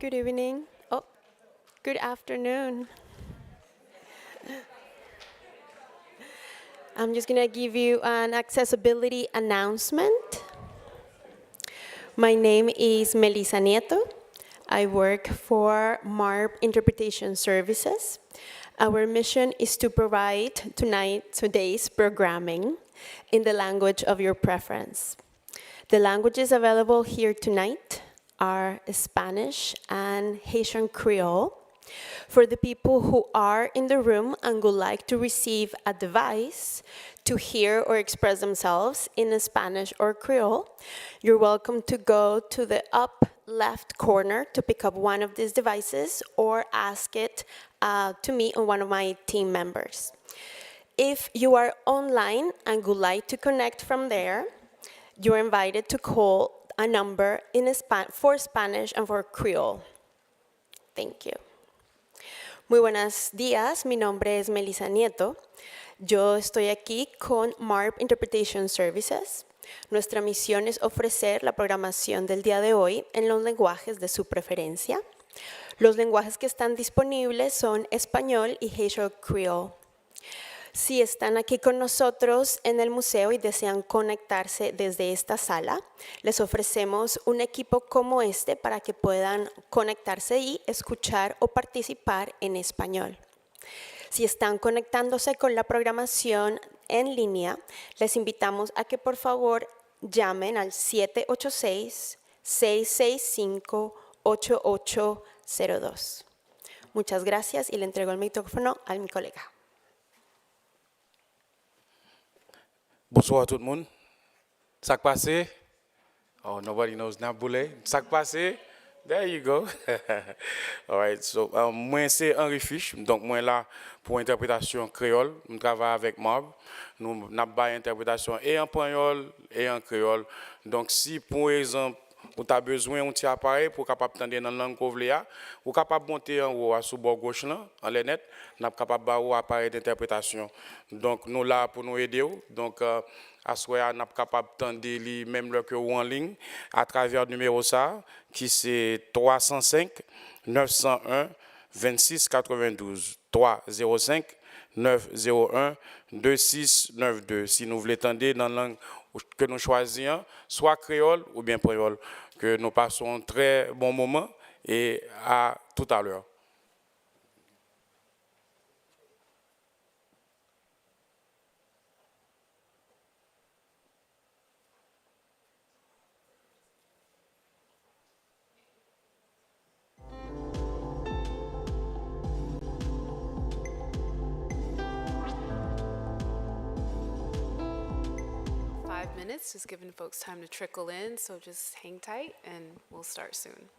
good evening. Oh, good afternoon. I'm just gonna give you an accessibility announcement. My name is Melissa Nieto. I work for MARP Interpretation Services. Our mission is to provide today's programming in the language of your preference. The languages available here tonight are Spanish and Haitian Creole. For the people who are in the room and would like to receive a device to hear or express themselves in Spanish or Creole, you're welcome to go to the up left corner to pick up one of these devices or ask it to me or one of my team members. If you are online and would like to connect from there, you're invited to call a number for Spanish and for Creole. Thank you. Muy buenos días, mi nombre es Melissa Nieto. Yo estoy aquí con MARP Interpretation Services. Nuestra misión es ofrecer la programación del día de hoy en los lenguajes de su preferencia. Los lenguajes que están disponibles son español y Haitian Creole. Si están aquí con nosotros en el museo y desean conectarse desde esta sala, les ofrecemos un equipo como este para que puedan conectarse y escuchar o participar en español. Si están conectándose con la programación en línea, les invitamos a que por favor llamen al 786-665-8802. Muchas gracias y le entrego el micrófono a mi colega. Bonsoir tout le monde. Ça passe? Oh, nobody knows Naboulé. Ça passe? There you go. All right, so moi c'est Henri Fiche, donc moi là pour interprétation créole, je travaille avec Marb. Nous n'avons pas interprétation et en espagnol et en créole. Donc si pour exemple vous avez besoin d'un petit appareil pour capable entendre dans la langue que vous voulez, vous êtes capable de monter en haut sous bord gauche là, en net, nous sommes capables d'avoir un appareil d'interprétation. Donc nous là pour nous aider. Donc à ce moment nous sommes capables d'entendre même le que en ligne à travers le numéro ça qui c'est 305 901 26 92 305 901 2692. Si nous voulons entendre dans la langue que nous choisissons, soit créole ou bien créole, que nous passons un très bon moment et à tout à l'heure. Minutes, just giving folks time to trickle in, so just hang tight and we'll start soon.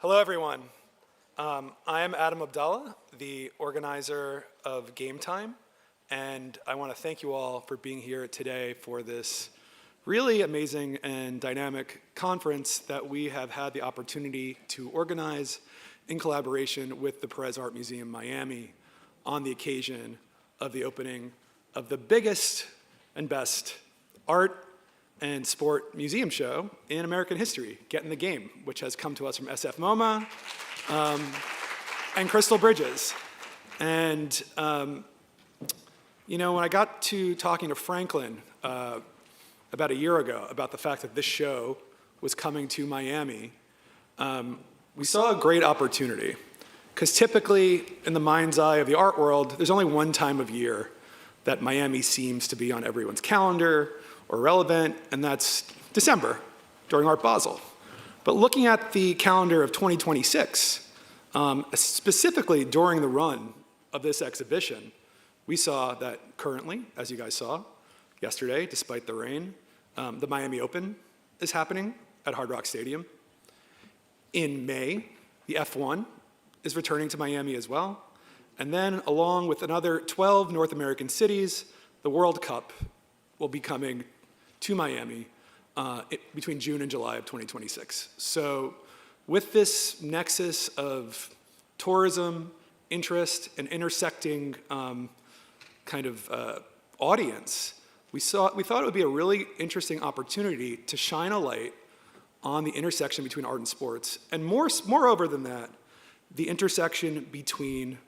Hello, everyone. I am Adam Abdallah, the organizer of Game Time, and I want to thank you all for being here today for this really amazing and dynamic conference that we have had the opportunity to organize in collaboration with the Perez Art Museum Miami on the occasion of the opening of the biggest and best art and sport museum show in American history, Get in the Game, which has come to us from SF MoMA and Crystal Bridges. And, you know, when I got to talking to Franklin about a year ago about the fact that this show was coming to Miami, we saw a great opportunity. Because typically, in the mind's eye of the art world, there's only one time of year that Miami seems to be on everyone's calendar or relevant, and that's December, during Art Basel. But looking at the calendar of 2026, specifically during the run of this exhibition, we saw that currently, as you guys saw yesterday, despite the rain, the Miami Open is happening at Hard Rock Stadium. In May, the F1 is returning to Miami as well. And then, along with another 12 North American cities, the World Cup will be coming to Miami between June and July of 2026. So with this nexus of tourism, interest, and intersecting audience, we thought it would be a really interesting opportunity to shine a light on the intersection between art and sports, and moreover than that, the intersection between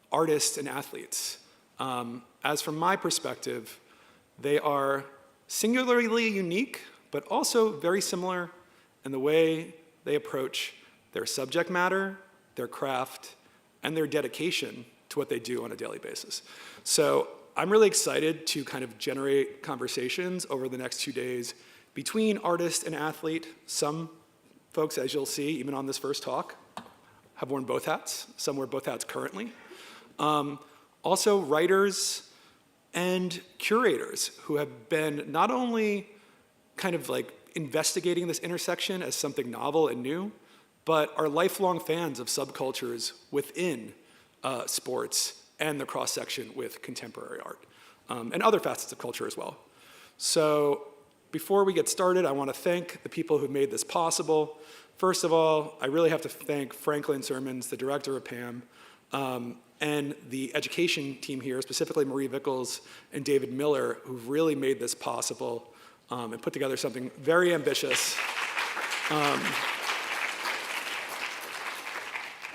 artists and athletes. As from my perspective, they are singularly unique, but also very similar in the way they approach their subject matter, their craft, and their dedication to what they do on a daily basis. So I'm really excited to kind of generate conversations over the next 2 days between artist and athlete. Some folks, as you'll see, even on this first talk, have worn both hats. Some wear both hats currently. Also writers and curators who have been not only kind of like investigating this intersection as something novel and new, but are lifelong fans of subcultures within sports and the cross-section with contemporary art, and other facets of culture as well. So before we get started, I want to thank the people who made this possible. First of all, I really have to thank Franklin Sermons, the director of PAMM, and the education team here, specifically Marie Vickles and David Miller, who've really made this possible and put together something very ambitious.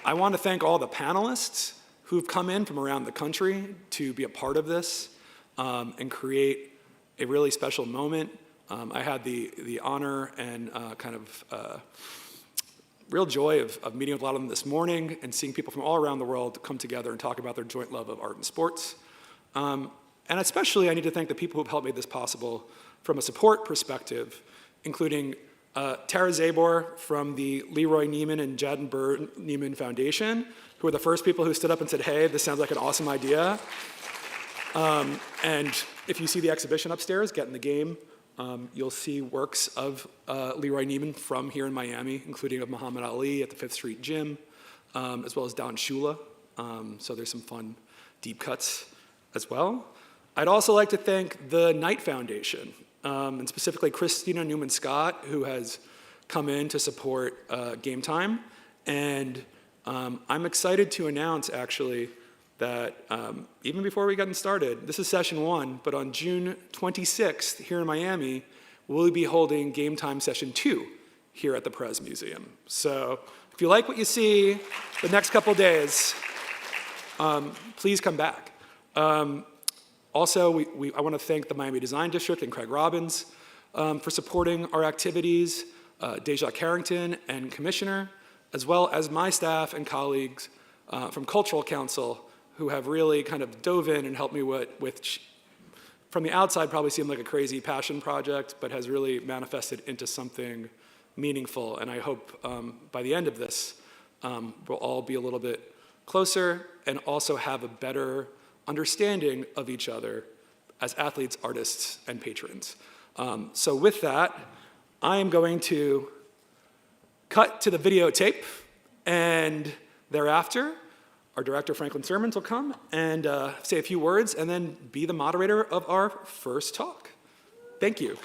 I want to thank all the panelists who've come in from around the country to be a part of this and create a really special moment. I had the honor and real joy of meeting with a lot of them this morning and seeing people from all around the world come together and talk about their joint love of art and sports. And especially, I need to thank the people who've helped make this possible from a support perspective, including Tara Zabor from the Leroy Neiman and Jadon Burr Neiman Foundation, who were the first people who stood up and said, hey, this sounds like an awesome idea. And if you see the exhibition upstairs, Get in the Game, you'll see works of Leroy Neiman from here in Miami, including of Muhammad Ali at the Fifth Street Gym, as well as Don Shula. So there's some fun deep cuts as well. I'd also like to thank the Knight Foundation, and specifically Christina Newman-Scott, who has come in to support Game Time. And I'm excited to announce, actually, that even before we got started, this is session 1, but on June 26th here in Miami, we'll be holding Game Time session 2 here at the Perez Museum. So if you like what you see the next couple days, please come back. Also, I want to thank the Miami Design District and Craig Robbins for supporting our activities, Deja Carrington and Commissioner, as well as my staff and colleagues from Cultural Council, who have really kind of dove in and helped me with from the outside probably seemed like a crazy passion project, but has really manifested into something meaningful. And I hope by the end of this, we'll all be a little bit closer and also have a better understanding of each other as athletes, artists, and patrons. So with that, I am going to cut to the videotape And thereafter, our director, Franklin Sermons, will come and say a few words and then be the moderator of our first talk. Thank you.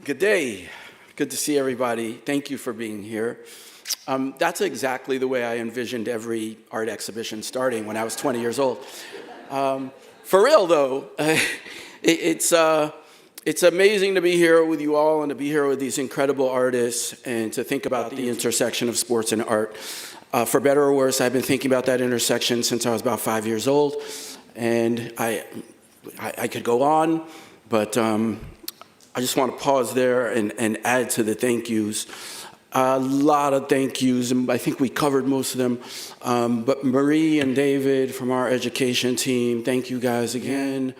Good day. Good to see everybody. Thank you for being here. That's exactly the way I envisioned every art exhibition starting when I was 20 years old. For real, though, it's amazing to be here with you all and to be here with these incredible artists and to think about the intersection of sports and art. For better or worse, I've been thinking about that intersection since I was about 5 years old. And I could go on, but I just want to pause there and add to the thank yous. A lot of thank yous, and I think we covered most of them. But Marie and David from our education team, thank you guys again.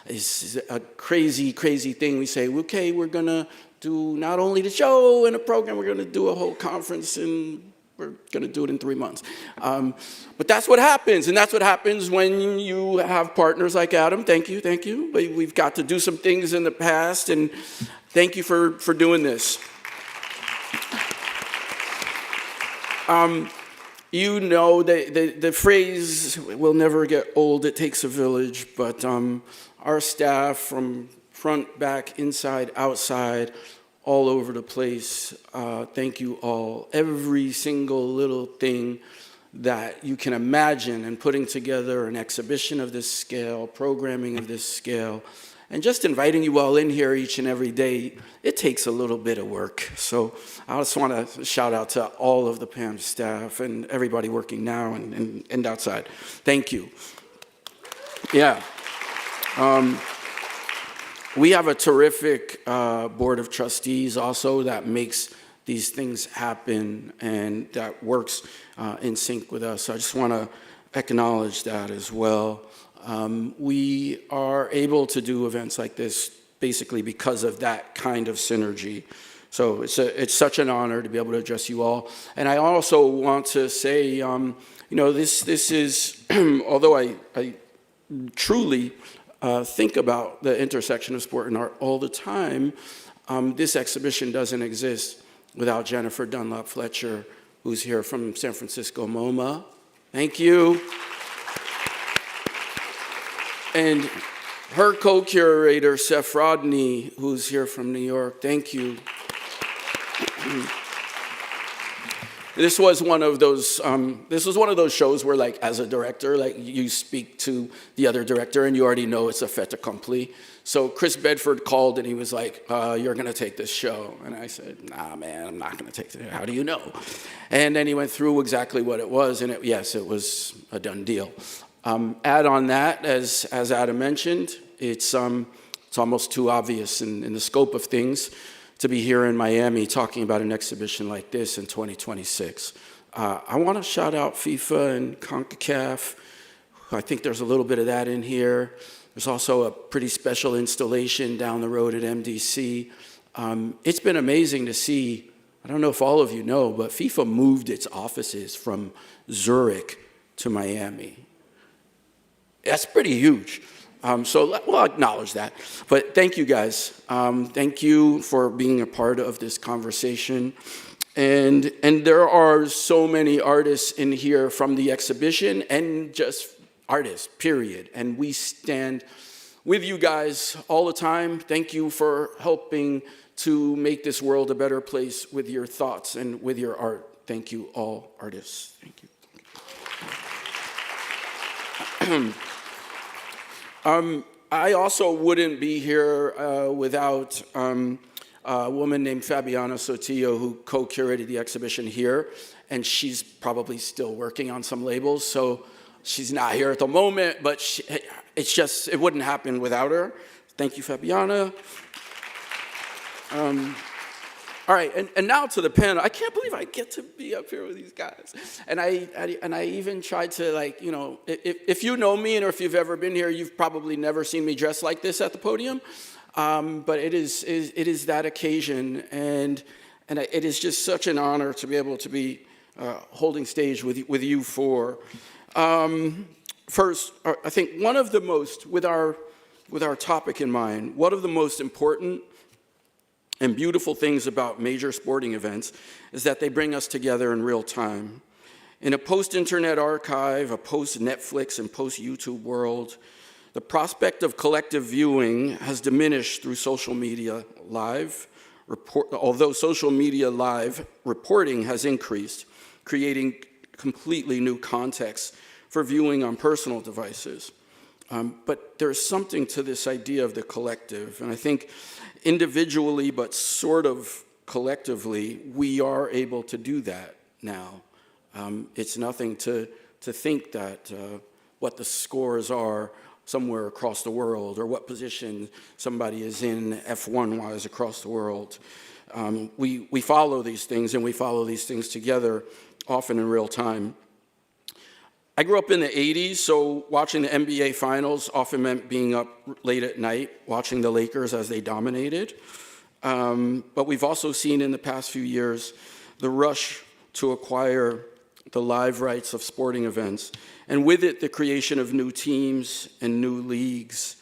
It's a crazy, crazy thing. We say, okay, we're going to do not only the show and the program, we're going to do a whole conference, and we're going to do it in 3 months. But that's what happens, and that's what happens when you have partners like Adam. Thank you, thank you. But we've got to do some things in the past, and thank you for doing this. You know, the phrase will never get old, it takes a village, but our staff from front, back, inside, outside, all over the place, thank you all. Every single little thing that you can imagine in putting together an exhibition of this scale, programming of this scale, and just inviting you all in here each and every day, it takes a little bit of work. So I just want to shout out to all of the PAMM staff and everybody working now and outside. Thank you. Yeah. We have a terrific board of trustees also that makes these things happen and that works in sync with us. So I just want to acknowledge that as well. We are able to do events like this basically because of that kind of synergy. So it's such an honor to be able to address you all. And I also want to say, you know, this is, although I truly think about the intersection of sport and art all the time, this exhibition doesn't exist without Jennifer Dunlop Fletcher, who's here from San Francisco, MoMA. Thank you. And her co-curator, Seth Rodney, who's here from New York. Thank you. This was one of those shows where, like, as a director, like, you speak to the other director and you already know it's a fait accompli. So Chris Bedford called and he was like, you're going to take this show. And I said, nah, man, I'm not going to take it. How do you know? And then he went through exactly what it was, and yes, it was a done deal. Add on that, as Adam mentioned, it's almost too obvious in the scope of things to be here in Miami talking about an exhibition like this in 2026. I want to shout out FIFA and CONCACAF. I think there's a little bit of that in here. There's also a pretty special installation down the road at MDC. It's been amazing to see. I don't know if all of you know, but FIFA moved its offices from Zurich to Miami. That's pretty huge. So we'll acknowledge that. But thank you guys. Thank you for being a part of this conversation. And there are so many artists in here from the exhibition and just artists, period. And we stand with you guys all the time. Thank you for helping to make this world a better place with your thoughts and with your art. Thank you, all artists. Thank you. I also wouldn't be here without a woman named Fabiana Sotillo, who co-curated the exhibition here, and she's probably still working on some labels, so she's not here at the moment, but it wouldn't happen without her. Thank you, Fabiana. All right, and now to the panel. I can't believe I get to be up here with these guys. And I even tried to, like, you know, if you know me or if you've ever been here, you've probably never seen me dressed like this at the podium. But it is that occasion, and it is just such an honor to be able to be holding stage with you four. First, I think one of the most, with our topic in mind, one of the most important and beautiful things about major sporting events is that they bring us together in real time. In a post-internet archive, a post-Netflix and post-YouTube world, the prospect of collective viewing has diminished through social media live. Although social media live reporting has increased, creating completely new contexts for viewing on personal devices. But there's something to this idea of the collective, and I think individually, but sort of collectively, we are able to do that now. It's nothing to think that what the scores are somewhere across the world, or what position somebody is in F1-wise across the world. We follow these things, and we follow these things together, often in real time. I grew up in the 80s, so watching the NBA Finals often meant being up late at night, watching the Lakers as they dominated. But we've also seen in the past few years the rush to acquire the live rights of sporting events, and with it, the creation of new teams and new leagues.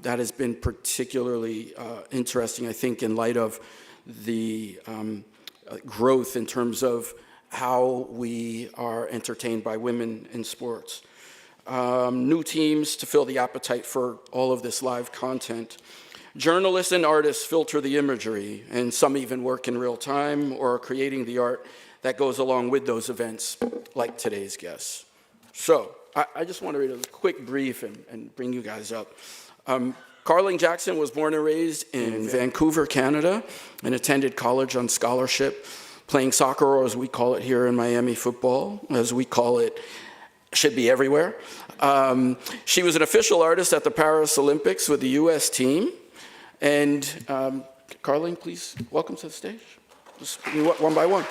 That has been particularly interesting, I think, in light of the growth in terms of how we are entertained by women in sports. New teams to fill the appetite for all of this live content. Journalists and artists filter the imagery, and some even work in real time or are creating the art that goes along with those events, like today's guests. So I just want to read a quick brief and bring you guys up. Carling Jackson was born and raised in Vancouver, Canada, and attended college on scholarship, playing soccer, or as we call it here in Miami, football, as we call it, should be everywhere. She was an official artist at the Paris Olympics with the US team. And Carling, please welcome to the stage. Just one by one.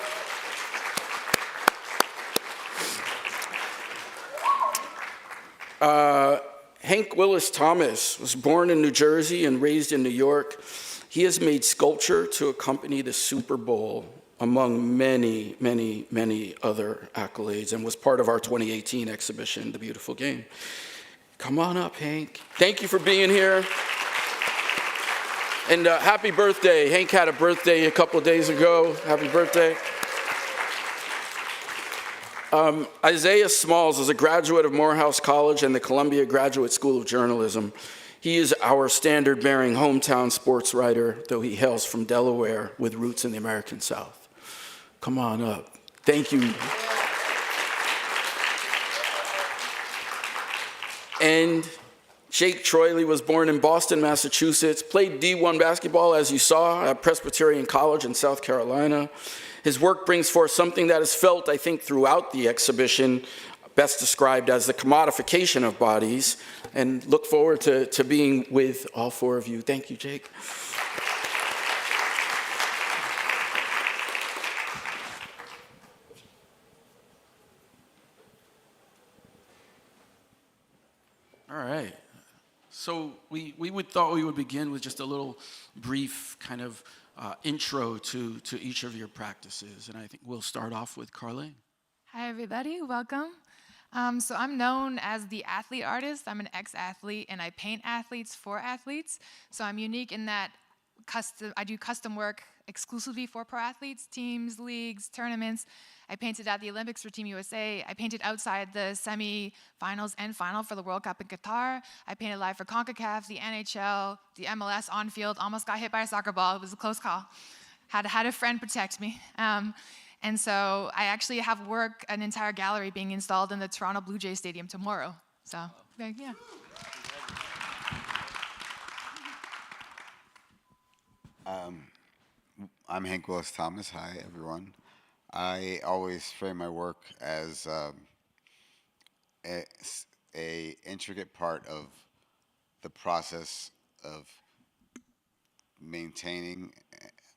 Hank Willis Thomas was born in New Jersey and raised in New York. He has made sculpture to accompany the Super Bowl, among many, many, many other accolades, and was part of our 2018 exhibition, The Beautiful Game. Come on up, Hank. Thank you for being here. And happy birthday. Hank had a birthday a couple of days ago. Happy birthday. Isaiah Smalls is a graduate of Morehouse College and the Columbia Graduate School of Journalism. He is our standard-bearing hometown sports writer, though he hails from Delaware with roots in the American South. Come on up. Thank you. And Jake Troiley was born in Boston, Massachusetts, played D1 basketball, as you saw, at Presbyterian College in South Carolina. His work brings forth something that is felt, I think, throughout the exhibition, best described as the commodification of bodies, and look forward to being with all four of you. Thank you, Jake. All right. So we thought we would begin with just a little brief kind of intro to each of your practices, and I think we'll start off with Carling. Hi, everybody. Welcome. So I'm known as the athlete artist. I'm an ex-athlete, and I paint athletes for athletes. So I'm unique in that I do custom work exclusively for pro athletes, teams, leagues, tournaments. I painted at the Olympics for Team USA. I painted outside the semi-finals and final for the World Cup in Qatar. I painted live for CONCACAF, the NHL, the MLS on field. Almost got hit by a soccer ball. It was a close call. Had a friend protect me. And so I actually have an entire gallery being installed in the Toronto Blue Jays Stadium tomorrow. So, yeah. I'm Hank Willis Thomas. Hi, everyone. I always frame my work as a intricate part of the process of maintaining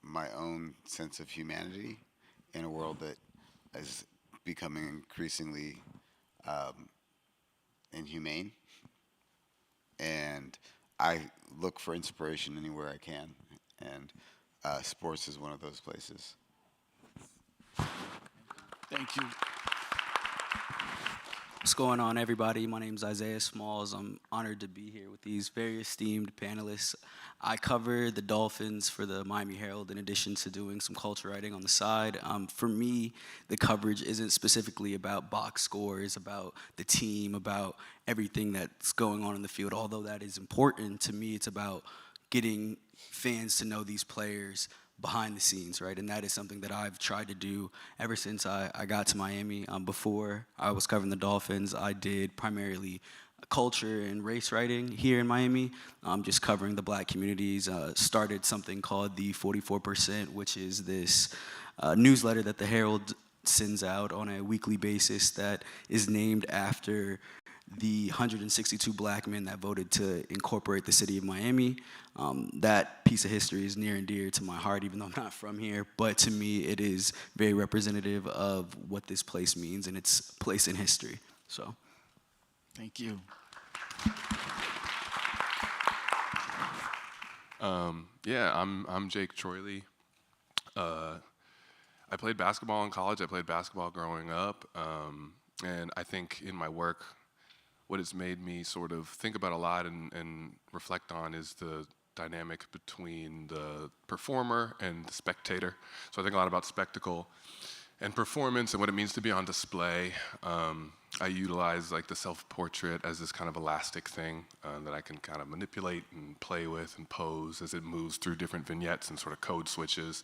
my own sense of humanity in a world that is becoming increasingly inhumane. And I look for inspiration anywhere I can, and sports is one of those places. Thank you. What's going on, everybody? My name is Isaiah Smalls. I'm honored to be here with these very esteemed panelists. I cover the Dolphins for the Miami Herald in addition to doing some culture writing on the side. For me, the coverage isn't specifically about box scores, about the team, about everything that's going on in the field. Although that is important, to me it's about getting fans to know these players behind the scenes, right? And that is something that I've tried to do ever since I got to Miami. Before I was covering the Dolphins, I did primarily culture and race writing here in Miami, just covering the black communities. Started something called the 44%, which is this newsletter that the Herald sends out on a weekly basis that is named after the 162 black men that voted to incorporate the city of Miami. That piece of history is near and dear to my heart, even though I'm not from here. But to me, it is very representative of what this place means and its place in history. So, Thank you. Yeah, I'm Jake Troyley. I played basketball in college. I played basketball growing up. And I think in my work, what it's made me sort of think about a lot and reflect on is the dynamic between the performer and the spectator. So I think a lot about spectacle and performance and what it means to be on display. I utilize like the self-portrait as this kind of elastic thing that I can kind of manipulate and play with and pose as it moves through different vignettes and sort of code switches.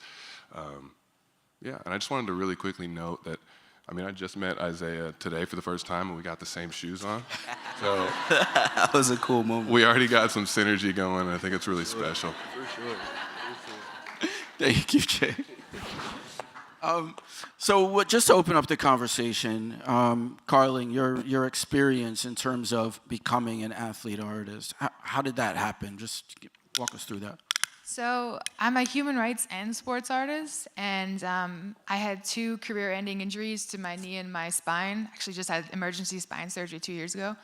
Yeah, and I just wanted to really quickly note that I just met Isaiah today for the first time, and we got the same shoes on. So that was a cool moment. We already got some synergy going, and I think it's really special. For sure. Thank you, Jay. So just to open up the conversation, Carlin, your experience in terms of becoming an athlete artist, how did that happen? Just walk us through that. So I'm a human rights and sports artist, and I had 2 career-ending injuries to my knee and my spine. Actually just had emergency spine surgery 2 years ago.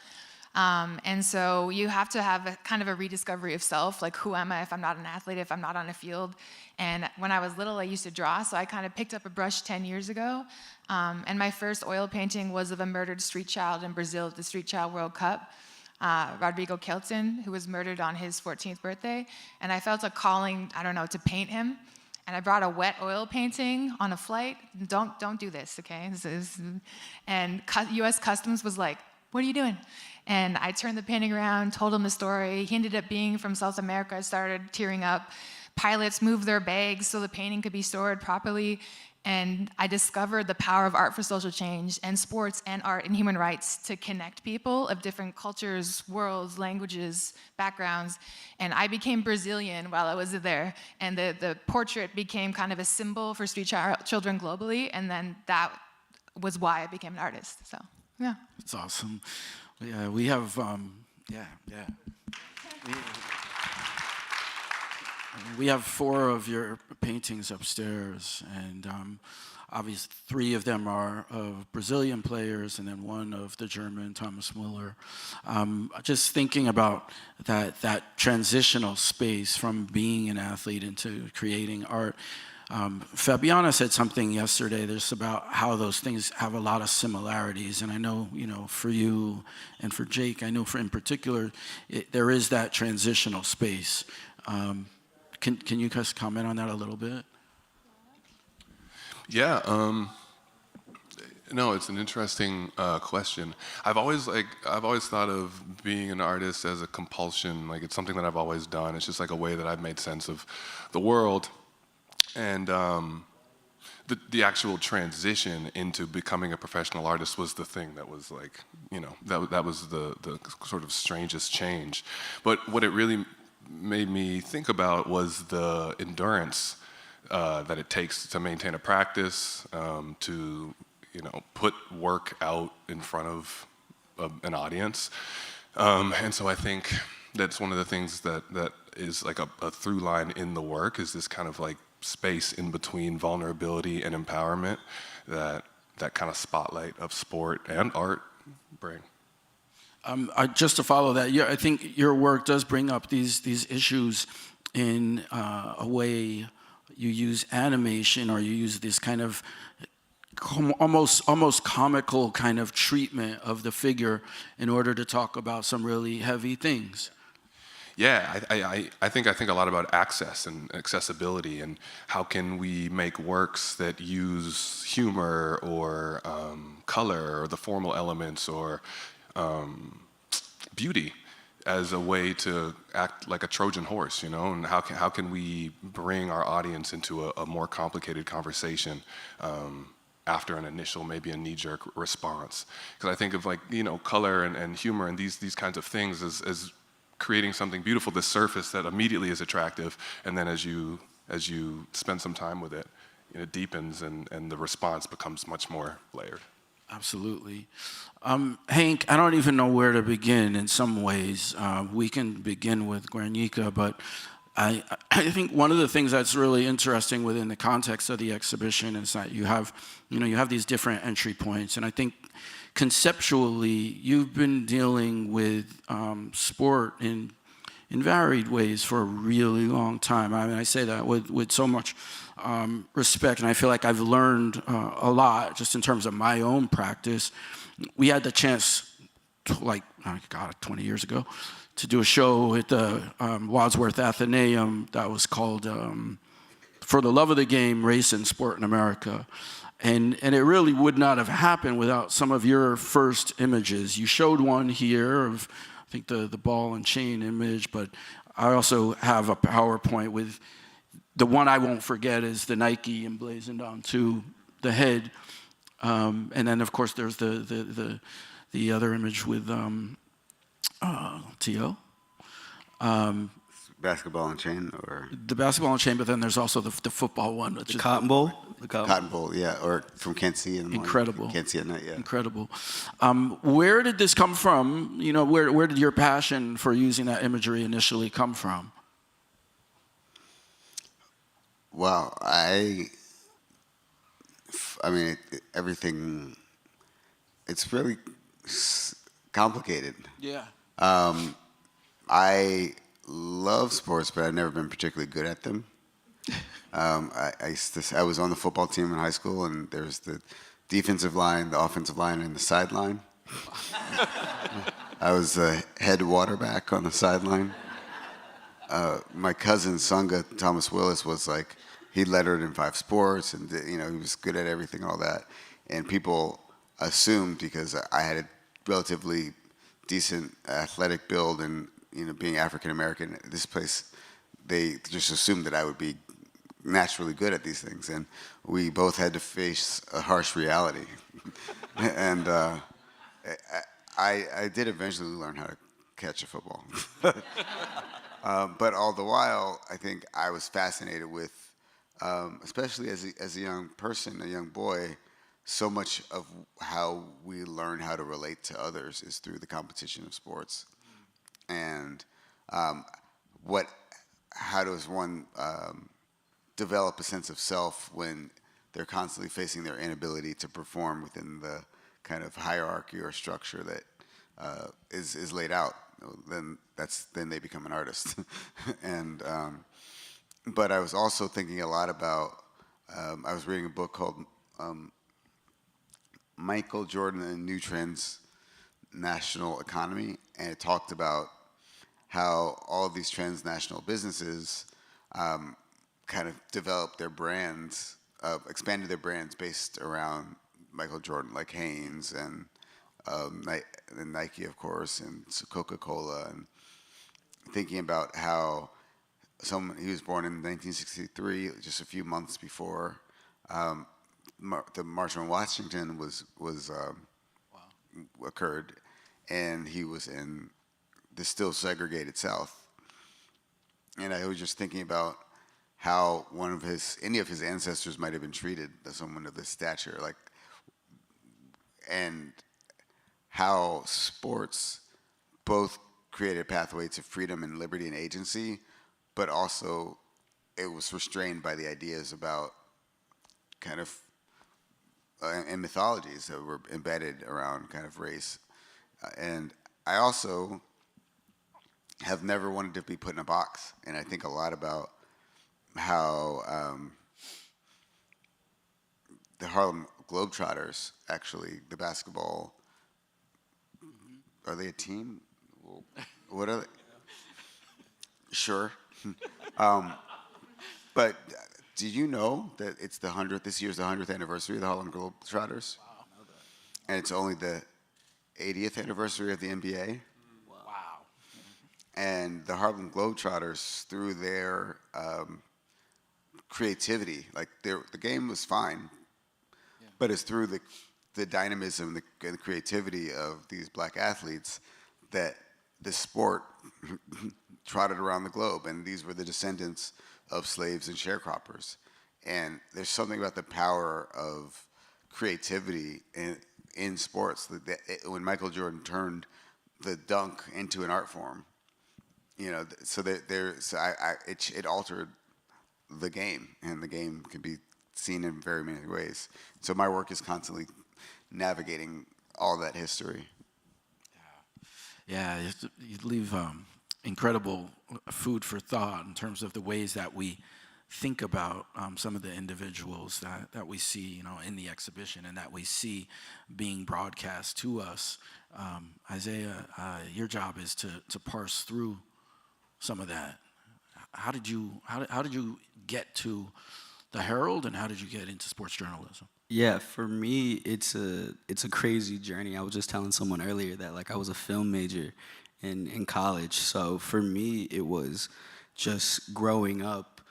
And so you have to have a kind of a rediscovery of self, like who am I if I'm not an athlete, if I'm not on a field. And when I was little, I used to draw, so I kind of picked up a brush 10 years ago. And my first oil painting was of a murdered street child in Brazil at the Street Child World Cup. Rodrigo Kelton, who was murdered on his 14th birthday. And I felt a calling, to paint him. And I brought a wet oil painting on a flight. Don't do this, okay? And US Customs was like, what are you doing? And I turned the painting around, told him the story. He ended up being from South America. I started tearing up. Pilots moved their bags so the painting could be stored properly. And I discovered the power of art for social change and sports and art and human rights to connect people of different cultures, worlds, languages, backgrounds. And I became Brazilian while I was there. And the portrait became kind of a symbol for street children globally. And then that was why I became an artist. So, yeah. That's awesome. Yeah, we have, We have 4 of your paintings upstairs, and obviously 3 of them are of Brazilian players, and then 1 of the German, Thomas Muller. Just thinking about that transitional space from being an athlete into creating art. Fabiana said something yesterday just about how those things have a lot of similarities, and I know, for you and for Jake, I know in particular, there is that transitional space. Can you guys comment on that a little bit? Yeah. No, it's an interesting question. I've always thought of being an artist as a compulsion. Like, it's something that I've always done. It's just like a way that I've made sense of the world, and the actual transition into becoming a professional artist was the thing that was like, that was the sort of strangest change. But what it really made me think about was the endurance that it takes to maintain a practice, to put work out in front of an audience. And so I think that's one of the things that is like a through line in the work, is this kind of like space in between vulnerability and empowerment that kind of spotlight of sport and art bring. Just to follow that, I think your work does bring up these issues in a way. You use animation, or you use this kind of almost comical kind of treatment of the figure in order to talk about some really heavy things. Yeah, I think a lot about access and accessibility, and how can we make works that use humor or color or the formal elements or beauty as a way to act like a Trojan horse, and how can we bring our audience into a more complicated conversation after an initial, maybe a knee-jerk response. Because I think of like, color and humor and these kinds of things as creating something beautiful, this surface that immediately is attractive, and then as you spend some time with it, it deepens and the response becomes much more layered. Absolutely. Hank, I don't even know where to begin in some ways. We can begin with Guernica, but I think one of the things that's really interesting within the context of the exhibition is that you have these different entry points, and I think conceptually you've been dealing with sport in varied ways for a really long time. I mean, I say that with so much respect, and I feel like I've learned a lot just in terms of my own practice. We had the chance, 20 years ago, to do a show at the Wadsworth Athenaeum that was called For the Love of the Game, Race and Sport in America. And it really would not have happened without some of your first images. You showed one here of, I think, the ball and chain image, but I also have a PowerPoint with the one I won't forget is the Nike emblazoned onto the head. And then, of course, there's the other image with T.O. Basketball and chain, or The basketball and chain, but then there's also the football one. Which The is Cotton Bowl? Cotton Bowl, yeah, or from Can't See in the morning. Incredible. Can't See at night, yeah. Incredible. Where did this come from? Where did your passion for using that imagery initially come from? Wow, I mean, everything, it's really complicated. Yeah. I love sports, but I've never been particularly good at them. I was on the football team in high school, and there's the defensive line, the offensive line, and the sideline. I was the head waterback on the sideline. My cousin, Sunga Thomas Willis, was like, he lettered in 5 sports, and he was good at everything and all that. And people assumed, because I had a relatively decent athletic build and being African American, this place, they just assumed that I would be naturally good at these things, and we both had to face a harsh reality. And I did eventually learn how to catch a football. But all the while, I think I was fascinated with, especially as a young person, a young boy, so much of how we learn how to relate to others is through the competition of sports. And how does one develop a sense of self when they're constantly facing their inability to perform within the kind of hierarchy or structure that is laid out? Then they become an artist. And but I was also thinking a lot about, I was reading a book called Michael Jordan and the New Transnational Economy, and it talked about how all of these transnational businesses kind of developed their brands, expanded their brands based around Michael Jordan, like Hanes and Nike, of course, and Coca-Cola, and thinking about how he was born in 1963, just a few months before the March on Washington occurred, and he was in the still segregated South. And I was just thinking about how any of his ancestors might have been treated as someone of this stature, like, and how sports both created a pathway to freedom and liberty and agency, but also it was restrained by the ideas about kind of and mythologies that were embedded around kind of race. And I also have never wanted to be put in a box, and I think a lot about how the Harlem Globetrotters, actually, the basketball, are they a team? What are they? Sure. But do you know that it's this year's the 100th anniversary of the Harlem Globetrotters? Wow. I know that. And it's only the 80th anniversary of the NBA? Wow. And the Harlem Globetrotters, through their creativity, like the game was fine, but it's through the dynamism and the creativity of these black athletes that the sport trotted around the globe. And these were the descendants of slaves and sharecroppers. And there's something about the power of creativity in sports. When Michael Jordan turned the dunk into an art form, it altered the game, and the game can be seen in very many ways. So my work is constantly navigating all that history. Yeah, you leave incredible food for thought in terms of the ways that we think about some of the individuals that we see, in the exhibition and that we see being broadcast to us. Isaiah, your job is to parse through some of that. How did you get to the Herald, and how did you get into sports journalism? Yeah, for me, it's a crazy journey. I was just telling someone earlier that I was a film major in college. So for me, it was just growing up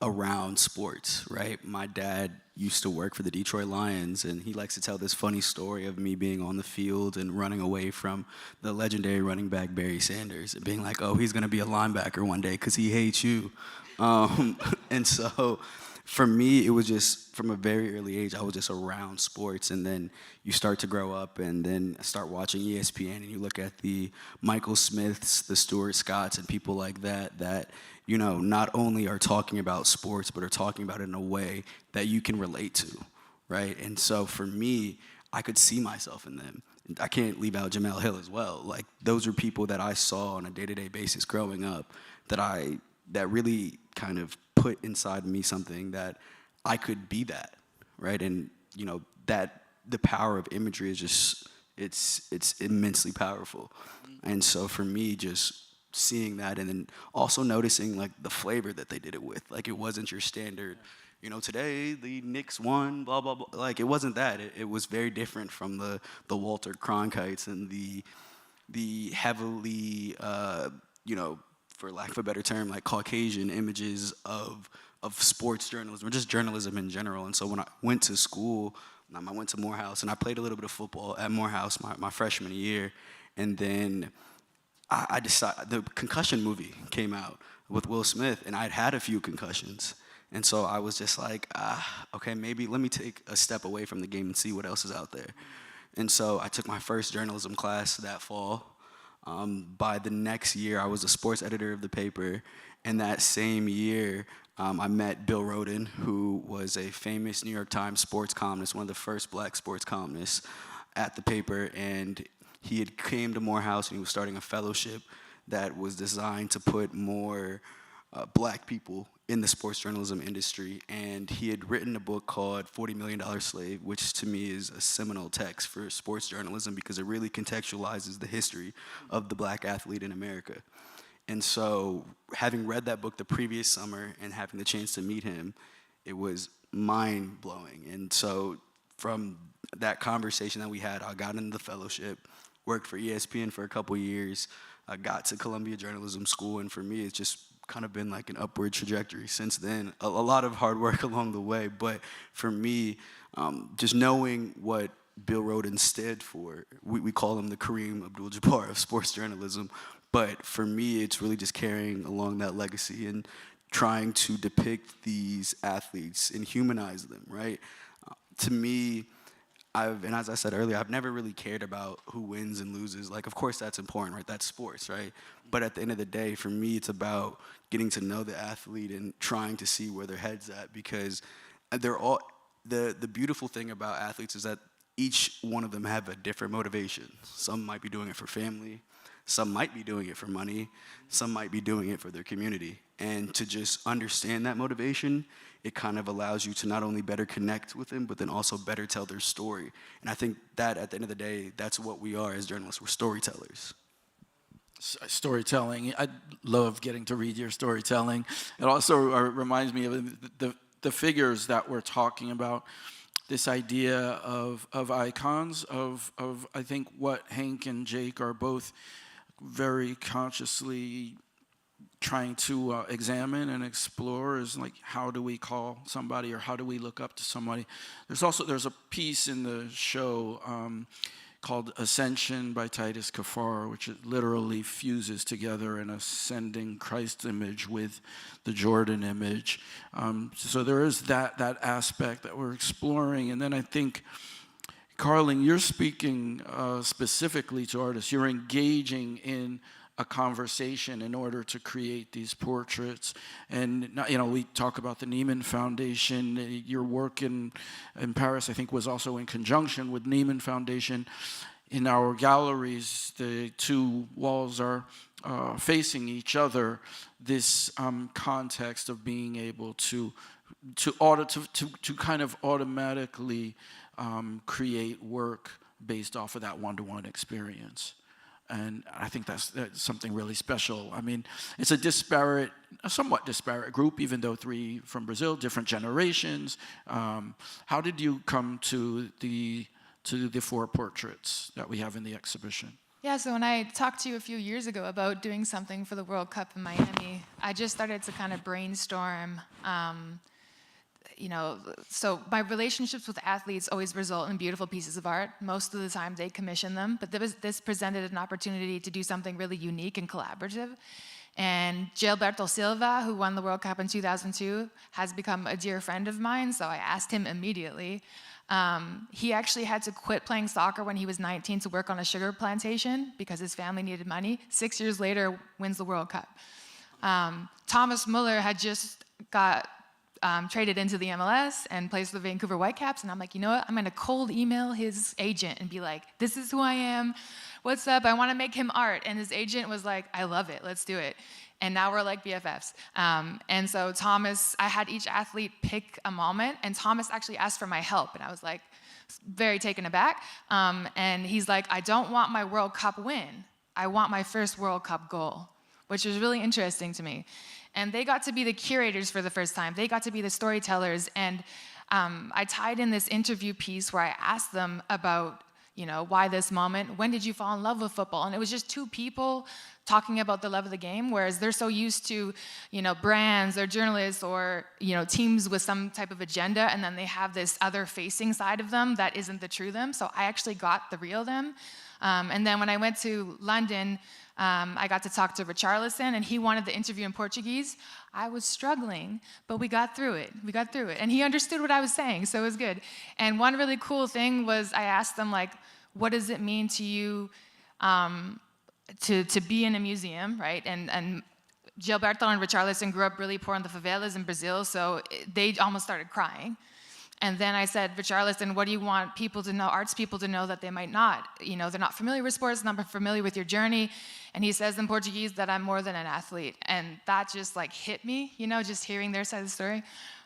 around sports, right? My dad used to work for the Detroit Lions, and he likes to tell this funny story of me being on the field and running away from the legendary running back Barry Sanders and being like, oh, he's going to be a linebacker one day because he hates you. And so for me, it was just from a very early age, I was just around sports. And then you start to grow up and then start watching ESPN, and you look at the Michael Smiths, the Stuart Scotts, and people like that not only are talking about sports, but are talking about it in a way that you can relate to, right? And so for me, I could see myself in them. I can't leave out Jamel Hill as well. Those are people that I saw on a day-to-day basis growing up that really kind of put inside me something that I could be that, right? And that the power of imagery is just it's immensely powerful. And so for me, just seeing that, and then also noticing the flavor that they did it with. It wasn't your standard, today the Knicks won, blah blah blah. It wasn't that. It was very different from the Walter Cronkites and the heavily for lack of a better term, Caucasian images of sports journalism, or just journalism in general. And so when I went to school, I went to Morehouse, and I played a little bit of football at Morehouse my freshman year. And then I decided, the concussion movie came out with Will Smith, and I'd had a few concussions. And so I was just okay, maybe let me take a step away from the game and see what else is out there. And so I took my first journalism class that fall. By the next year, I was a sports editor of the paper. And that same year, I met Bill Rhoden, who was a famous New York Times sports columnist, one of the first black sports columnists at the paper. And he had came to Morehouse, and he was starting a fellowship that was designed to put more black people in the sports journalism industry. And he had written a book called $40 Million Slave, which to me is a seminal text for sports journalism because it really contextualizes the history of the black athlete in America. And so having read that book the previous summer and having the chance to meet him, it was mind-blowing. And so from that conversation that we had, I got into the fellowship, worked for ESPN for a couple years, I got to Columbia Journalism School, and for me, it's just kind of been like an upward trajectory since then. A lot of hard work along the way, but for me, just knowing what Bill Rhoden stood for, we call him the Kareem Abdul-Jabbar of sports journalism, but for me, it's really just carrying along that legacy and trying to depict these athletes and humanize them, right? To me, and as I said earlier, I've never really cared about who wins and loses. Like, of course that's important, right? That's sports, right? But at the end of the day, for me, it's about getting to know the athlete and trying to see where their head's at, because they're all, the beautiful thing about athletes is that each one of them have a different motivation. Some might be doing it for family, some might be doing it for money, some might be doing it for their community. And to just understand that motivation, it kind of allows you to not only better connect with them, but then also better tell their story. And I think that at the end of the day, that's what we are as journalists. We're storytellers. Storytelling. I love getting to read your storytelling. It also reminds me of the figures that we're talking about. This idea of icons, of I think what Hank and Jake are both very consciously trying to examine and explore is like, how do we call somebody or how do we look up to somebody? There's a piece in the show called Ascension by Titus Kaphar, which it literally fuses together an ascending Christ image with the Jordan image. So there is that aspect that we're exploring. And then I think, Carlin, you're speaking specifically to artists. You're engaging in a conversation in order to create these portraits. And we talk about the Neiman Foundation. Your work in Paris, I think, was also in conjunction with Neiman Foundation. In our galleries, the two walls are facing each other. This context of being able to kind of automatically create work based off of that one-to-one experience. And I think that's something really special. I mean, it's a somewhat disparate group, even though 3 from Brazil, different generations. How did you come to the 4 portraits that we have in the exhibition? Yeah, so when I talked to you a few years ago about doing something for the World Cup in Miami, I just started to kind of brainstorm. So my relationships with athletes always result in beautiful pieces of art. Most of the time they commission them, but this presented an opportunity to do something really unique and collaborative. And Gilberto Silva, who won the World Cup in 2002, has become a dear friend of mine, so I asked him immediately. He actually had to quit playing soccer when he was 19 to work on a sugar plantation because his family needed money. 6 years later, wins the World Cup. Thomas Muller had just got traded into the MLS and plays for the Vancouver Whitecaps. And I'm like, you know what? I'm going to cold email his agent and be like, this is who I am. What's up? I want to make him art. And his agent was like, I love it. Let's do it. And now we're like BFFs. And so Thomas, I had each athlete pick a moment. And Thomas actually asked for my help. And I was like, very taken aback. And he's like, I don't want my World Cup win. I want my first World Cup goal, which was really interesting to me. And they got to be the curators for the first time. They got to be the storytellers. And I tied in this interview piece where I asked them about, why this moment? When did you fall in love with football? And it was just 2 people talking about the love of the game, whereas they're so used to, brands or journalists or, teams with some type of agenda, and then they have this other facing side of them that isn't the true them. So I actually got the real them. And then when I went to London, I got to talk to Richarlison, and he wanted the interview in Portuguese. I was struggling, but we got through it. And he understood what I was saying, so it was good. And one really cool thing was I asked them, like, what does it mean to you to be in a museum, right? And Gilberto and Richarlison grew up really poor in the favelas in Brazil, so they almost started crying. And then I said, Richarlison, what do you want people to know, arts people to know that they might not? They're not familiar with sports, not familiar with your journey. And he says in Portuguese that I'm more than an athlete. And that just hit me, just hearing their side of the story.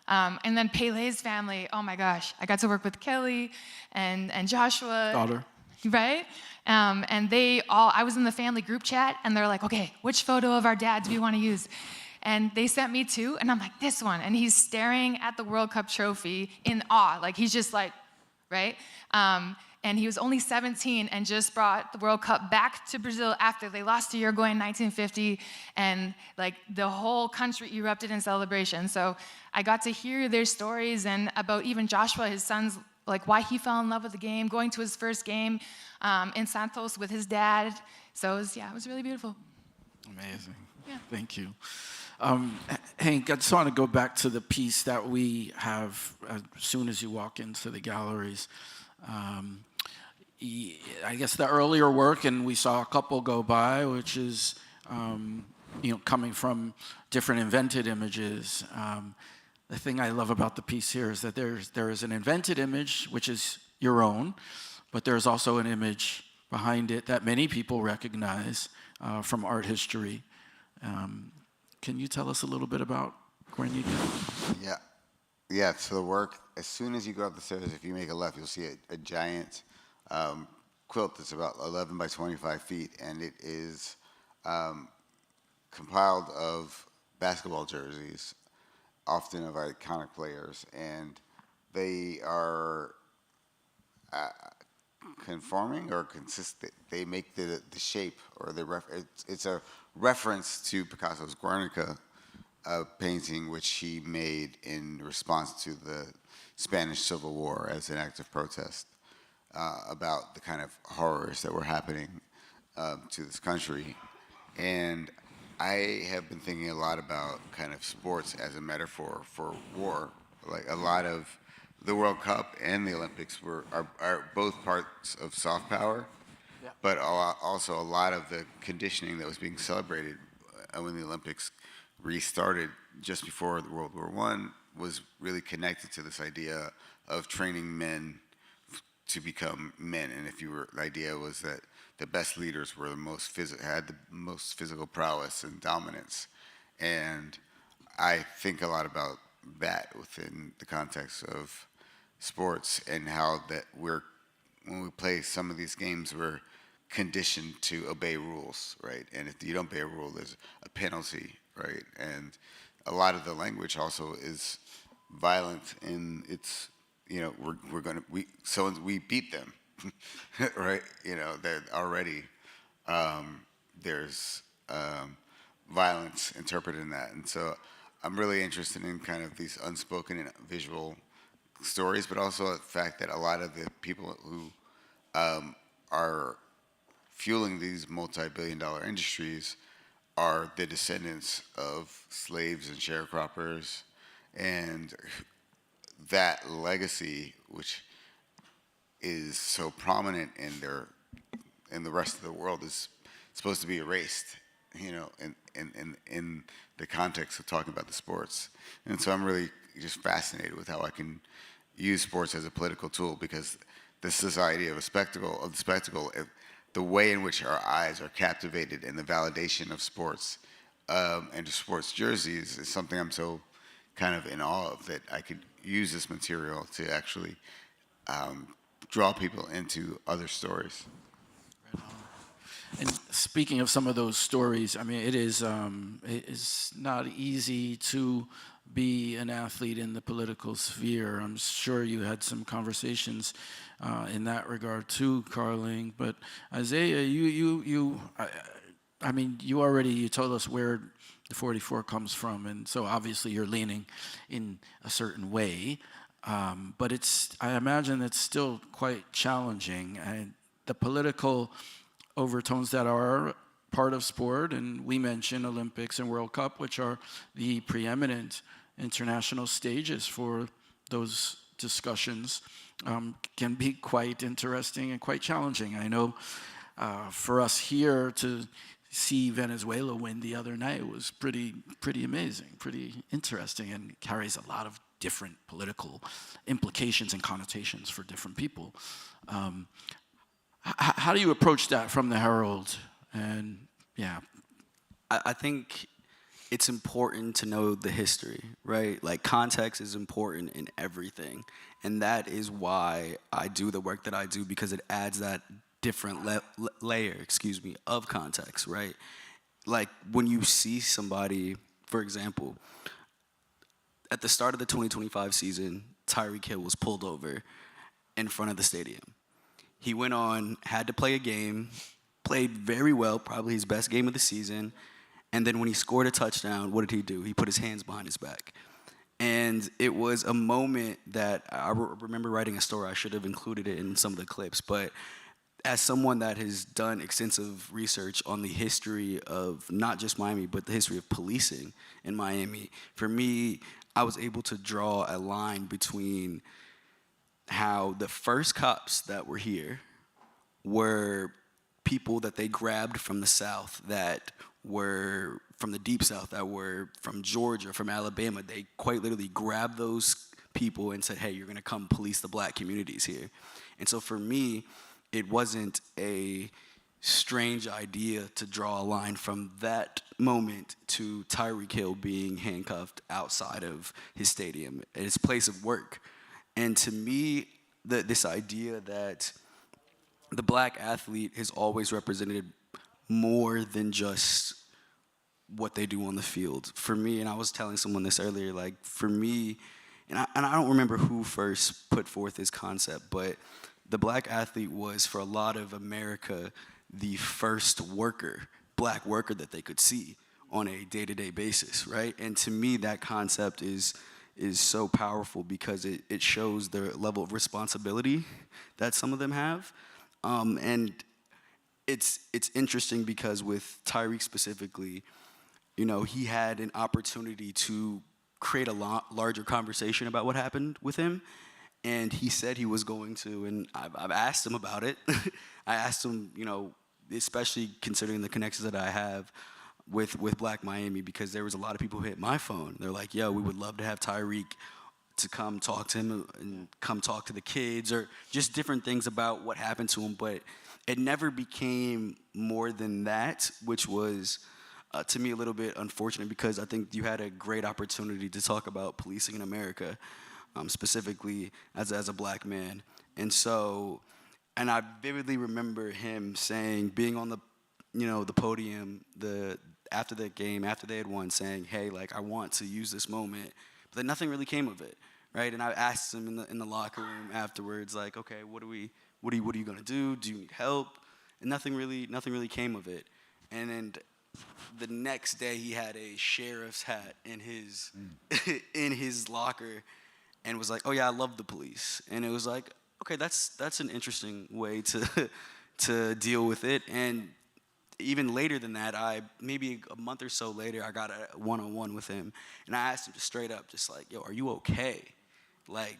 And then Pele's family, oh my gosh, I got to work with Kelly and Joshua. Daughter. Right? And I was in the family group chat, and they're like, okay, which photo of our dad do we want to use? And they sent me 2, and I'm like, this one. And he's staring at the World Cup trophy in awe. Like, he's just like, right? And he was only 17 and just brought the World Cup back to Brazil after they lost to Uruguay in 1950, and like the whole country erupted in celebration. So I got to hear their stories and about even Joshua, his son's, like why he fell in love with the game, going to his first game in Santos with his dad. So it was really beautiful. Amazing. Yeah. Thank you. Hank, I just want to go back to the piece that we have as soon as you walk into the galleries. I guess the earlier work, and we saw a couple go by, which is coming from different invented images. The thing I love about the piece here is that there is an invented image, which is your own, but there's also an image behind it that many people recognize from art history. Can you tell us a little bit about Guarnido? Yeah, so the work, as soon as you go up the stairs, if you make a left, you'll see a giant quilt that's about 11 by 25 feet, and it is compiled of basketball jerseys, often of iconic players, and they are conforming or consistent. They make the shape, or it's a reference to Picasso's Guernica painting, which he made in response to the Spanish Civil War as an act of protest about the kind of horrors that were happening to this country. And I have been thinking a lot about kind of sports as a metaphor for war. Like a lot of the World Cup and the Olympics are both parts of soft power, but also a lot of the conditioning that was being celebrated when the Olympics restarted just before World War I was really connected to this idea of training men to become men. And the idea was that the best leaders were had the most physical prowess and dominance. And I think a lot about that within the context of sports, and how that when we play some of these games, we're conditioned to obey rules, right? And if you don't obey a rule, there's a penalty, right? And a lot of the language also is violent in its, we beat them, right? That already there's violence interpreted in that. And so I'm really interested in kind of these unspoken and visual stories, but also the fact that a lot of the people who are fueling these multi-billion-dollar industries are the descendants of slaves and sharecroppers, and that legacy, which is so prominent in the rest of the world, is supposed to be erased, in the context of talking about the sports. And so I'm really just fascinated with how I can use sports as a political tool, because the society of the spectacle, the way in which our eyes are captivated in the validation of sports and sports jerseys is something I'm so kind of in awe of, that I could use this material to actually draw people into other stories. And speaking of some of those stories, I mean, it is not easy to be an athlete in the political sphere. I'm sure you had some conversations in that regard too, Carling. But Isaiah, you told us where the 44 comes from, and so obviously you're leaning in a certain way. But I imagine it's still quite challenging, and the political overtones that are part of sport, and we mentioned Olympics and World Cup, which are the preeminent international stages for those discussions, can be quite interesting and quite challenging. I know for us here to see Venezuela win the other night was pretty amazing, pretty interesting, and carries a lot of different political implications and connotations for different people. How do you approach that from the Herald? And yeah, I think it's important to know the history, right? Like, context is important in everything. And that is why I do the work that I do, because it adds that different layer, of context, right? Like when you see somebody, for example, at the start of the 2025 season, Tyreek Hill was pulled over in front of the stadium. He went on, had to play a game, played very well, probably his best game of the season. And then when he scored a touchdown, what did he do? He put his hands behind his back. And it was a moment that I remember writing a story. I should have included it in some of the clips. But as someone that has done extensive research on the history of not just Miami, but the history of policing in Miami, for me, I was able to draw a line between how the first cops that were here were people that they grabbed from the South, that were from the deep South, that were from Georgia, from Alabama. They quite literally grabbed those people and said, hey, you're gonna come police the black communities here. And so for me, it wasn't a strange idea to draw a line from that moment to Tyreek Hill being handcuffed outside of his stadium, his place of work. And to me, this idea that the black athlete has always represented more than just what they do on the field. For me, and I was telling someone this earlier, like for me, and I don't remember who first put forth this concept, but the black athlete was, for a lot of America, the first black worker that they could see on a day-to-day basis, right? And to me, that concept is so powerful because it shows the level of responsibility that some of them have. And it's interesting because with Tyreek specifically, you know, he had an opportunity to create a larger conversation about what happened with him. And he said he was going to, and I've asked him about it. I asked him, you know, especially considering the connections that I have with Black Miami, because there was a lot of people who hit my phone. They're like, yo, we would love to have Tyreek to come talk to him and come talk to the kids, or just different things about what happened to him. But it never became more than that, which was, to me, a little bit unfortunate, because I think you had a great opportunity to talk about policing in America, specifically as a black man. And so, and I vividly remember him saying, being on the, you know, the podium, after the game, after they had won, saying, hey, like, I want to use this moment, but then nothing really came of it, right? And I asked him in the locker room afterwards, like, okay, what are you gonna do? Do you need help? And nothing really came of it. And then the next day, he had a sheriff's hat in his in his locker, and was like, oh yeah, I love the police. And it was like, okay, that's an interesting way to deal with it. And even later than that, maybe a month or so later, I got a one-on-one with him, and I asked him just straight up, just like, yo, are you okay? Like,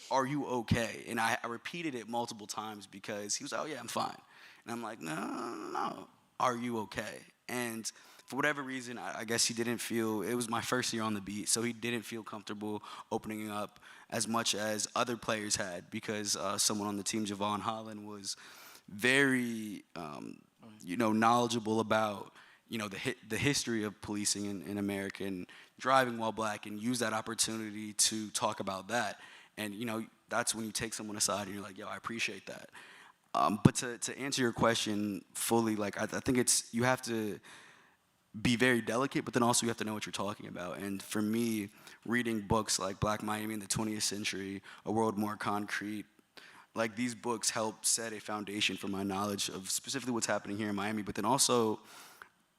are you okay? And I repeated it multiple times, because he was like, oh yeah, I'm fine. And I'm like, no, are you okay? And for whatever reason, I guess he didn't feel, it was my first year on the beat, so he didn't feel comfortable opening up as much as other players had, because someone on the team, Javon Holland, was very, you know, knowledgeable about, you know, the history of policing in America and driving while black, and use that opportunity to talk about that. And, you know, that's when you take someone aside and you're like, yo, I appreciate that. But to answer your question fully, like, I think you have to be very delicate, but then also you have to know what you're talking about. And for me, reading books like Black Miami in the 20th Century, A World More Concrete, like, these books help set a foundation for my knowledge of specifically what's happening here in Miami. But then also,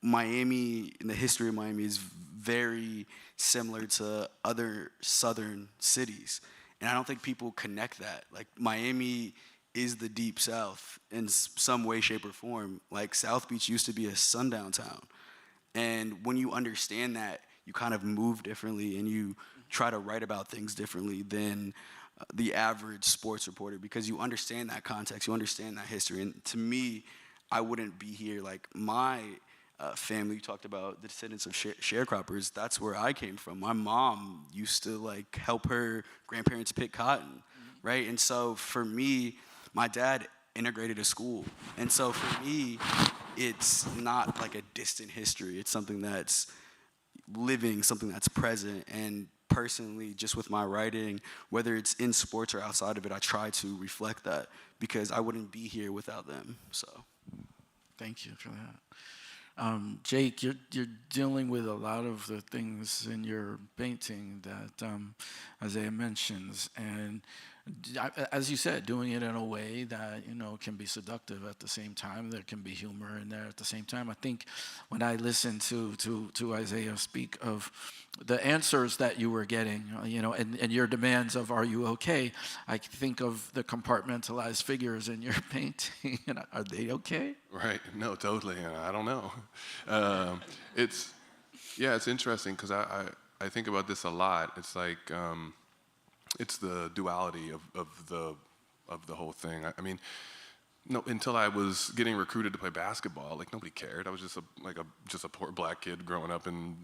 Miami, and the history of Miami, is very similar to other southern cities. And I don't think people connect that. Like, Miami is the Deep South in some way, shape, or form. Like, South Beach used to be a sundown town. And when you understand that, you kind of move differently, and you try to write about things differently than the average sports reporter, because you understand that context, you understand that history. And to me, I wouldn't be here. Like, my family, you talked about the descendants of sharecroppers, that's where I came from. My mom used to, like, help her grandparents pick cotton, right? And so for me, my dad integrated a school. And so for me, it's not like a distant history. It's something that's living, something that's present. And personally, just with my writing, whether it's in sports or outside of it, I try to reflect that because I wouldn't be here without them. So, Thank you for that. Jake, you're dealing with a lot of the things in your painting that Isaiah mentions, and as you said, doing it in a way that can be seductive at the same time. There can be humor in there at the same time. I think when I listen to Isaiah speak of the answers that you were getting, and your demands of "Are you okay?" I think of the compartmentalized figures in your painting. And are they okay? Right. No, totally. I don't know. It's interesting because I think about this a lot. It's like it's the duality of the whole thing. I mean, no, until I was getting recruited to play basketball, like nobody cared. I was just a poor black kid growing up in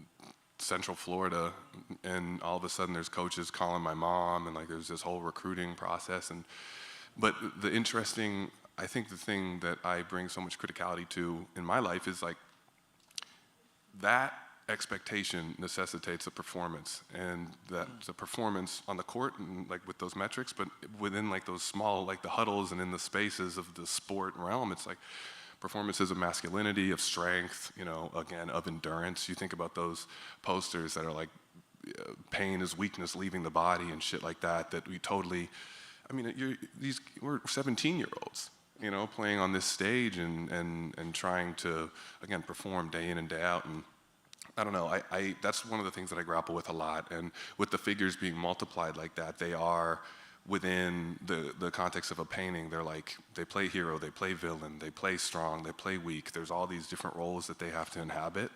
Central Florida, and all of a sudden there's coaches calling my mom, and like there's this whole recruiting process. But I think the thing that I bring so much criticality to in my life is like that expectation necessitates a performance, and that's a performance on the court and like with those metrics, but within like those small, like the huddles and in the spaces of the sport realm, it's like performances of masculinity, of strength, again, of endurance. You think about those posters that are like pain is weakness leaving the body and shit like that we totally, I mean, we're 17-year-olds, playing on this stage and trying to, again, perform day in and day out. And I don't know, that's one of the things that I grapple with a lot. And with the figures being multiplied like that, they are within the context of a painting. They're like, they play hero, they play villain, they play strong, they play weak. There's all these different roles that they have to inhabit.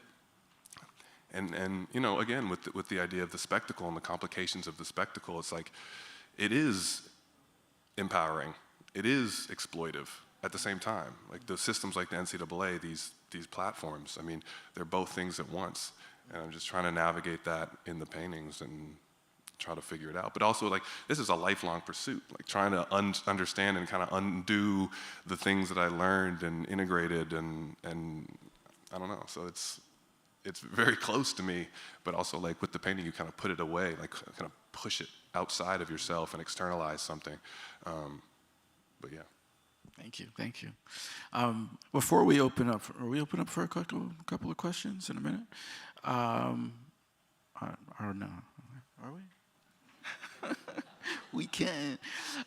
And again, with the idea of the spectacle and the complications of the spectacle, it's like, it is empowering. It is exploitive at the same time. Like the systems like the NCAA, these platforms, I mean, they're both things at once. And I'm just trying to navigate that in the paintings and try to figure it out. But also, like, this is a lifelong pursuit, like trying to understand and kind of undo the things that I learned and integrated, and I don't know. So it's very close to me, but also like with the painting, you kind of put it away, like kind of push it outside of yourself and externalize something. But yeah. Thank you. Before we open up, for a couple of questions in a minute? Or no? Are we? We can.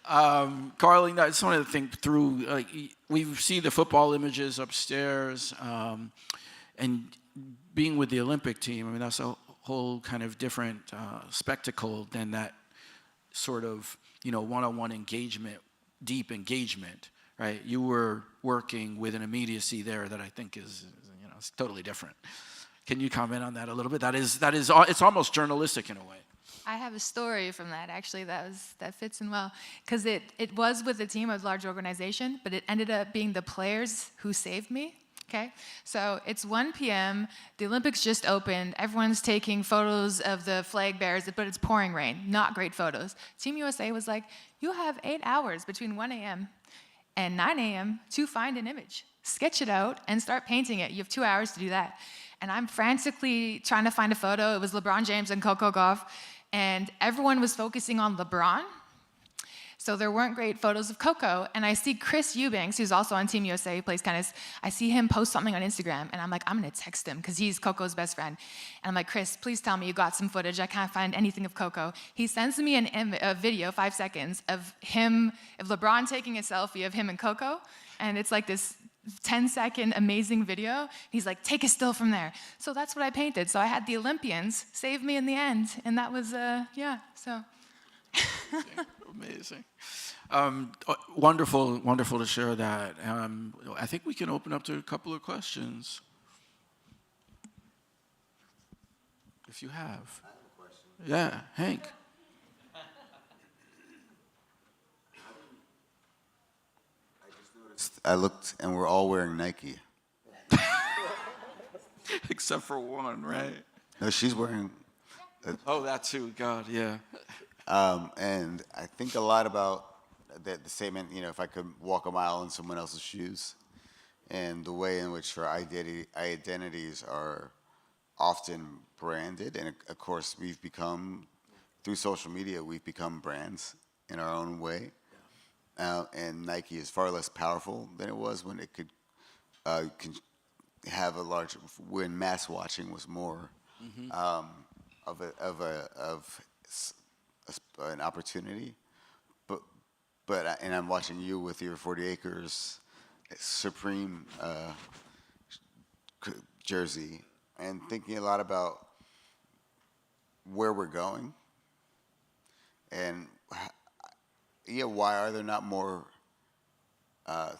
Carly, I just wanted to think through, like, we see the football images upstairs, and being with the Olympic team, I mean, that's a whole kind of different spectacle than that sort of, one-on-one engagement, deep engagement, right? You were working with an immediacy there that I think is, it's totally different. Can you comment on that a little bit? It's almost journalistic in a way. I have a story from that, actually, that fits in well. Because it was with a team, a large organization, but it ended up being the players who saved me, okay? So it's 1 p.m., the Olympics just opened, everyone's taking photos of the flag bearers, but it's pouring rain, not great photos. Team USA was like, you have 8 hours between 1 a.m. and 9 a.m. to find an image. Sketch it out and start painting it. You have 2 hours to do that. And I'm frantically trying to find a photo. It was LeBron James and Coco Gauff. And everyone was focusing on LeBron. So there weren't great photos of Coco. And I see Chris Eubanks, who's also on Team USA, who plays tennis. I see him post something on Instagram. And I'm like, I'm going to text him because he's Coco's best friend. And I'm like, Chris, please tell me you got some footage. I can't find anything of Coco. He sends me a video, 5 seconds, of LeBron taking a selfie of him and Coco. And it's like this 10-second amazing video. He's like, take a still from there. So that's what I painted. So I had the Olympians save me in the end. And that was, so. Amazing. Wonderful to share that. I think we can open up to a couple of questions. If you have. I have a question. Yeah, Hank. I looked, and we're all wearing Nike. Except for one, right? No, she's wearing. Oh, that too. God, yeah. And I think a lot about the statement, if I could walk a mile in someone else's shoes, and the way in which our identities are often branded. And of course, we've become through social media, we've become brands in our own way. And Nike is far less powerful than it was when it could have a large, when mass watching was more an opportunity. But and I'm watching you with your 40 acres Supreme jersey, and thinking a lot about where we're going, and yeah, why are there not more?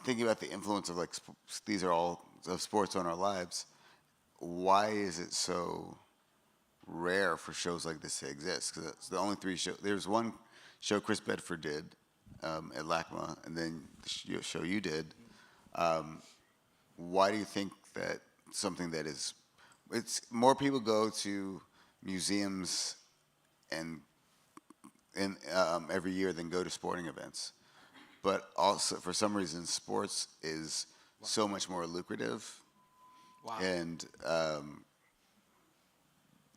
Thinking about the influence of like these are all of sports on our lives. Why is it so rare for shows like this to exist? Because it's the only three shows. There's one show Chris Bedford did at LACMA, and then the show you did. Why do you think that something that is, it's more people go to museums and every year than go to sporting events, but also for some reason sports is so much more lucrative. Wow. And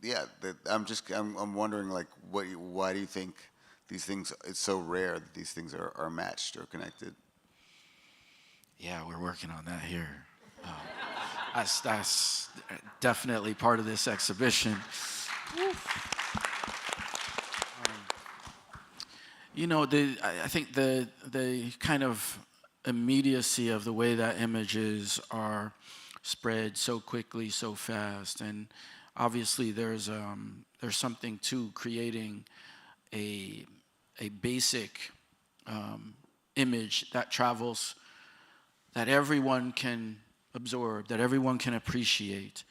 yeah, I'm wondering like why do you think these things, it's so rare that these things are matched or connected? Yeah, we're working on that here. That's definitely part of this exhibition. You know, I think the kind of immediacy of the way that images are spread so quickly, so fast, and obviously there's something to creating a basic image that travels, that everyone can absorb, that everyone can appreciate.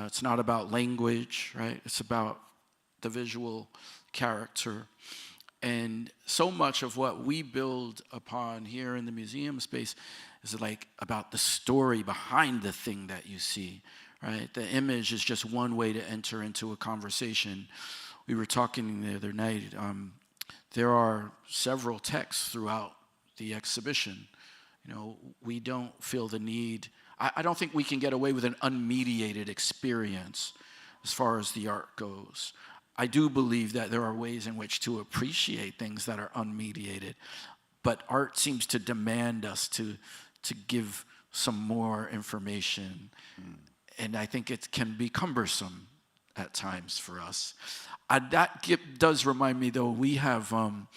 It's not about language, right? It's about the visual character. And so much of what we build upon here in the museum space is like about the story behind the thing that you see, right? The image is just one way to enter into a conversation. We were talking the other night, there are several texts throughout the exhibition. You know, we don't feel the need, I don't think we can get away with an unmediated experience as far as the art goes. I do believe that there are ways in which to appreciate things that are unmediated, but art seems to demand us to give some more information, and I think it can be cumbersome at times for us. That does remind me, though, we have an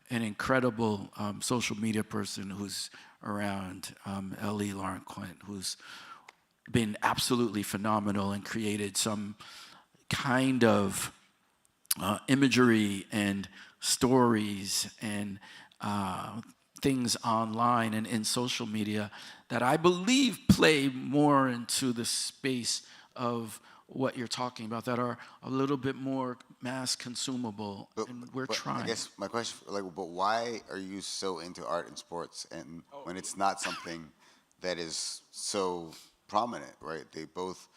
incredible social media person who's around, Ellie Lauren Quint, who's been absolutely phenomenal and created some kind of imagery and stories and things online and in social media that I believe play more into the space of what you're talking about, that are a little bit more mass consumable, and we're trying. I guess my question, like, but why are you so into art and sports, and when it's not something that is so prominent, right? They both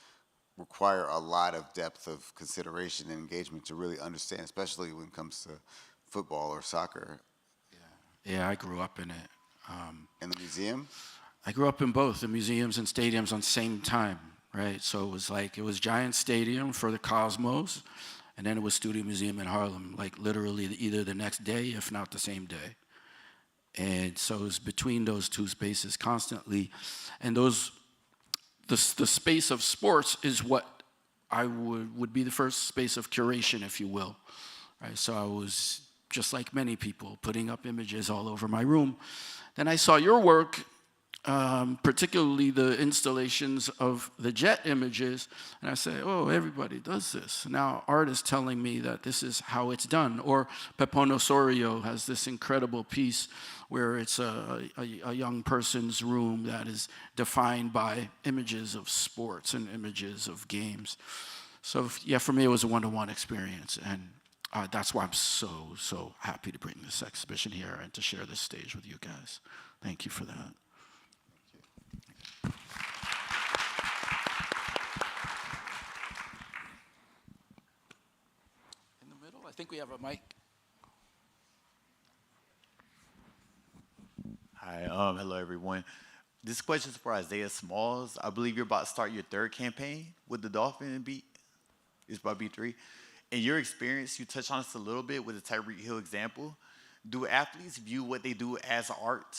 require a lot of depth of consideration and engagement to really understand, especially when it comes to football or soccer. Yeah, I grew up in it. In the museum? I grew up in both the museums and stadiums on the same time, right? So it was Giant Stadium for the Cosmos, and then it was Studio Museum in Harlem, like literally either the next day, if not the same day. And so it was between those two spaces constantly. And the space of sports is what I would be the first space of curation, if you will. Right? So I was, just like many people, putting up images all over my room. Then I saw your work, particularly the installations of the jet images, and I said, oh, everybody does this. Now art is telling me that this is how it's done. Or Pepon Osorio has this incredible piece where it's a young person's room that is defined by images of sports and images of games. So yeah, for me it was a one-to-one experience, and that's why I'm so happy to bring this exhibition here and to share this stage with you guys. Thank you for that. In the middle, I think we have a mic. Hi, hello everyone. This question is for Isaiah Smalls. I believe you're about to start your third campaign with the Dolphin beat. It's about B3. In your experience, you touched on this a little bit with the Tyreek Hill example. Do athletes view what they do as art?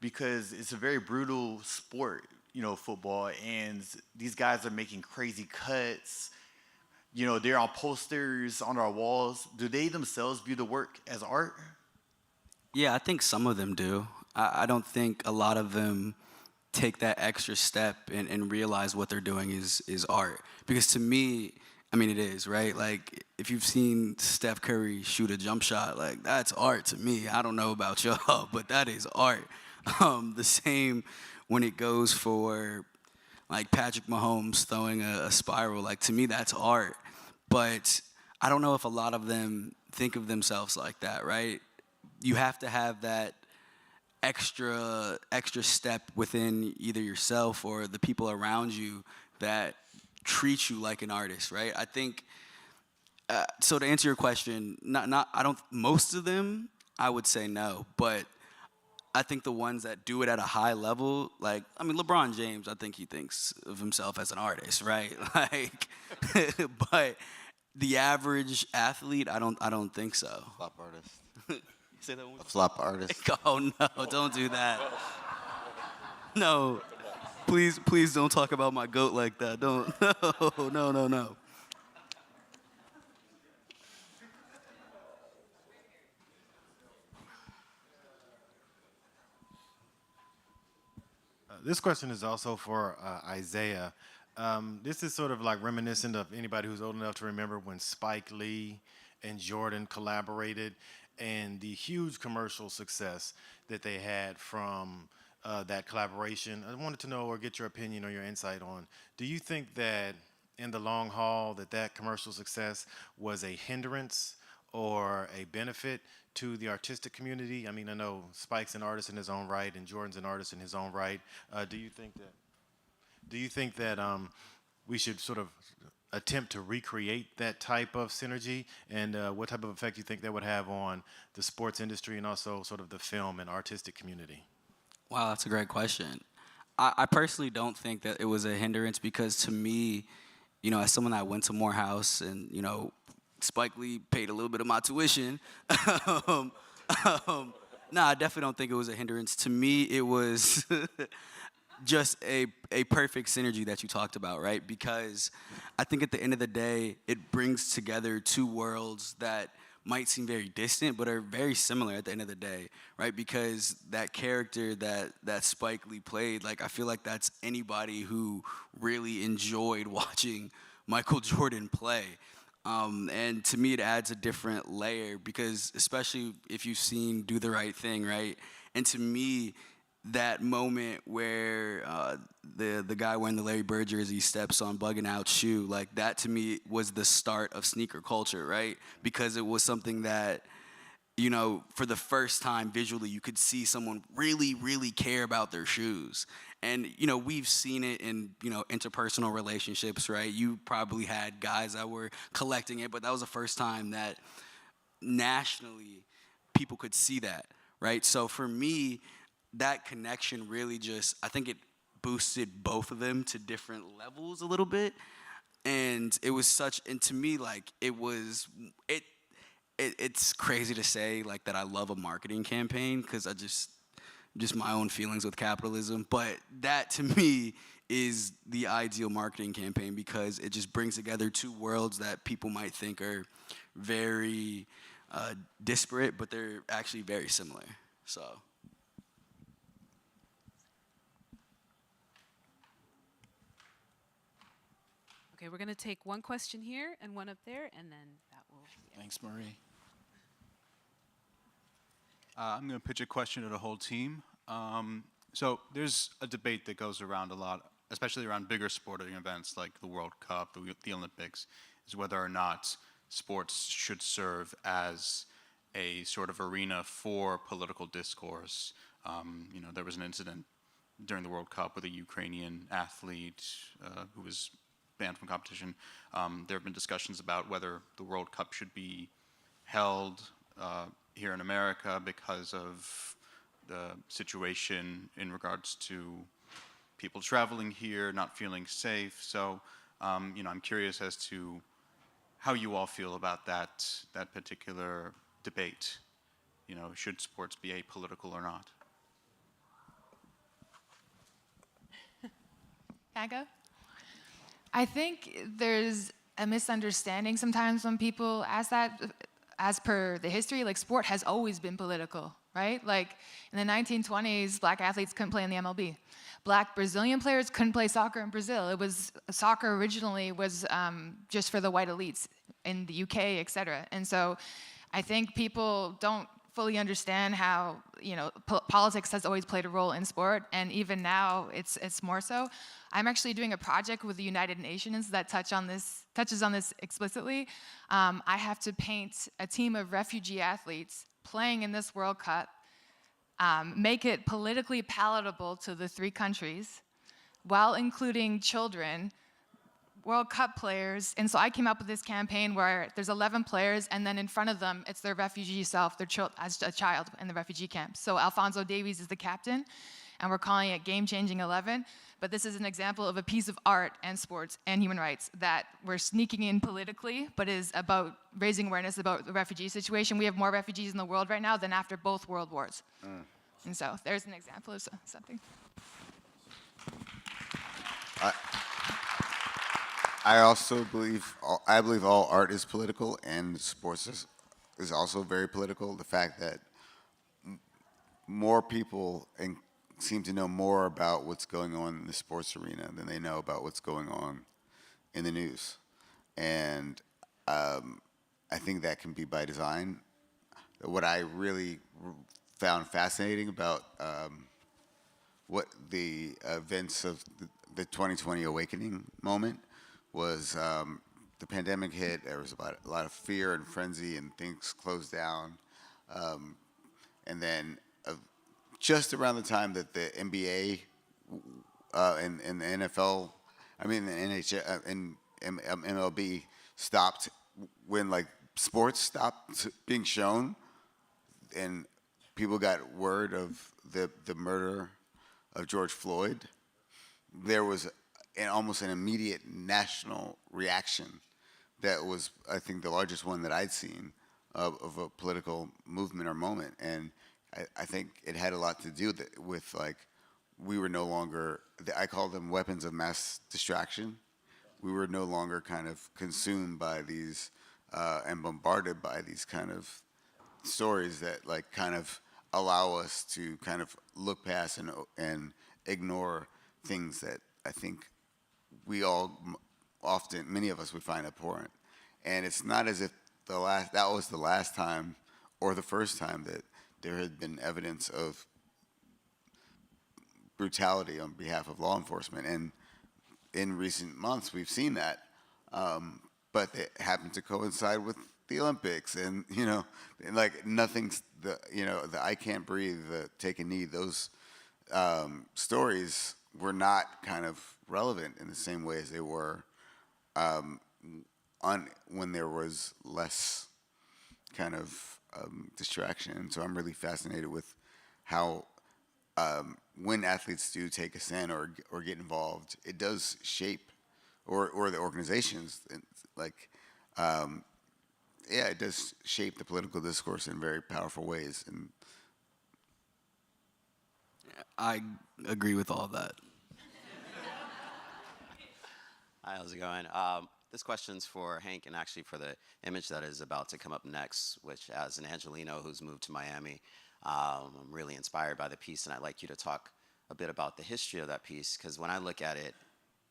Because it's a very brutal sport, football, and these guys are making crazy cuts. They're on posters on our walls. Do they themselves view the work as art? Yeah, I think some of them do. I don't think a lot of them take that extra step and realize what they're doing is art. Because to me, I mean, it is, right? Like, if you've seen Steph Curry shoot a jump shot, like, that's art to me. I don't know about y'all, but that is art. The same when it goes for, like, Patrick Mahomes throwing a spiral. Like, to me, that's art. But I don't know if a lot of them think of themselves like that, right? You have to have that extra step within either yourself or the people around you that treat you like an artist, right? I think so. To answer your question, not I don't. Most of them, I would say no, but I think the ones that do it at a high level, like, I mean, LeBron James, I think he thinks of himself as an artist, right? Like, but the average athlete, I don't think so. Flop artist. Say that one. A flop artist. Oh no, don't do that. No, please don't talk about my goat like that. Don't. No. This question is also for Isaiah. This is sort of like reminiscent of anybody who's old enough to remember when Spike Lee and Jordan collaborated and the huge commercial success that they had from that collaboration. I wanted to know or get your opinion or your insight on, do you think that in the long haul that commercial success was a hindrance or a benefit to the artistic community? I mean, I know Spike's an artist in his own right, and Jordan's an artist in his own right. Do you think that we should sort of attempt to recreate that type of synergy, and what type of effect you think that would have on the sports industry and also sort of the film and artistic community? Wow, that's a great question. I personally don't think that it was a hindrance because to me, as someone that went to Morehouse and, Spike Lee paid a little bit of my tuition. um, no, I definitely don't think it was a hindrance. To me, it was just a perfect synergy that you talked about, right? Because I think at the end of the day, it brings together two worlds that might seem very distant, but are very similar at the end of the day, right? Because that character that Spike Lee played, like, I feel like that's anybody who really enjoyed watching Michael Jordan play. And to me, it adds a different layer because, especially if you've seen Do the Right Thing, right? And to me, that moment where the guy wearing the Larry Bird jersey steps on Bugging Out's shoe, like, that to me was the start of sneaker culture, right? Because it was something that, for the first time visually, you could see someone really, really care about their shoes. And, we've seen it in, interpersonal relationships, right? You probably had guys that were collecting it, but that was the first time that nationally people could see that, right? So for me, that connection really just, I think it boosted both of them to different levels a little bit. And it was and to me, like, it's crazy to say, like, that I love a marketing campaign because I just my own feelings with capitalism. But that to me is the ideal marketing campaign because it just brings together two worlds that people might think are very disparate, but they're actually very similar. So. Okay, we're going to take one question here and one up there, and then that will be it. Thanks, Marie. I'm going to pitch a question to the whole team. So there's a debate that goes around a lot, especially around bigger sporting events like the World Cup, the Olympics, is whether or not sports should serve as a sort of arena for political discourse. There was an incident during the World Cup with a Ukrainian athlete who was banned from competition. There have been discussions about whether the World Cup should be held here in America because of the situation in regards to people traveling here, not feeling safe. So, I'm curious as to how you all feel about that particular debate. You know, should sports be apolitical or not? Can I go? I think there's a misunderstanding sometimes when people ask that. As per the history, like sport has always been political, right? Like in the 1920s, black athletes couldn't play in the MLB. Black Brazilian players couldn't play soccer in Brazil. It was soccer originally was just for the white elites in the UK, et cetera. And so I think people don't fully understand how politics has always played a role in sport, and even now it's more so. I'm actually doing a project with the United Nations that touches on this explicitly. I have to paint a team of refugee athletes playing in this World Cup, make it politically palatable to the 3 countries, while including children, World Cup players. And so I came up with this campaign where there's 11 players, and then in front of them, it's their refugee self, as a child in the refugee camp. So Alphonso Davies is the captain, and we're calling it Game Changing 11. But this is an example of a piece of art and sports and human rights that we're sneaking in politically, but is about raising awareness about the refugee situation. We have more refugees in the world right now than after both world wars. And so there's an example of something. I also believe all art is political, and sports is also very political. The fact that more people seem to know more about what's going on in the sports arena than they know about what's going on in the news, and I think that can be by design. What I really found fascinating about what the events of the 2020 awakening moment was the pandemic hit. There was a lot of fear and frenzy, and things closed down. And then just around the time that the NBA and the NFL, I mean the NHL and MLB stopped, when like sports stopped being shown, and people got word of the murder of George Floyd, there was almost an immediate national reaction that was, I think, the largest one that I'd seen of a political movement or moment. And I think it had a lot to do with like, we were no longer, I call them weapons of mass distraction. We were no longer kind of consumed by these and bombarded by these kind of stories that like kind of allow us to kind of look past and ignore things that I think we all often, many of us, would find abhorrent. And it's not as if that was the last time or the first time that there had been evidence of brutality on behalf of law enforcement. And in recent months, we've seen that. But it happened to coincide with the Olympics, and like nothing's the I can't breathe, the take a knee. Those stories were not kind of relevant in the same way as they were when there was less kind of distraction. And so I'm really fascinated with how when athletes do take a stand or get involved, it does shape, or the organizations, like it does shape the political discourse in very powerful ways. And I agree with all that. Hi, how's it going? This question's for Hank, and actually for the image that is about to come up next, which, as an Angelino who's moved to Miami, I'm really inspired by the piece, and I'd like you to talk a bit about the history of that piece, because when I look at it,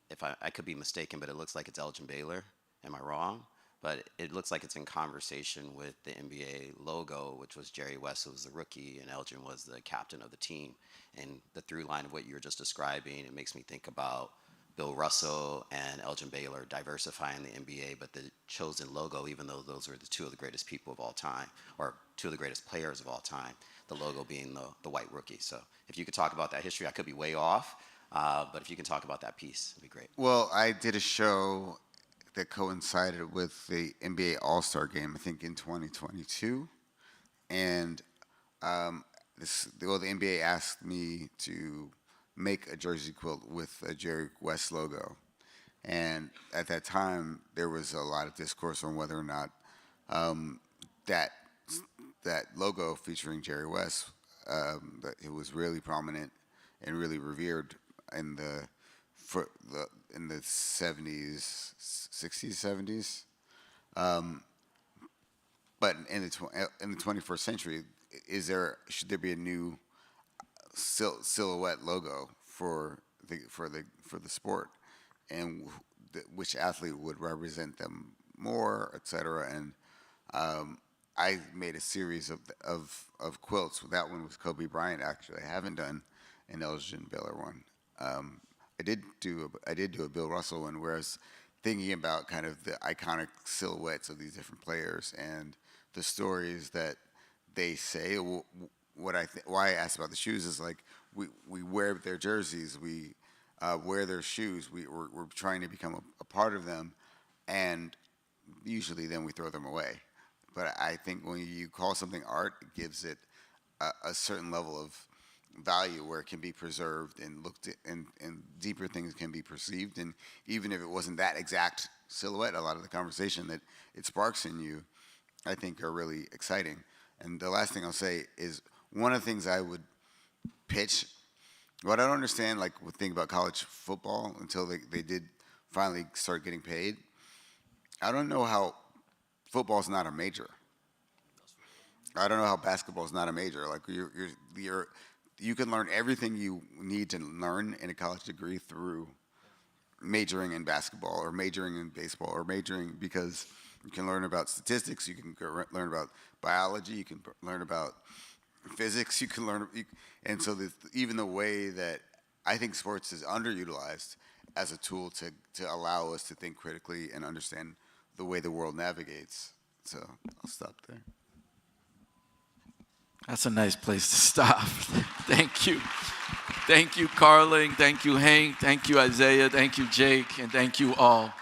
if I could be mistaken, but it looks like it's Elgin Baylor. Am I wrong? But it looks like it's in conversation with the NBA logo, which was Jerry West, who was the rookie, and Elgin was the captain of the team. And the through line of what you were just describing, it makes me think about Bill Russell and Elgin Baylor diversifying the NBA, but the chosen logo, even though those were the two of the greatest people of all time, or two of the greatest players of all time, the logo being the white rookie. So if you could talk about that history, I could be way off, but if you can talk about that piece, it'd be great. Well, I did a show that coincided with the NBA All-Star Game, I think in 2022, and the NBA asked me to make a jersey quilt with a Jerry West logo, And at that time, there was a lot of discourse on whether or not that that logo featuring Jerry West, that it was really prominent and really revered in the in the 70s, 60s, 70s. But in the 21st century, should there be a new silhouette logo for the sport, and which athlete would represent them more, et cetera. And I made a series of quilts. That one was Kobe Bryant. Actually, I haven't done an Elgin Baylor one. I did do a Bill Russell one, where I was thinking about kind of the iconic silhouettes of these different players and the stories that they say. Why I asked about the shoes is like we wear their jerseys, we wear their shoes, we're trying to become a part of them, and usually then we throw them away. But I think when you call something art, it gives it a certain level of value where it can be preserved and looked at, and deeper things can be perceived. And even if it wasn't that exact silhouette, a lot of the conversation that it sparks in you, I think, are really exciting. And the last thing I'll say is one of the things I would pitch, what I don't understand, like with thing about college football until they did finally start getting paid. I don't know how football's not a major. I don't know how basketball's not a major. Like you can learn everything you need to learn in a college degree through majoring in basketball or majoring in baseball or majoring, because you can learn about statistics, you can learn about biology, you can learn about physics, you can learn, and so even the way that I think sports is underutilized as a tool to allow us to think critically and understand the way the world navigates. So I'll stop there. That's a nice place to stop. Thank you. Thank you, Carling. Thank you, Hank. Thank you, Isaiah. Thank you, Jake. And thank you all.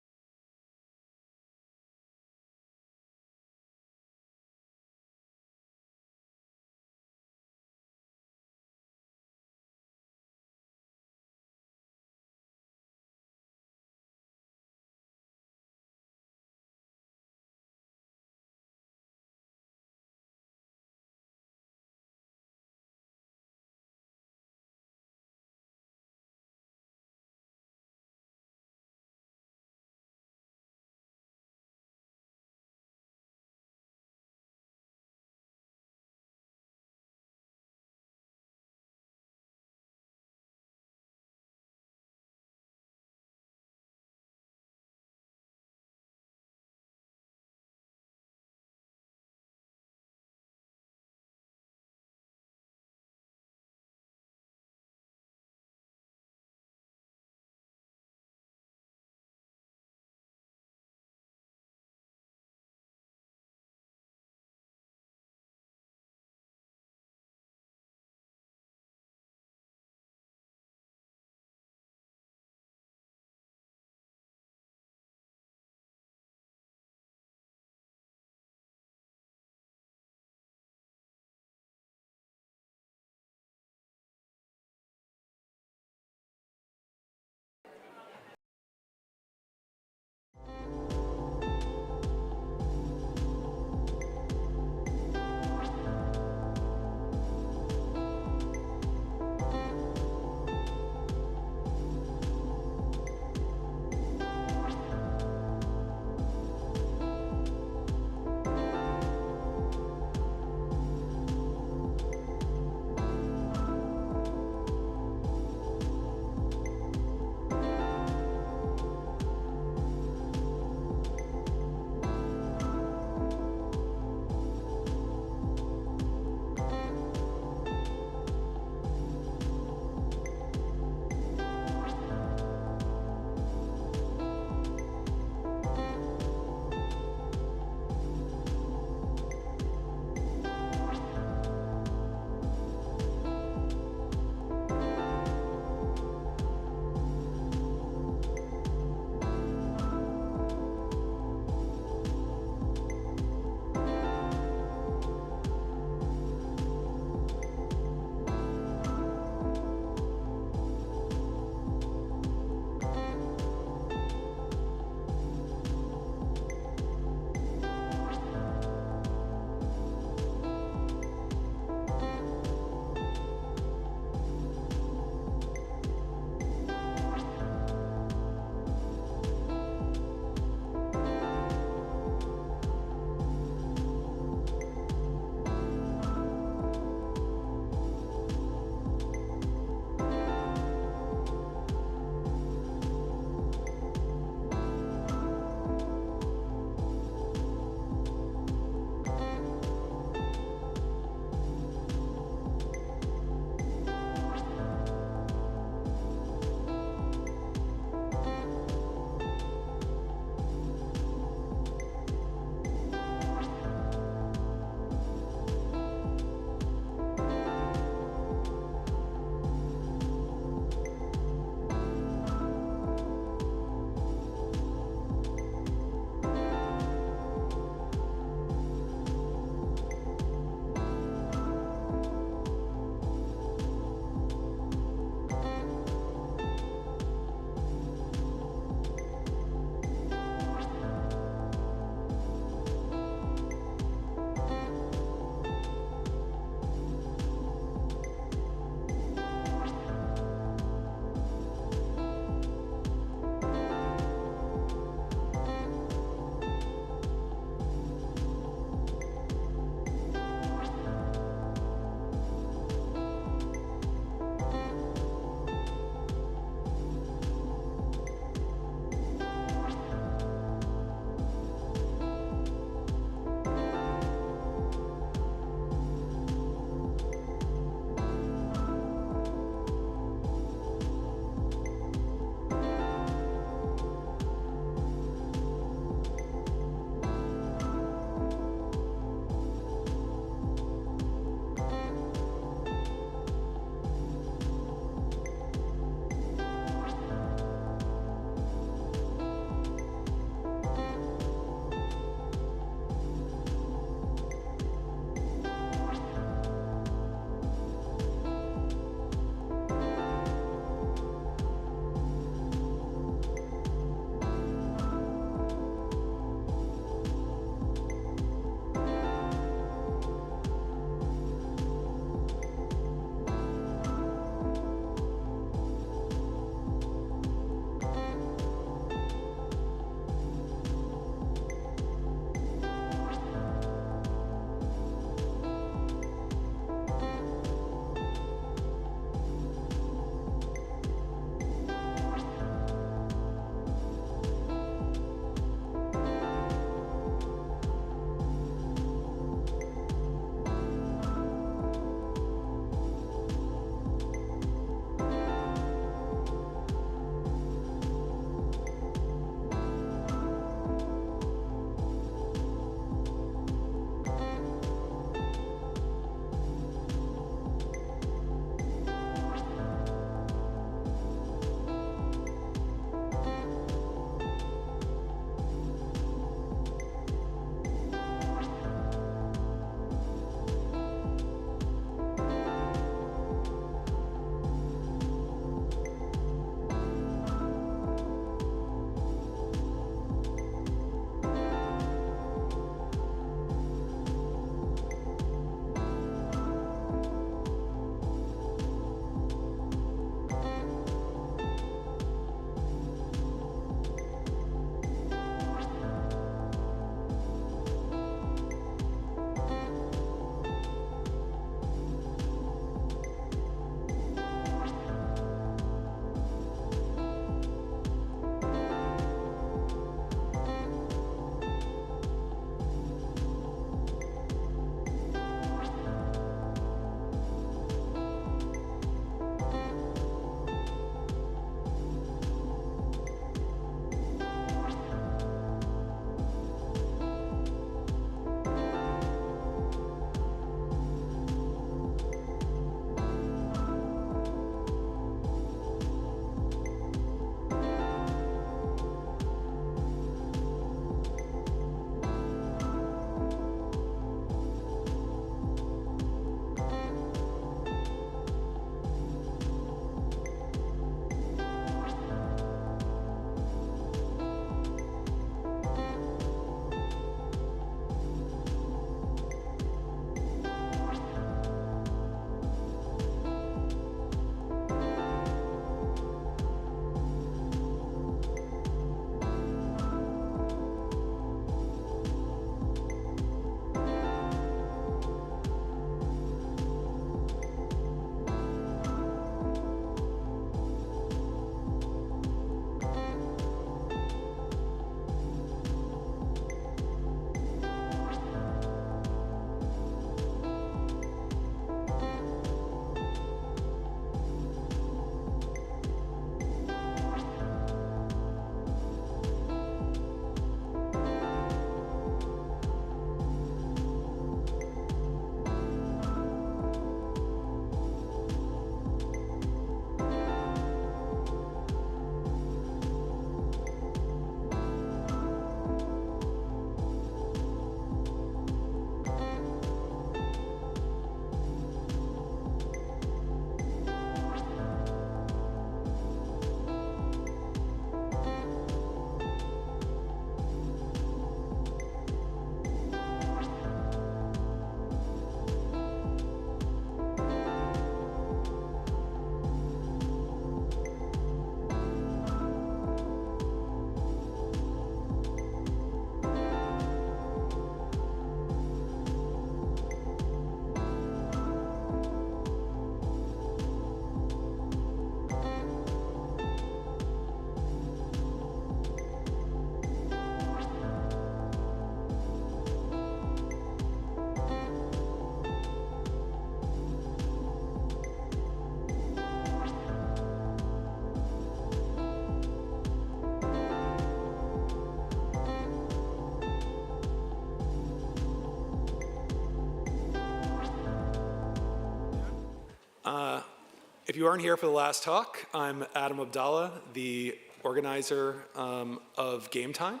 If you aren't here for the last talk, I'm Adam Abdallah, the organizer of Game Time.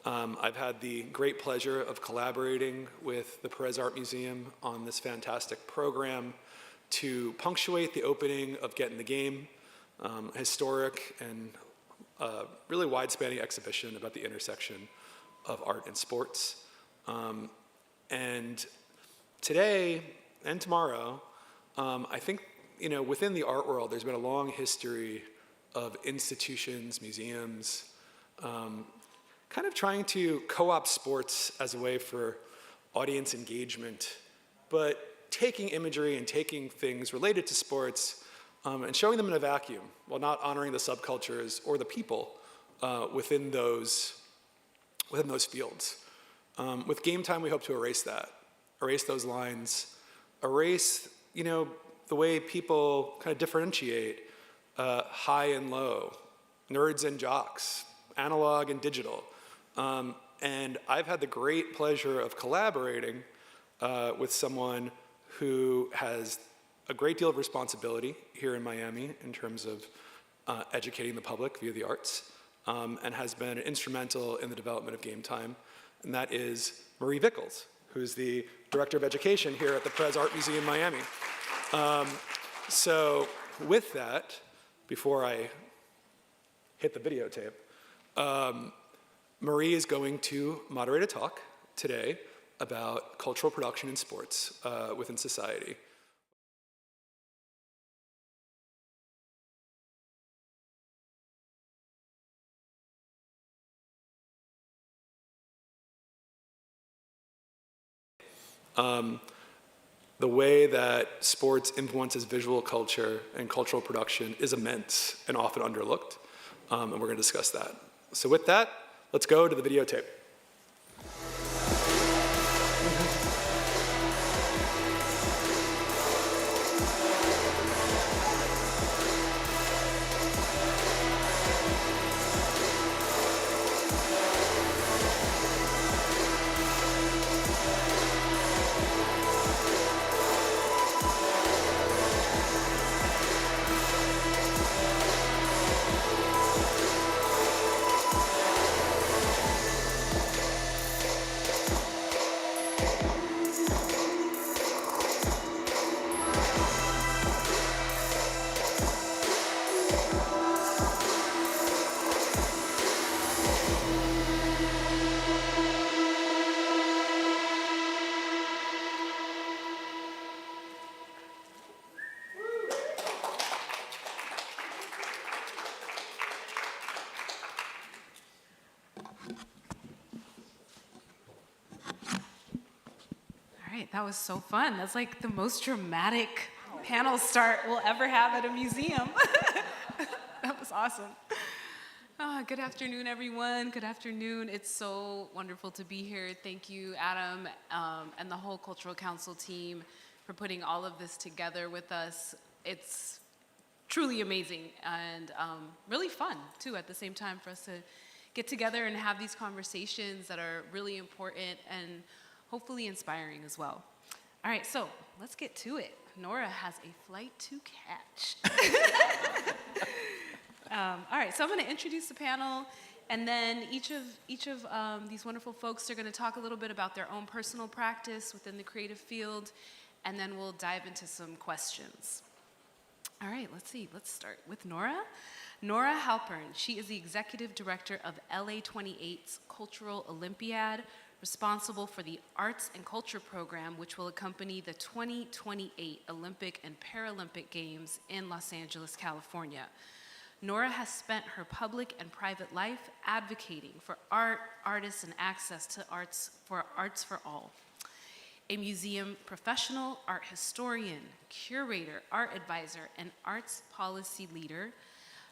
I've had the great pleasure of collaborating with the Perez Art Museum on this fantastic program to punctuate the opening of Get in the Game, a historic and really wide-spanning exhibition about the intersection of art and sports. And today and tomorrow, I think, within the art world, there's been a long history of institutions, museums, kind of trying to co-opt sports as a way for audience engagement, but taking imagery and taking things related to sports and showing them in a vacuum while not honoring the subcultures or the people within those fields. With Game Time, we hope to erase that, erase those lines, erase, the way people kind of differentiate high and low, nerds and jocks, analog and digital. And I've had the great pleasure of collaborating with someone who has a great deal of responsibility here in Miami in terms of educating the public via the arts, and has been instrumental in the development of Game Time, and that is Marie Vickles, who's the Director of Education here at the Perez Art Museum, Miami. So with that, before I hit the videotape, Marie is going to moderate a talk today about cultural production in sports within society. The way that sports influences visual culture and cultural production is immense and often underlooked, and we're going to discuss that. So with that, let's go to the videotape. That was so fun. That's like the most dramatic panel start we'll ever have at a museum. That was awesome. Good afternoon, everyone. Good afternoon. It's so wonderful to be here. Thank you, Adam, and the whole Cultural Council team for putting all of this together with us. It's truly amazing and really fun, too, at the same time for us to get together and have these conversations that are really important and hopefully inspiring as well. All right, so let's get to it. Nora has a flight to catch. All right, so I'm going to introduce the panel, and then each of these wonderful folks are going to talk a little bit about their own personal practice within the creative field, and then we'll dive into some questions. All right, let's see. Let's start with Nora. Nora Halpern, she is the executive director of LA 28's Cultural Olympiad, responsible for the Arts and Culture program, which will accompany the 2028 Olympic and Paralympic Games in Los Angeles, California. Nora has spent her public and private life advocating for art, artists, and access to arts for all. A museum professional, art historian, curator, art advisor, and arts policy leader,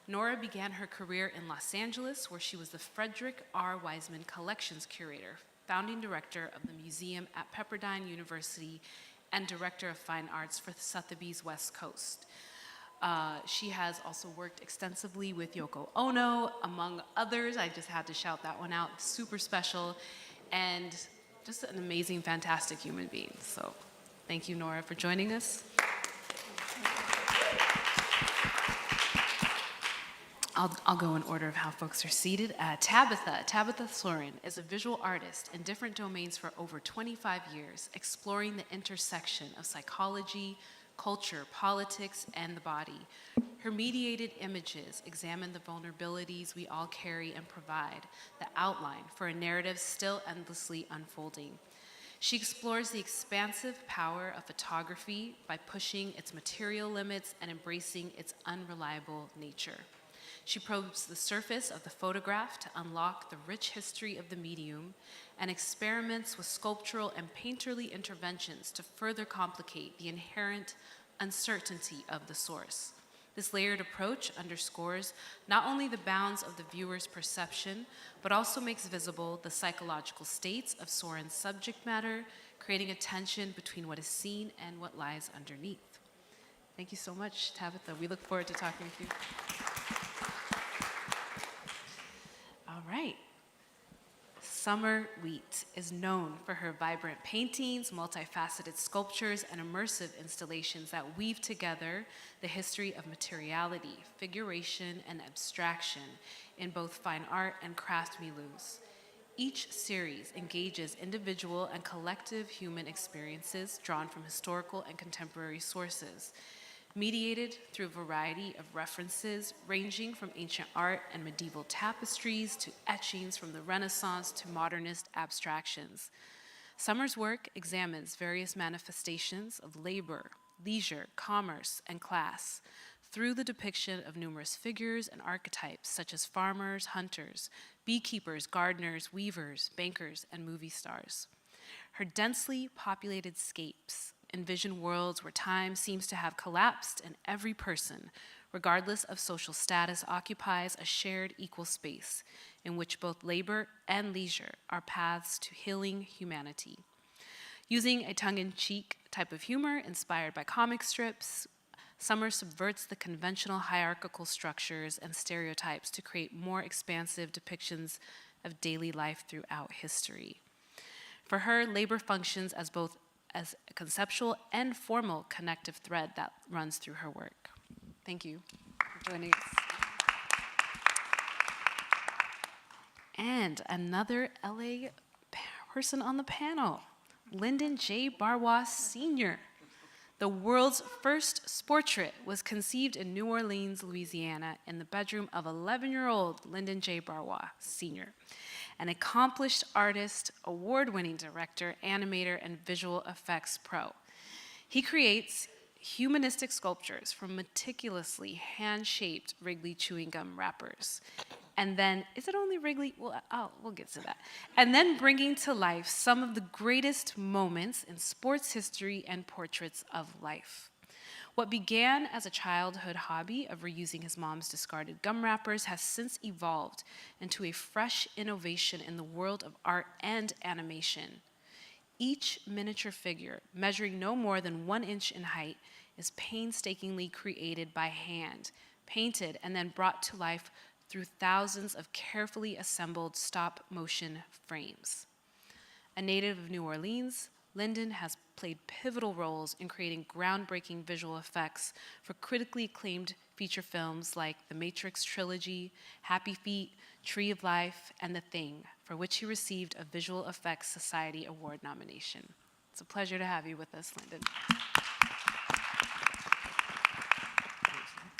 Nora began her career in Los Angeles, where she was the Frederick R. Wiseman Collections Curator, founding director of the museum at Pepperdine University, and director of fine arts for Sotheby's West Coast. She has also worked extensively with Yoko Ono, among others. I just had to shout that one out. Super special, and just an amazing, fantastic human being. So thank you, Nora, for joining us. I'll go in order of how folks are seated. Tabitha Soren is a visual artist in different domains for over 25 years, exploring the intersection of psychology, culture, politics, and the body. Her mediated images examine the vulnerabilities we all carry and provide the outline for a narrative still endlessly unfolding. She explores the expansive power of photography by pushing its material limits and embracing its unreliable nature. She probes the surface of the photograph to unlock the rich history of the medium and experiments with sculptural and painterly interventions to further complicate the inherent uncertainty of the source. This layered approach underscores not only the bounds of the viewer's perception, but also makes visible the psychological states of Soren's subject matter, creating a tension between what is seen and what lies underneath. Thank you so much, Tabitha. We look forward to talking with you. All right. Summer Wheat is known for her vibrant paintings, multifaceted sculptures, and immersive installations that weave together the history of materiality, figuration, and abstraction in both fine art and craft milieus. Each series engages individual and collective human experiences drawn from historical and contemporary sources, mediated through a variety of references ranging from ancient art and medieval tapestries to etchings from the Renaissance to modernist abstractions. Summer's work examines various manifestations of labor, leisure, commerce, and class through the depiction of numerous figures and archetypes such as farmers, hunters, beekeepers, gardeners, weavers, bankers, and movie stars. Her densely populated scapes envision worlds where time seems to have collapsed and every person, regardless of social status, occupies a shared equal space in which both labor and leisure are paths to healing humanity. Using a tongue-in-cheek type of humor inspired by comic strips, Summer subverts the conventional hierarchical structures and stereotypes to create more expansive depictions of daily life throughout history. For her, labor functions as both as a conceptual and formal connective thread that runs through her work. Thank you for joining us. And another LA person on the panel, Lyndon J. Barwa Sr. The world's first sportrait was conceived in New Orleans, Louisiana, in the bedroom of 11-year-old Lyndon J. Barwa Sr., an accomplished artist, award-winning director, animator, and visual effects pro. He creates humanistic sculptures from meticulously hand-shaped Wrigley chewing gum wrappers. And then, is it only Wrigley? We'll get to that. And then bringing to life some of the greatest moments in sports history and portraits of life. What began as a childhood hobby of reusing his mom's discarded gum wrappers has since evolved into a fresh innovation in the world of art and animation. Each miniature figure, measuring no more than 1 inch in height, is painstakingly created by hand, painted, and then brought to life through thousands of carefully assembled stop-motion frames. A native of New Orleans, Lyndon has played pivotal roles in creating groundbreaking visual effects for critically acclaimed feature films like The Matrix Trilogy, Happy Feet, Tree of Life, and The Thing, for which he received a Visual Effects Society Award nomination. It's a pleasure to have you with us, Lyndon.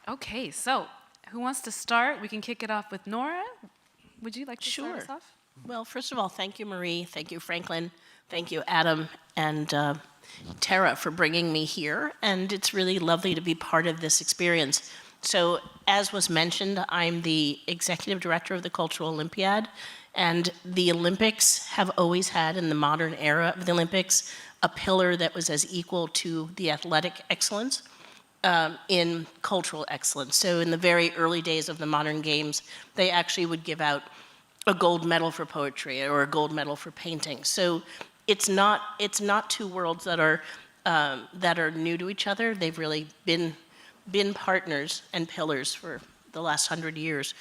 Okay, so who wants to start? We can kick it off with Nora. Would you like to start us off? Well, first of all, thank you, Marie. Thank you, Franklin. Thank you, Adam and Tara, for bringing me here. And it's really lovely to be part of this experience. So, as was mentioned, I'm the executive director of the Cultural Olympiad. And the Olympics have always had, in the modern era of the Olympics, a pillar that was as equal to the athletic excellence in cultural excellence. So in the very early days of the modern games, they actually would give out a gold medal for poetry or a gold medal for painting. So it's not two worlds that are new to each other. They've really been partners and pillars for the last 100 years.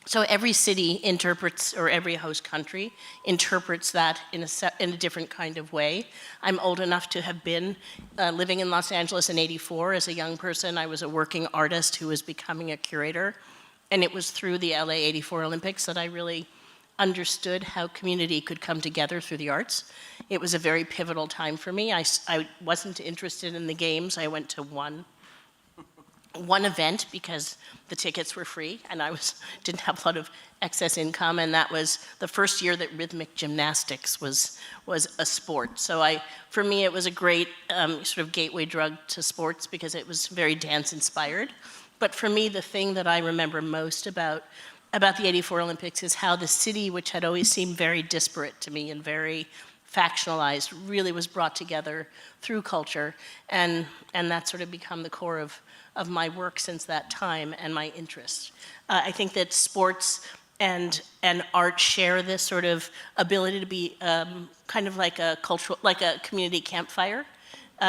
So every city interprets, or every host country interprets that in a different kind of way. I'm old enough to have been living in Los Angeles in '84. As a young person, I was a working artist who was becoming a curator. And it was through the LA '84 Olympics that I really understood how community could come together through the arts. It was a very pivotal time for me. I wasn't interested in the games. I went to one event because the tickets were free and I didn't have a lot of excess income, and that was the first year that rhythmic gymnastics was a sport. So for me, it was a great sort of gateway drug to sports because it was very dance inspired. But for me, the thing that I remember most about the '84 Olympics is how the city, which had always seemed very disparate to me and very factionalized, really was brought together through culture, and that's sort of become the core of my work since that time and my interest. I think that sports and art share this sort of ability to be kind of like a cultural, like a community campfire.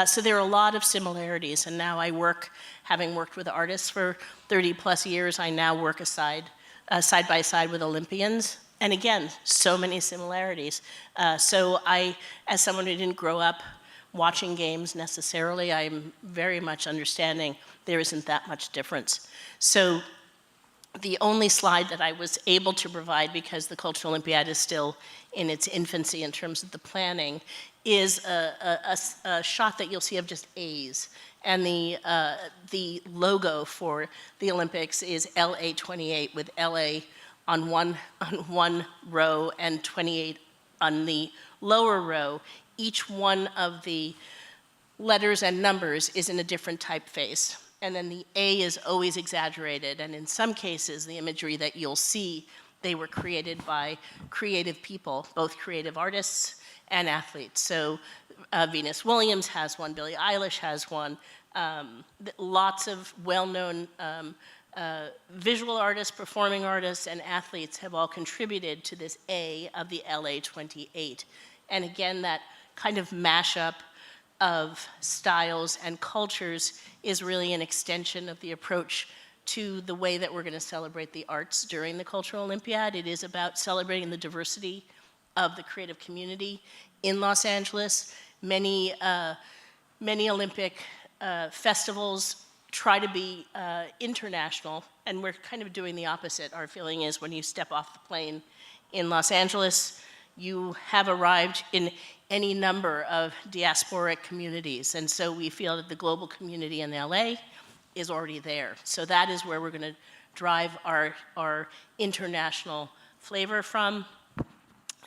So there are a lot of similarities, and now I work, having worked with artists for 30 plus years, I now work side by side with Olympians. And again, so many similarities. So as someone who didn't grow up watching games necessarily, I'm very much understanding there isn't that much difference. So the only slide that I was able to provide, because the Cultural Olympiad is still in its infancy in terms of the planning, is a shot that you'll see of just A's. And the logo for the Olympics is LA 28, with LA on one row and 28 on the lower row. Each one of the letters and numbers is in a different typeface. And then the A is always exaggerated. And in some cases, the imagery that you'll see, they were created by creative people, both creative artists and athletes. So Venus Williams has one, Billie Eilish has one. Lots of well-known visual artists, performing artists, and athletes have all contributed to this A of the LA 28. And again, that kind of mashup of styles and cultures is really an extension of the approach to the way that we're going to celebrate the arts during the Cultural Olympiad. It is about celebrating the diversity of the creative community in Los Angeles. Many Olympic festivals try to be international, and we're kind of doing the opposite. Our feeling is when you step off the plane in Los Angeles, you have arrived in any number of diasporic communities, and so we feel that the global community in LA is already there. So that is where we're going to drive our international flavor from.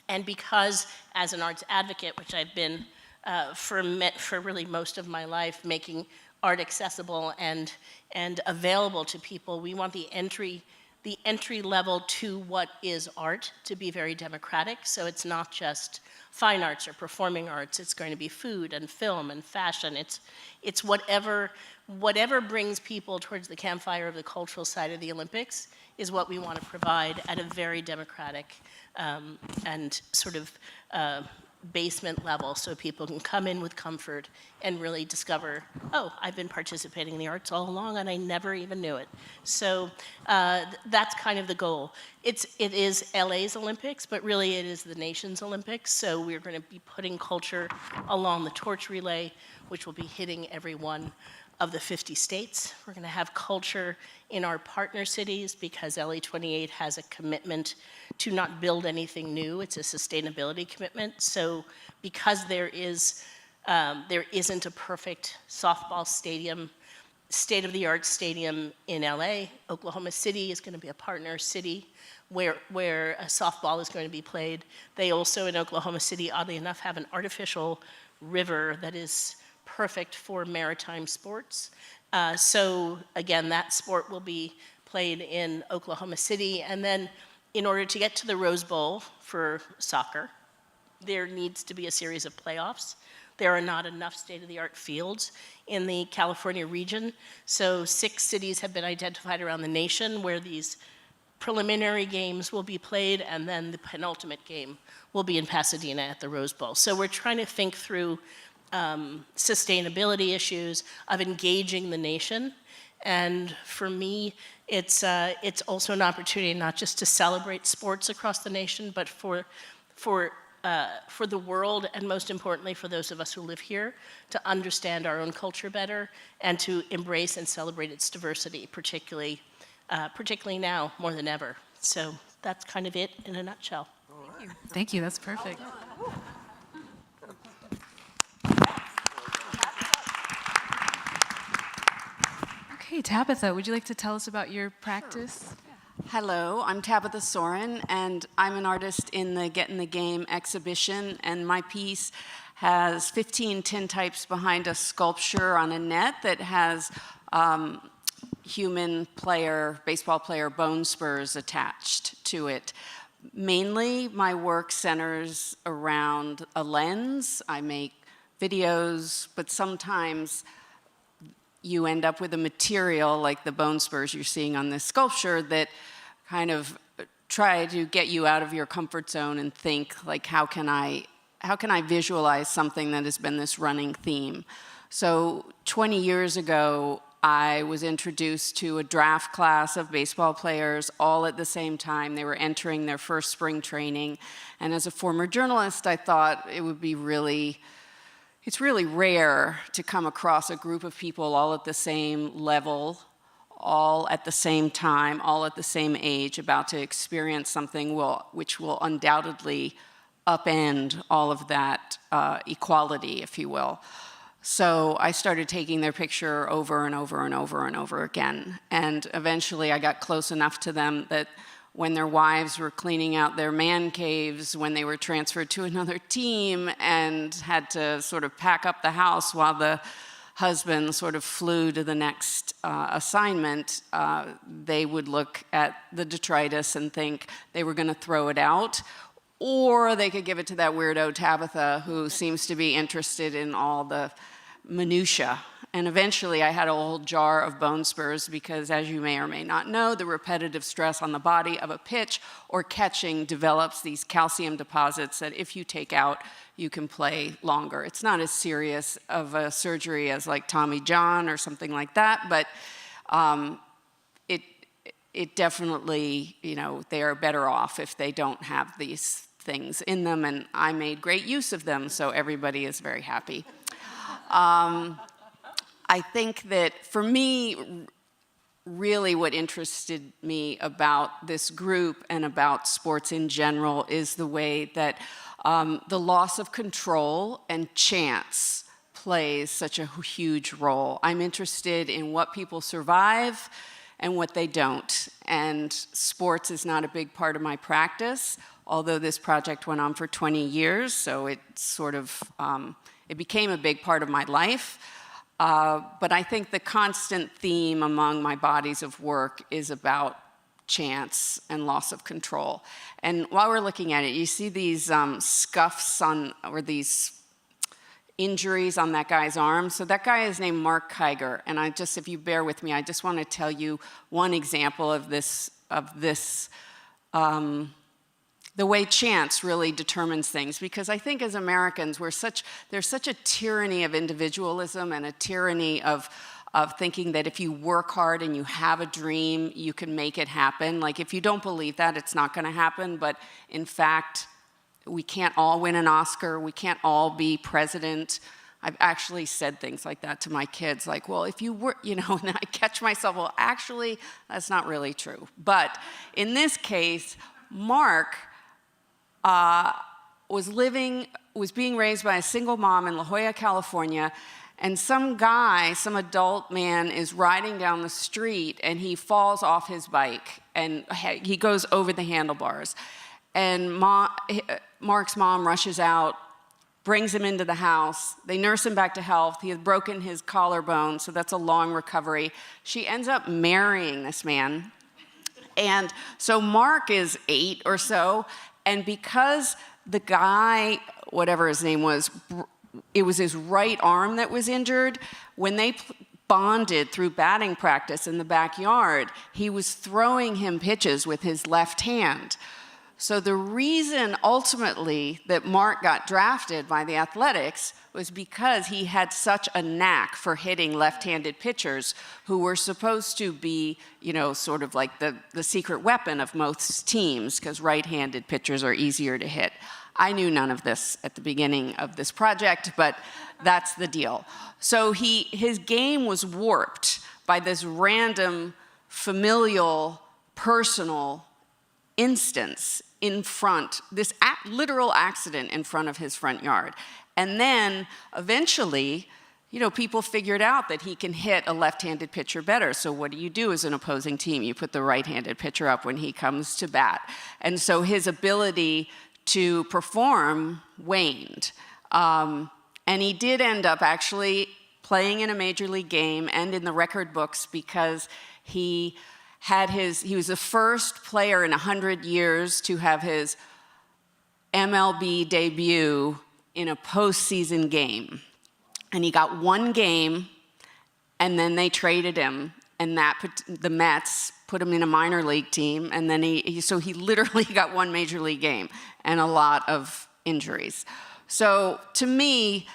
And because as an arts advocate, which I've been for really most of my life, making art accessible and available to people, we want the entry level to what is art to be very democratic. So it's not just fine arts or performing arts. It's going to be food and film and fashion. It's whatever brings people towards the campfire of the cultural side of the Olympics is what we want to provide at a very democratic and sort of basement level, so people can come in with comfort and really discover, oh, I've been participating in the arts all along and I never even knew it. So that's kind of the goal. It is LA's Olympics, but really it is the nation's Olympics. So we're going to be putting culture along the torch relay, which will be hitting every one of the 50 states. We're going to have culture in our partner cities because LA 28 has a commitment to not build anything new. It's a sustainability commitment. So because there isn't a perfect softball stadium, state-of-the-art stadium in LA, Oklahoma City is going to be a partner city where a softball is going to be played. They also, in Oklahoma City, oddly enough, have an artificial river that is perfect for maritime sports. So again, that sport will be played in Oklahoma City. And then in order to get to the Rose Bowl for soccer, there needs to be a series of playoffs. There are not enough state-of-the-art fields in the California region. So 6 cities have been identified around the nation where these preliminary games will be played, and then the penultimate game will be in Pasadena at the Rose Bowl. So we're trying to think through sustainability issues of engaging the nation. And for me, it's also an opportunity not just to celebrate sports across the nation, but for the world, and most importantly for those of us who live here, to understand our own culture better and to embrace and celebrate its diversity, particularly particularly now more than ever. So that's kind of it in a nutshell. Thank you, that's perfect. Okay, Tabitha, would you like to tell us about your practice? Hello, I'm Tabitha Soren, and I'm an artist in the Get in the Game exhibition, and my piece has 15 tintypes behind a sculpture on a net that has human player, baseball player bone spurs attached to it. Mainly, my work centers around a lens. I make videos, but sometimes you end up with a material like the bone spurs you're seeing on this sculpture that kind of try to get you out of your comfort zone and think, like, how can I visualize something that has been this running theme? So 20 years ago, I was introduced to a draft class of baseball players all at the same time. They were entering their first spring training. And as a former journalist, I thought it would be it's really rare to come across a group of people all at the same level, all at the same time, all at the same age, about to experience something which will undoubtedly upend all of that equality, if you will. So I started taking their picture over and over and over and over again. And eventually I got close enough to them that when their wives were cleaning out their man caves, when they were transferred to another team and had to sort of pack up the house while the husband sort of flew to the next assignment, they would look at the detritus and think they were going to throw it out, or they could give it to that weirdo Tabitha, who seems to be interested in all the minutia. And eventually I had a whole jar of bone spurs because, as you may or may not know, the repetitive stress on the body of a pitch or catching develops these calcium deposits that if you take out, you can play longer. It's not as serious of a surgery as like Tommy John or something like that, but it definitely, they are better off if they don't have these things in them, and I made great use of them, so everybody is very happy. I think that for me, really what interested me about this group and about sports in general is the way that the loss of control and chance plays such a huge role. I'm interested in what people survive and what they don't. And sports is not a big part of my practice, although this project went on for 20 years, so it sort of, it became a big part of my life. But I think the constant theme among my bodies of work is about chance and loss of control. And while we're looking at it, you see these scuffs or these injuries on that guy's arm. So that guy is named Mark Kiger. And if you bear with me, I just want to tell you one example of this, the way chance really determines things. Because I think as Americans, there's such a tyranny of individualism and a tyranny of thinking that if you work hard and you have a dream, you can make it happen. Like, if you don't believe that, it's not going to happen. But in fact, we can't all win an Oscar. We can't all be president. I've actually said things like that to my kids, like, well, if you were, and I catch myself, well, actually, that's not really true. But in this case, Mark was being raised by a single mom in La Jolla, California, and some adult man is riding down the street, and he falls off his bike, and he goes over the handlebars. And Mark's mom rushes out, brings him into the house. They nurse him back to health. He had broken his collarbone, so that's a long recovery. She ends up marrying this man. And so Mark is 8 or so, and because the guy, whatever his name was, it was his right arm that was injured, when they bonded through batting practice in the backyard, he was throwing him pitches with his left hand. So the reason ultimately that Mark got drafted by the Athletics was because he had such a knack for hitting left-handed pitchers who were supposed to be, sort of like the secret weapon of most teams, because right-handed pitchers are easier to hit. I knew none of this at the beginning of this project, but that's the deal. So his game was warped by this random familial, personal instance in front, this literal accident in front of his front yard. And then eventually, you know, people figured out that he can hit a left-handed pitcher better. So what do you do as an opposing team? You put the right-handed pitcher up when he comes to bat. And so his ability to perform waned. And he did end up actually playing in a major league game and in the record books because he was the first player in 100 years to have his MLB debut in a postseason game. And he got one game, and then they traded him, and the Mets put him in a minor league team, and then so he literally got one major league game and a lot of injuries. So to me,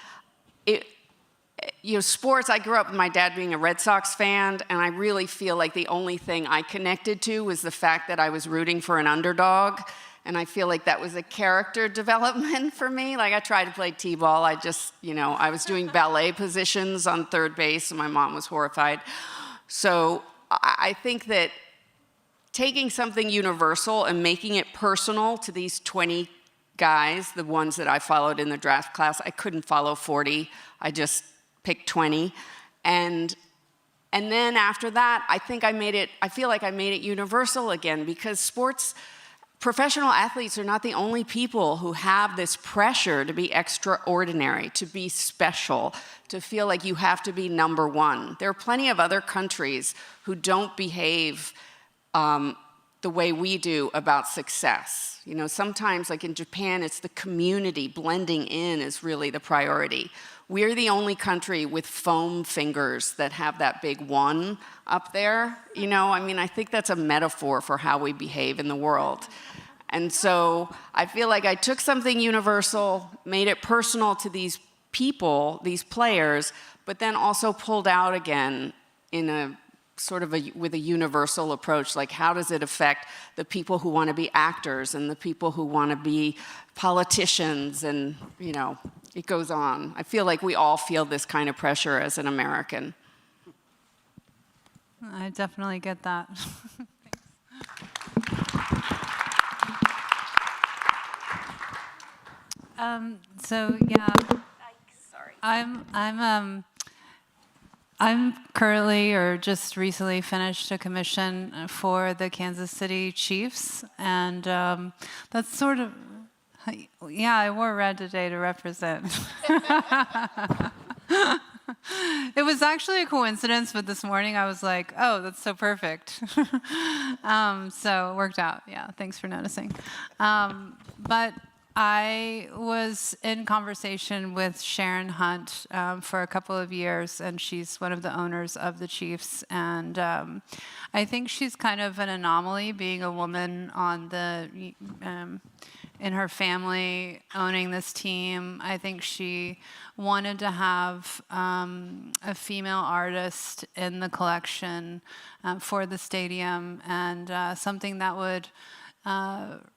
you know, sports, I grew up with my dad being a Red Sox fan, and I really feel like the only thing I connected to was the fact that I was rooting for an underdog. And I feel like that was a character development for me. Like I tried to play t-ball. I just, you know, I was doing ballet positions on third base and my mom was horrified. So I think that taking something universal and making it personal to these 20 guys, the ones that I followed in the draft class, I couldn't follow 40. I just picked 20. And then after that, I feel like I made it universal again because professional athletes are not the only people who have this pressure to be extraordinary, to be special, to feel like you have to be number one. There are plenty of other countries who don't behave the way we do about success. You know, sometimes, like in Japan, it's the community blending in is really the priority. We're the only country with foam fingers that have that big one up there. You know, I mean, I think that's a metaphor for how we behave in the world. And so I feel like I took something universal, made it personal to these people, these players, but then also pulled out again in a sort of with a universal approach, like how does it affect the people who want to be actors and the people who want to be politicians, and, you know, it goes on. I feel like we all feel this kind of pressure as an American. I definitely get that. So yeah, I'm currently or just recently finished a commission for the Kansas City Chiefs, and that's sort of, yeah, I wore red today to represent. It was actually a coincidence, but this morning I was like, oh, that's so perfect. So it worked out. Yeah, thanks for noticing. But I was in conversation with Sharon Hunt for a couple of years, and she's one of the owners of the Chiefs. And I think she's kind of an anomaly, being a woman on in her family owning this team. I think she wanted to have a female artist in the collection for the stadium, and something that would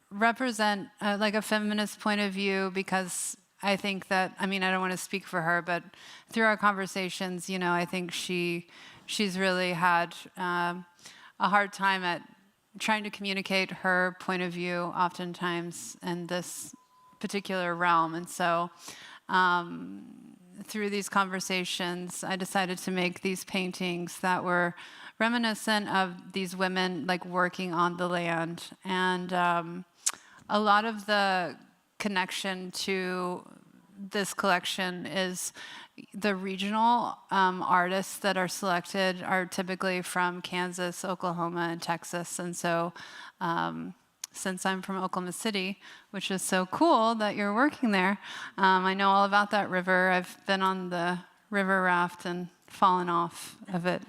represent like a feminist point of view, because I think that, I mean, I don't want to speak for her, but through our conversations, you know, I think she's really had a hard time at trying to communicate her point of view oftentimes in this particular realm. And so through these conversations, I decided to make these paintings that were reminiscent of these women like working on the land. And a lot of the connection to this collection is the regional artists that are selected are typically from Kansas, Oklahoma, and Texas. And so since I'm from Oklahoma City, which is so cool that you're working there, I know all about that river. I've been on the river raft and fallen off of it.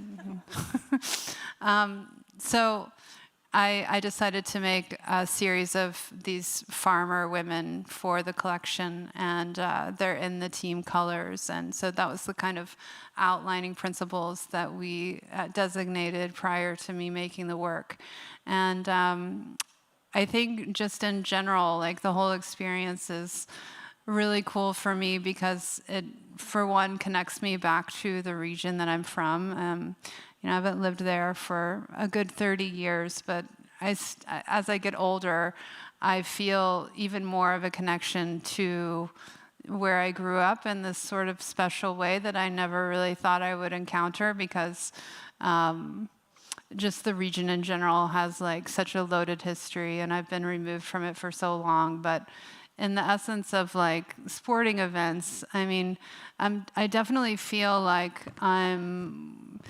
So I decided to make a series of these farmer women for the collection, and they're in the team colors. And so that was the kind of outlining principles that we designated prior to me making the work. And I think just in general, like the whole experience is really cool for me because it, for one, connects me back to the region that I'm from. I haven't lived there for a good 30 years, but as I get older, I feel even more of a connection to where I grew up in this sort of special way that I never really thought I would encounter, because just the region in general has like such a loaded history, and I've been removed from it for so long. But in the essence of like sporting events, I mean, I definitely feel like I'm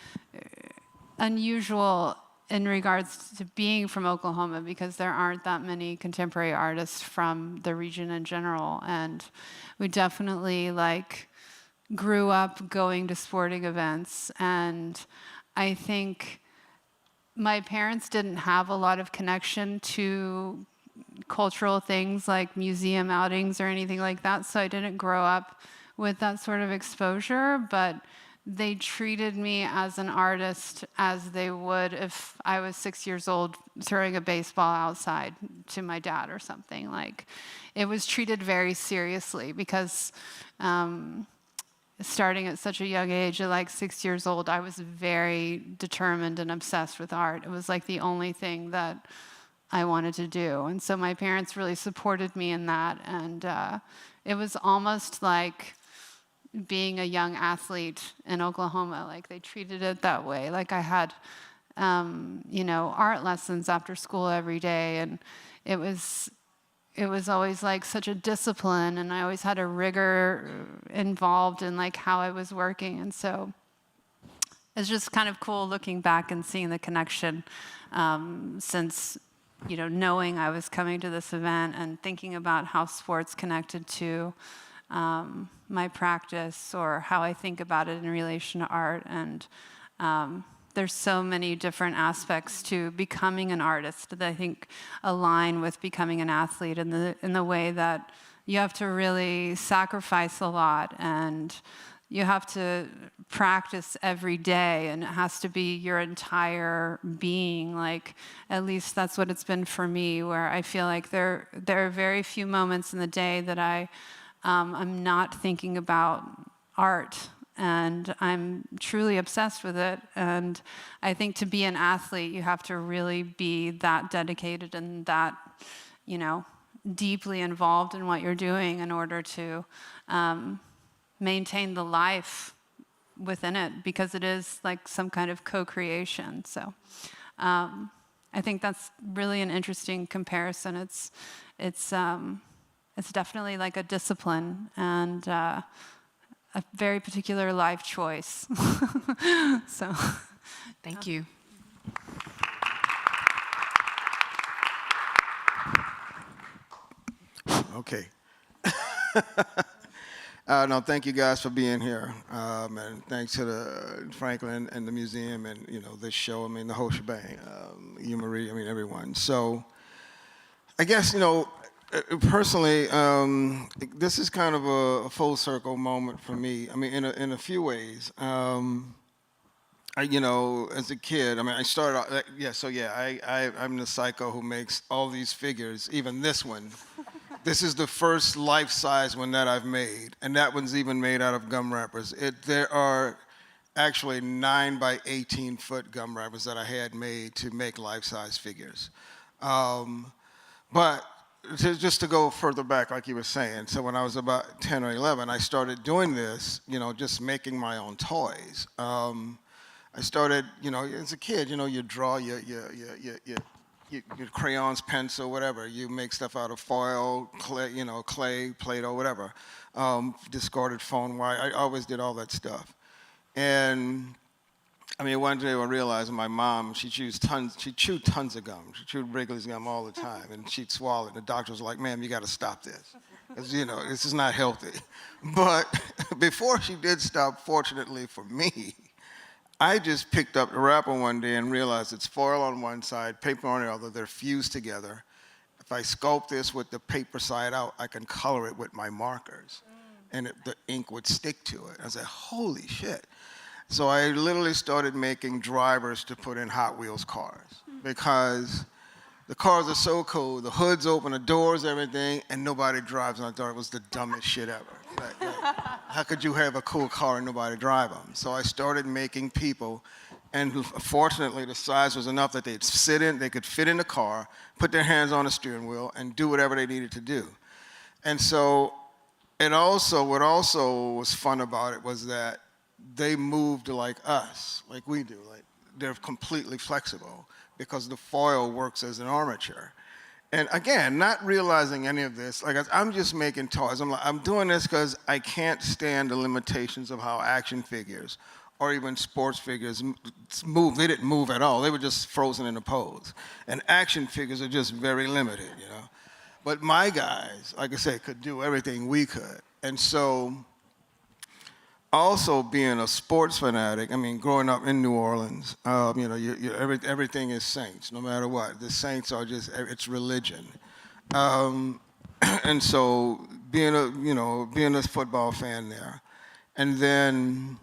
unusual in regards to being from Oklahoma, because there aren't that many contemporary artists from the region in general. And we definitely like grew up going to sporting events. And I think my parents didn't have a lot of connection to cultural things like museum outings or anything like that, so I didn't grow up with that sort of exposure, but they treated me as an artist as they would if I was 6 years old throwing a baseball outside to my dad or something. Like, it was treated very seriously, because starting at such a young age, at like 6 years old, I was very determined and obsessed with art. It was like the only thing that I wanted to do. And so my parents really supported me in that. And it was almost like being a young athlete in Oklahoma. Like, they treated it that way. Like, I had, art lessons after school every day. And it was always like such a discipline, and I always had a rigor involved in like how I was working. And so it's just kind of cool looking back and seeing the connection since, knowing I was coming to this event and thinking about how sports connected to my practice, or how I think about it in relation to art. And there's so many different aspects to becoming an artist that I think align with becoming an athlete, in the way that you have to really sacrifice a lot, and you have to practice every day, and it has to be your entire being. Like, at least that's what it's been for me, where I feel like there are very few moments in the day that I'm not thinking about art, and I'm truly obsessed with it. And I think to be an athlete, you have to really be that dedicated and that, deeply involved in what you're doing in order to maintain the life within it, because it is like some kind of co-creation. So I think that's really an interesting comparison. It's definitely like a discipline and a very particular life choice. So, thank you. Okay. No, thank you guys for being here, and thanks to the Franklin and the museum and this show. I mean, the whole shebang. You, Marie. I mean, everyone. So, I guess personally, this is kind of a full circle moment for me. I mean, in a few ways. As a kid, I mean, I started out. I'm the psycho who makes all these figures, even this one. This is the first life-size one that I've made, and that one's even made out of gum wrappers. There are actually 9 by 18 foot gum wrappers that I had made to make life-size figures. But just to go further back, like you were saying, so when I was about 10 or 11, I started doing this, just making my own toys. I started, as a kid, you draw your crayons, pencil, whatever. You make stuff out of foil, clay, Play-Doh, whatever. Discarded phone wire. I always did all that stuff. And I mean, one day I realized my mom, she chewed tons of gum. She chewed Wrigley's gum all the time, and she'd swallow it. The doctor was like, "Ma'am, you got to stop this. Because, this is not healthy." But before she did stop, fortunately for me, I just picked up the wrapper one day and realized it's foil on one side, paper on the other. They're fused together. If I sculpt this with the paper side out, I can color it with my markers, and the ink would stick to it. I said, "Holy shit." So I literally started making drivers to put in Hot Wheels cars, because the cars are so cool. The hood's open, the doors, everything, and nobody drives. And I thought it was the dumbest shit ever. Like, how could you have a cool car and nobody drive them? So I started making people And fortunately, the size was enough that they'd sit in, they could fit in the car, put their hands on the steering wheel, and do whatever they needed to do. And so, what also was fun about it was that they moved like us, like we do. Like they're completely flexible because the foil works as an armature. And again, not realizing any of this, like I'm just making toys. I'm doing this because I can't stand the limitations of how action figures or even sports figures move. They didn't move at all. They were just frozen in a pose. And action figures are just very limited, you know. But my guys, like I say, could do everything we could. And so, also being a sports fanatic, I mean, growing up in New Orleans, you know, everything is Saints, no matter what. The Saints are just, it's religion. And so being a football fan there. And then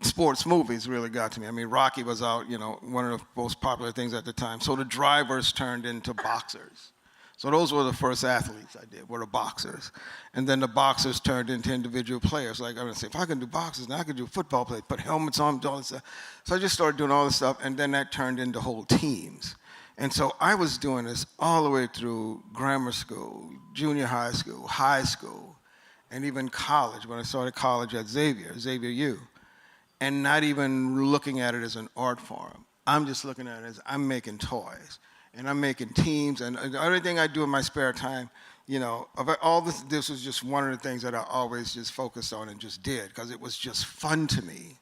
sports movies really got to me. I mean, Rocky was out, you know, one of the most popular things at the time. So the drivers turned into boxers. So those were the first athletes I did, were the boxers. And then the boxers turned into individual players. Like, I would say, if I can do boxers, now I can do football players, put helmets on, do all this stuff. So I just started doing all this stuff, and then that turned into whole teams. And so I was doing this all the way through grammar school, junior high school, and even college, when I started college at Xavier U, and not even looking at it as an art form. I'm just looking at it as I'm making toys. And I'm making teams, and everything I do in my spare time, you know, all this was just one of the things that I always just focused on and just did, because it was just fun to me.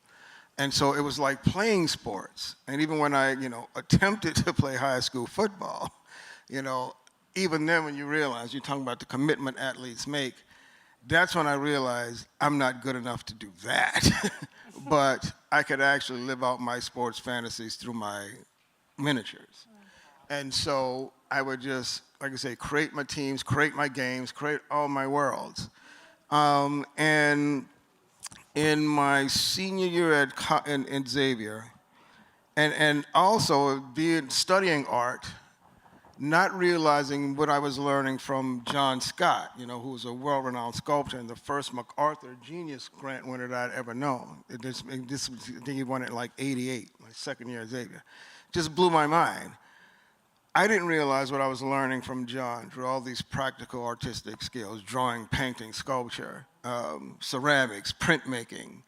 And so it was like playing sports. And even when I, you know, attempted to play high school football, you know, even then when you realize, you're talking about the commitment athletes make, that's when I realized I'm not good enough to do that. But I could actually live out my sports fantasies through my miniatures. And so I would just, like I say, create my teams, create my games, create all my worlds. And in my senior year at Xavier, and also studying art, not realizing what I was learning from John Scott, you know, who was a world-renowned sculptor and the first MacArthur Genius Grant winner that I'd ever known. I think he won it in like '88, my second year at Xavier. Just blew my mind. I didn't realize what I was learning from John through all these practical artistic skills, drawing, painting, sculpture, ceramics, printmaking,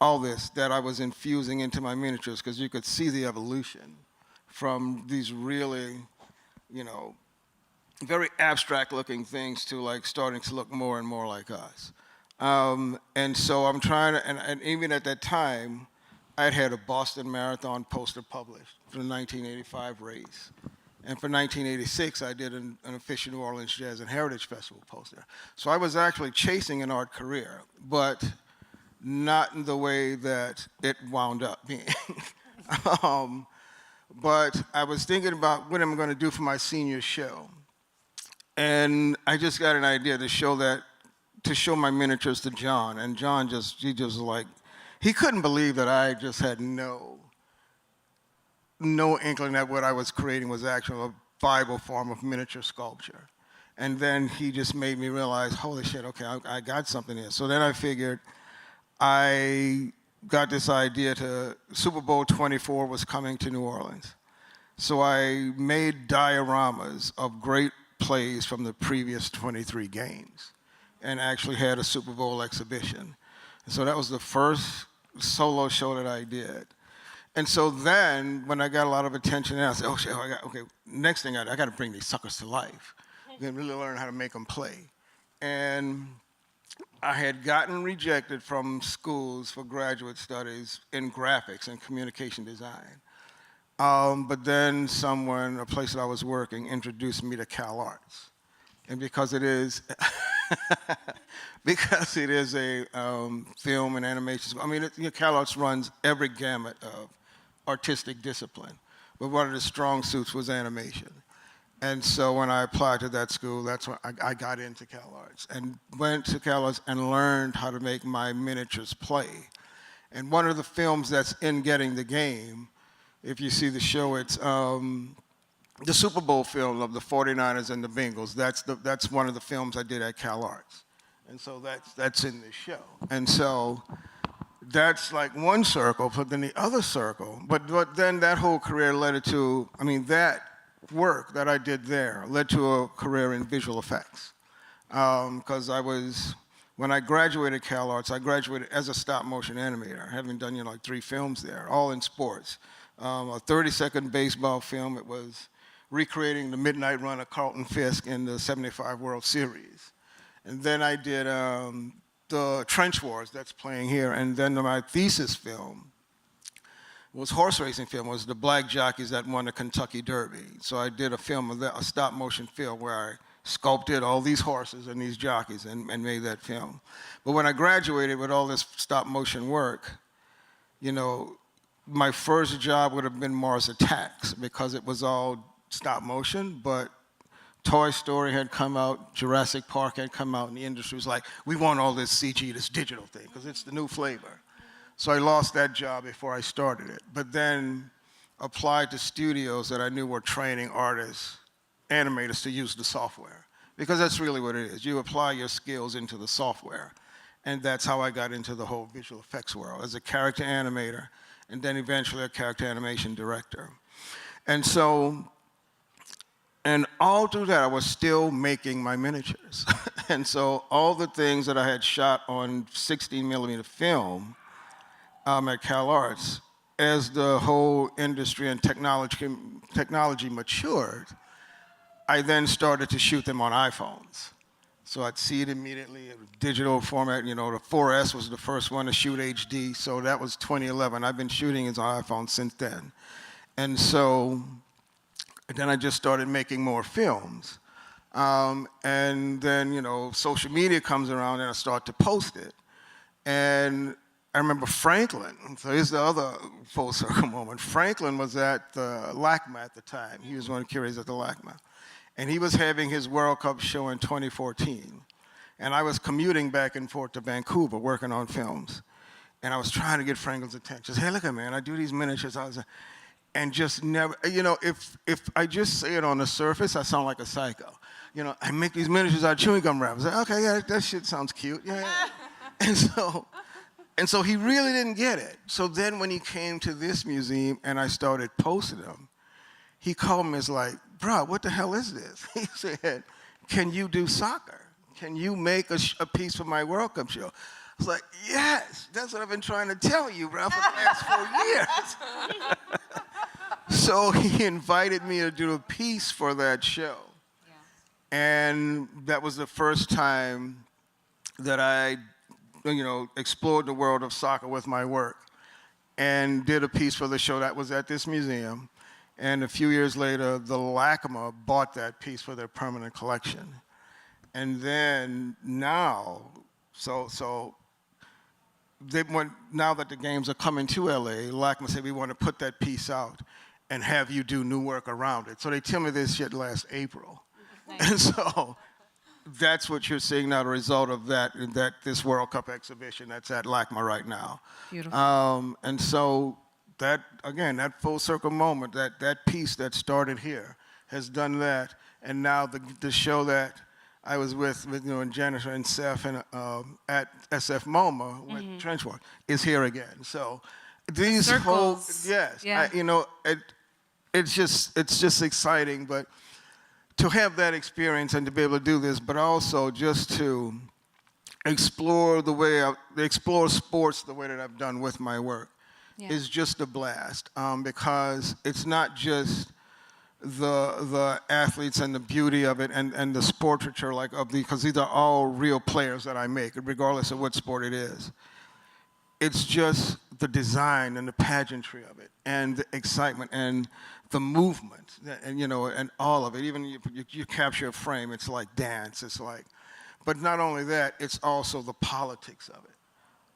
all this that I was infusing into my miniatures, because you could see the evolution from these really, you know, very abstract looking things to like starting to look more and more like us. And so I'm trying to, and even at that time, I'd had a Boston Marathon poster published for the 1985 race. And for 1986, I did an official New Orleans Jazz and Heritage Festival poster. So I was actually chasing an art career, but not in the way that it wound up being. But I was thinking about what I'm going to do for my senior show. And I just got an idea to show my miniatures to John. And John he just like, he couldn't believe that I just had no inkling that what I was creating was actually a viable form of miniature sculpture. And then he just made me realize, holy shit, okay, I got something here. So then I figured, I got this idea Super Bowl 24 was coming to New Orleans. So I made dioramas of great plays from the previous 23 games and actually had a Super Bowl exhibition. And so that was the first solo show that I did. And so then, when I got a lot of attention, I said, oh shit, okay, next thing I got to bring these suckers to life. I can really learn how to make them play. And I had gotten rejected from schools for graduate studies in graphics and communication design. But then a place that I was working, introduced me to Cal Arts. And because it is, a film and animation school, I mean, Cal Arts runs every gamut of artistic discipline, but one of the strong suits was animation. And so when I applied to that school, that's when I got into Cal Arts and went to Cal Arts and learned how to make my miniatures play. And one of the films that's in Getting the Game, if you see the show, it's the Super Bowl film of the 49ers and the Bengals. That's one of the films I did at Cal Arts. And so that's in the show. And so that's like one circle, but then the other circle, but then that whole career led to, I mean, that work that I did there led to a career in visual effects. Because when I graduated Cal Arts, I graduated as a stop motion animator, having done like 3 films there, all in sports. A 30-second baseball film, it was recreating the midnight run of Carlton Fisk in the '75 World Series. And then I did the Trench Wars that's playing here, and then my thesis film was horse racing film, was the black jockeys that won the Kentucky Derby. So I did a film of that, a stop motion film where I sculpted all these horses and these jockeys and made that film. But when I graduated with all this stop motion work, you know, my first job would have been Mars Attacks because it was all stop motion, but Toy Story had come out, Jurassic Park had come out, and the industry was like, we want all this CG, this digital thing, because it's the new flavor. So I lost that job before I started it, but then applied to studios that I knew were training artists, animators to use the software, because that's really what it is. You apply your skills into the software, and that's how I got into the whole visual effects world, as a character animator, and then eventually a character animation director. And so, and all through that, I was still making my miniatures. And so all the things that I had shot on 16mm film at Cal Arts, as the whole industry and technology matured, I then started to shoot them on iPhones. So I'd see it immediately, digital format. You know, the 4S was the first one to shoot HD, so that was 2011. I've been shooting it on iPhone since then. And so then I just started making more films. And then, you know, social media comes around and I start to post it. And I remember Franklin, so here's the other full circle moment. Franklin was at the LACMA at the time. He was one of the curators at the LACMA. And he was having his World Cup show in 2014. And I was commuting back and forth to Vancouver working on films. And I was trying to get Franklin's attention. Hey, look at man, I do these miniatures. And just never, you know, if I just say it on the surface, I sound like a psycho. You know, I make these miniatures out of chewing gum wrappers. Like, okay, yeah, that shit sounds cute. Yeah. And so he really didn't get it. So then when he came to this museum and I started posting them, he called me and was like, bro, what the hell is this? He said, can you do soccer? Can you make a piece for my World Cup show? I was like, yes, that's what I've been trying to tell you, bro, for the past 4 years. So he invited me to do a piece for that show. Yeah. And that was the first time that I, you know, explored the world of soccer with my work and did a piece for the show that was at this museum. And a few years later, the LACMA bought that piece for their permanent collection. And then now, now that the games are coming to LA, LACMA said, we want to put that piece out and have you do new work around it. So they tell me this shit last April. Nice. And so that's what you're seeing now, the result of this World Cup exhibition that's at LACMA right now. Beautiful. And so that, again, that full circle moment, that piece that started here has done that. And now the show that I was with you know, and Jennifer and Seth and, at SF MoMA with Trench Wars is here again. So these Circles. yes, Yeah. you know, it's just exciting, but to have that experience and to be able to do this, but also just to explore sports the way that I've done with my work is just a blast, because it's not just the athletes and the beauty of it and the portraiture because these are all real players that I make, regardless of what sport it is. It's just the design and the pageantry of it and the excitement and the movement and, you know, and all of it. Even you capture a frame, it's like dance. It's like, but not only that, it's also the politics of it.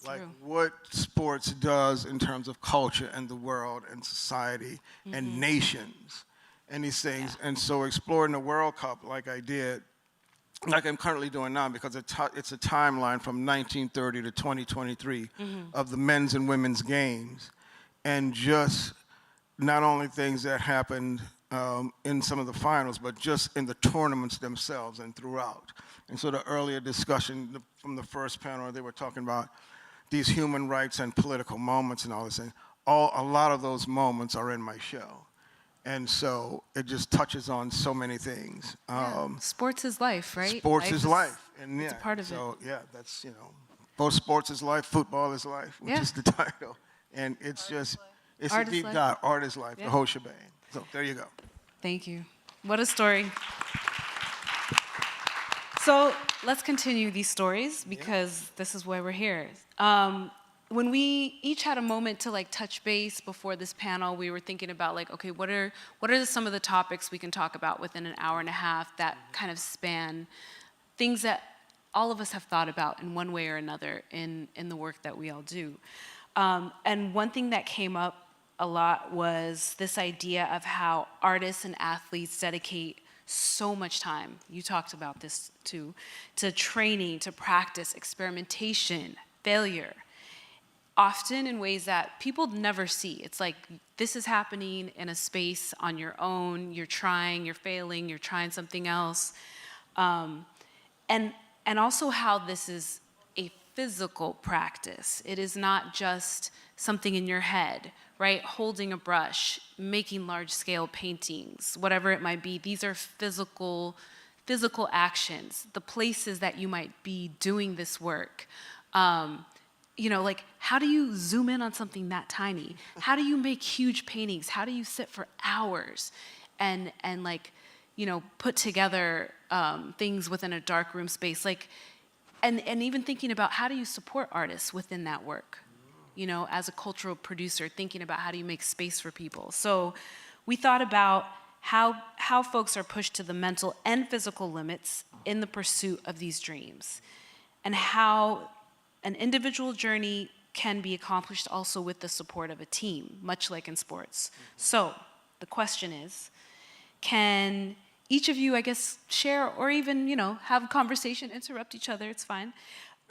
Like what sports does in terms of culture and the world and society and nations and these things. And so exploring the World Cup like I did, like I'm currently doing now, because it's a timeline from 1930 to 2023 of the men's and women's games, and just not only things that happened in some of the finals, but just in the tournaments themselves and throughout. And so the earlier discussion from the first panel, they were talking about, these human rights and political moments and all this thing. A lot of those moments are in my show. And so it just touches on so many things. Sports is life, right? Sports is life. And it's a part of it. so, yeah, that's, both sports is life, football is life, which is the title. And it's just, it's Art a is deep life. dive. Art is life, Yeah. the whole shebang. So there you go. Thank you. What a story. So let's continue these stories because this is why we're here. When we each had a moment to like touch base before this panel, we were thinking about like, okay, what are some of the topics we can talk about within an hour and a half that kind of span things that all of us have thought about in one way or another in the work that we all do. And one thing that came up a lot was this idea of how artists and athletes dedicate so much time, you talked about this too, to training, to practice, experimentation, failure, often in ways that people never see. It's like this is happening in a space on your own, you're trying, you're failing, you're trying something else. And also how this is a physical practice. It is not just something in your head, right? Holding a brush, making large-scale paintings, whatever it might be. These are physical actions, the places that you might be doing this work. Like how do you zoom in on something that tiny? How do you make huge paintings? How do you sit for hours and put together things within a dark room space? And even thinking about how do you support artists within that work? As a cultural producer, thinking about how do you make space for people. So we thought about how folks are pushed to the mental and physical limits in the pursuit of these dreams, and how an individual journey can be accomplished also with the support of a team, much like in sports. So the question is, can each of you, I guess, share or even, have a conversation, interrupt each other, it's fine,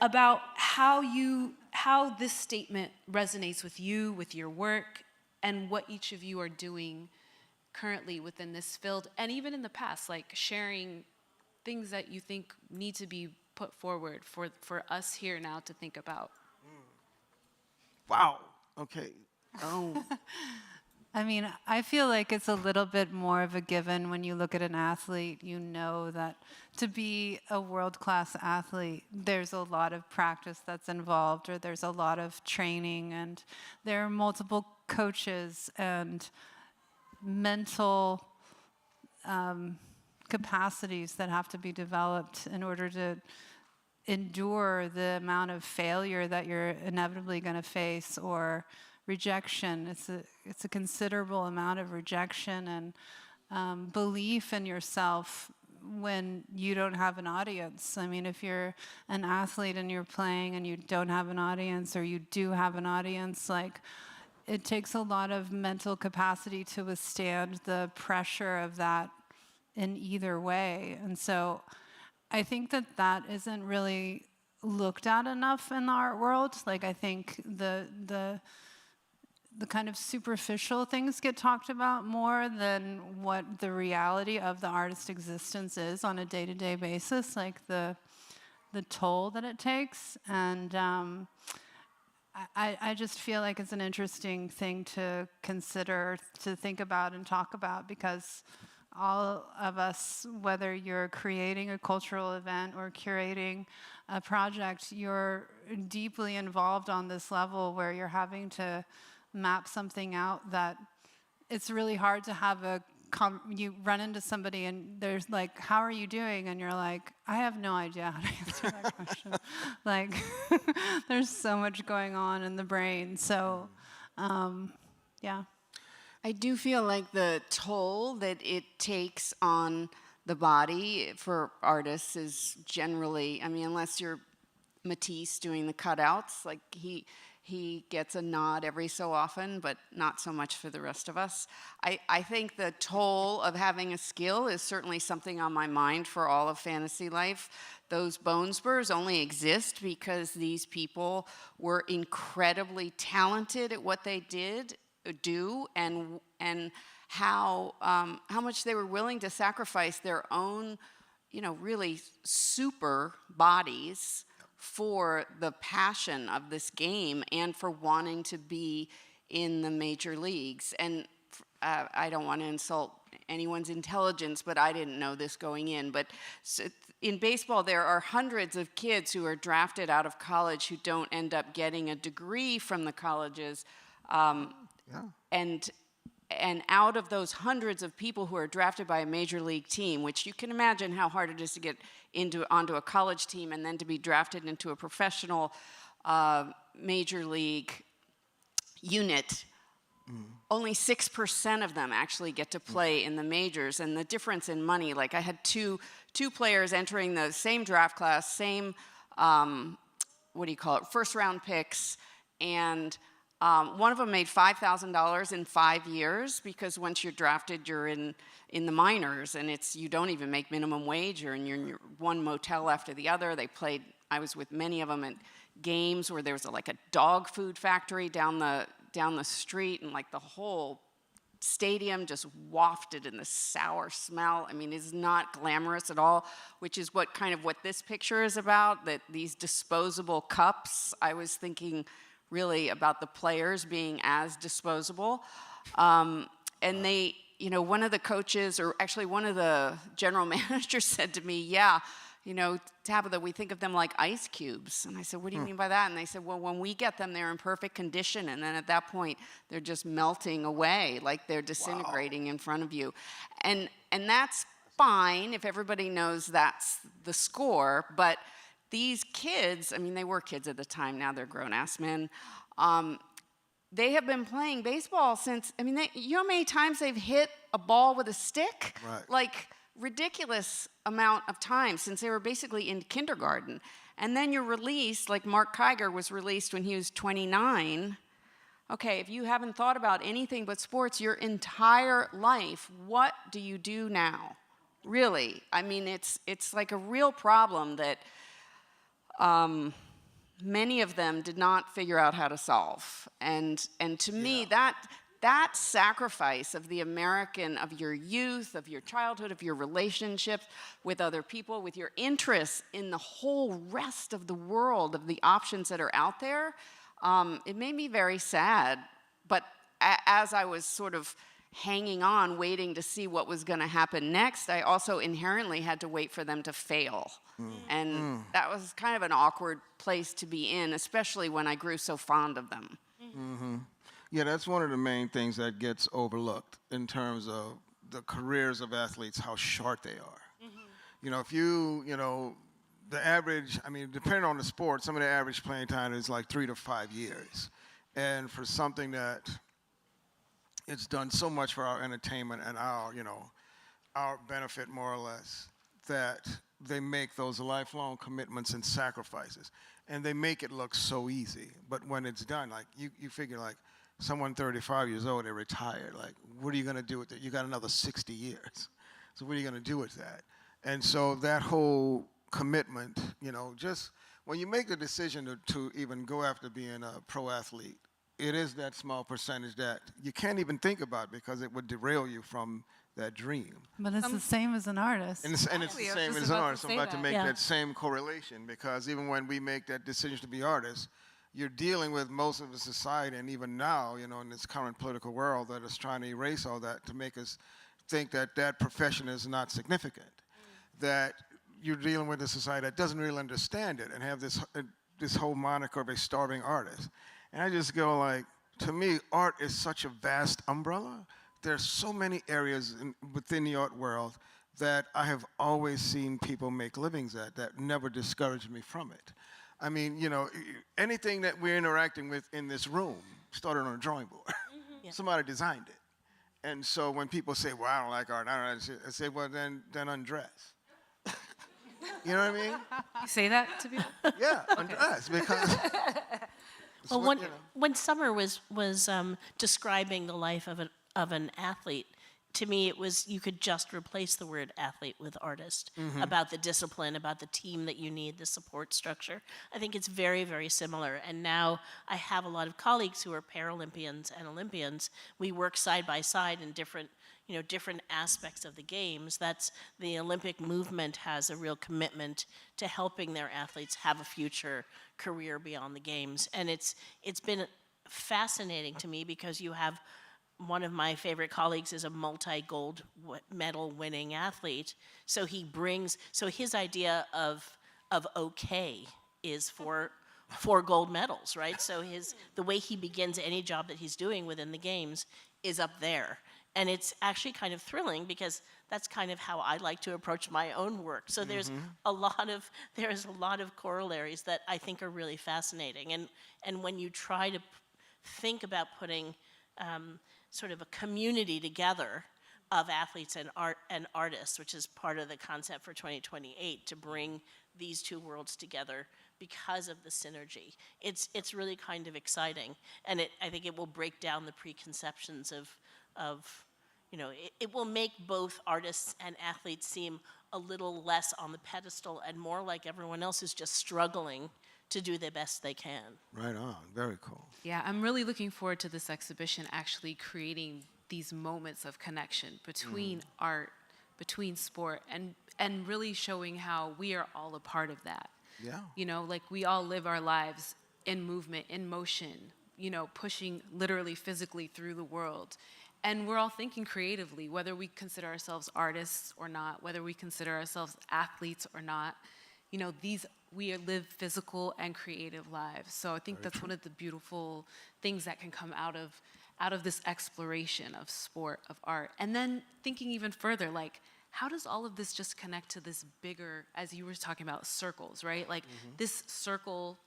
about how this statement resonates with you, with your work, and what each of you are doing currently within this field, and even in the past, like sharing things that you think need to be put forward for us here now to think about. Wow. Okay. I mean, I feel like it's a little bit more of a given when you look at an athlete. You know that to be a world-class athlete, there's a lot of practice that's involved, or there's a lot of training, and there are multiple coaches and mental capacities that have to be developed in order to endure the amount of failure that you're inevitably going to face, or rejection. It's a considerable amount of rejection and belief in yourself when you don't have an audience. I mean, if you're an athlete and you're playing and you don't have an audience, or you do have an audience, it takes a lot of mental capacity to withstand the pressure of that in either way. And so I think that isn't really looked at enough in the art world. I think the kind of superficial things get talked about more than what the reality of the artist's existence is on a day-to-day basis, like the toll that it takes. And I just feel like it's an interesting thing to consider, to think about and talk about, because all of us, whether you're creating a cultural event or curating a project, you're deeply involved on this level where you're having to map something out that it's really hard to have you run into somebody and there's like, how are you doing? And you're like, I have no idea how to answer that question. There's so much going on in the brain. So, yeah. I do feel like the toll that it takes on the body for artists is generally, unless you're Matisse doing the cutouts, he gets a nod every so often, but not so much for the rest of us. I think the toll of having a skill is certainly something on my mind for all of fantasy life. Those bone spurs only exist because these people were incredibly talented at what they do, and how much they were willing to sacrifice their own, really super bodies for the passion of this game and for wanting to be in the major leagues. And I don't want to insult anyone's intelligence, but I didn't know this going in. But in baseball, there are hundreds of kids who are drafted out of college who don't end up getting a degree from the colleges. And out of those hundreds of people who are drafted by a major league team, which you can imagine how hard it is to get onto a college team and then to be drafted into a professional major league unit, only 6% of them actually get to play in the majors. And the difference in money, like I had two players entering the same draft class, same, first round picks, and one of them made $5,000 in 5 years, because once you're drafted, you're in the minors, and you don't even make minimum wage. You're in your one motel after the other. I was with many of them at games where there was like a dog food factory down the street, and like the whole stadium just wafted in the sour smell. I mean, it's not glamorous at all, which is what this picture is about, that these disposable cups. I was thinking really about the players being as disposable. And they, one of the coaches, or actually one of the general managers said to me, yeah, Tabitha, we think of them like ice cubes. And I said, what do you mean by that? And they said, well, when we get them, they're in perfect condition. And then at that point, they're just melting away, like they're disintegrating in front of you. And that's fine if everybody knows that's the score. But these kids, I mean, they were kids at the time, now they're grown-ass men. They have been playing baseball since, you know how many times they've hit a ball with a stick? Right. Like, ridiculous amount of time since they were basically in kindergarten. And then you're released, like Mark Kiger was released when he was 29. Okay, if you haven't thought about anything but sports your entire life, what do you do now? Really, it's like a real problem that many of them did not figure out how to solve. And to me, that sacrifice of the American, of your youth, of your childhood, of your relationships with other people, with your interests in the whole rest of the world, of the options that are out there, it made me very sad. But as I was sort of hanging on, waiting to see what was going to happen next, I also inherently had to wait for them to fail. And that was kind of an awkward place to be in, especially when I grew so fond of them. Yeah, that's one of the main things that gets overlooked in terms of the careers of athletes, how short they are. If the average, depending on the sport, some of the average playing time is like 3 to 5 years. And for something that it's done so much for our entertainment and our benefit, more or less, that they make those lifelong commitments and sacrifices. And they make it look so easy. But when it's done, like, you figure, like, someone 35 years old, they're retired. Like, what are you going to do with it? You got another 60 years. So what are you going to do with that? And so that whole commitment, just when you make the decision to even go after being a pro athlete, it is that small percentage that you can't even think about because it would derail you from that dream. But it's the same as an artist. And it's the same as an artist. I'm about to make that same correlation, because even when we make that decision to be artists, you're dealing with most of the society, and even now, in this current political world, that is trying to erase all that to make us think that that profession is not significant. That you're dealing with a society that doesn't really understand it and have this whole moniker of a starving artist. And I just go like, to me, art is such a vast umbrella. There's so many areas within the art world that I have always seen people make livings at that never discouraged me from it. Anything that we're interacting with in this room started on a drawing board. Somebody designed it. And so when people say, well, I don't like art, I say, well, then undress. You know what I mean? You say that to people? Yeah, undress, because... Well, when Summer was describing the life of an athlete, to me it was, you could just replace the word athlete with artist, about the discipline, about the team that you need, the support structure. I think it's very, very similar. And now I have a lot of colleagues who are Paralympians and Olympians. We work side by side in different different aspects of the games. That's the Olympic movement has a real commitment to helping their athletes have a future career beyond the games. And it's been fascinating to me because you have one of my favorite colleagues is a multi-gold medal winning athlete. So his idea of okay is for 4 gold medals, right? So the way he begins any job that he's doing within the games is up there. And it's actually kind of thrilling because that's kind of how I like to approach my own work. So there's a lot of corollaries that I think are really fascinating. And when you try to think about putting sort of a community together of athletes and artists, which is part of the concept for 2028, to bring these two worlds together because of the synergy. It's really kind of exciting, and I think it will break down the preconceptions of it will make both artists and athletes seem a little less on the pedestal and more like everyone else is just struggling to do the best they can. Right on. Very cool. Yeah, I'm really looking forward to this exhibition actually creating these moments of connection between art, between sport, and really showing how we are all a part of that. Yeah. Like we all live our lives in movement, in motion, pushing literally physically through the world. And we're all thinking creatively, whether we consider ourselves artists or not, whether we consider ourselves athletes or not. We live physical and creative lives. So I think that's one of the beautiful things that can come out of this exploration of sport, of art. And then thinking even further, like, how does all of this just connect to this bigger, as you were talking about, circles, right? Like this circle,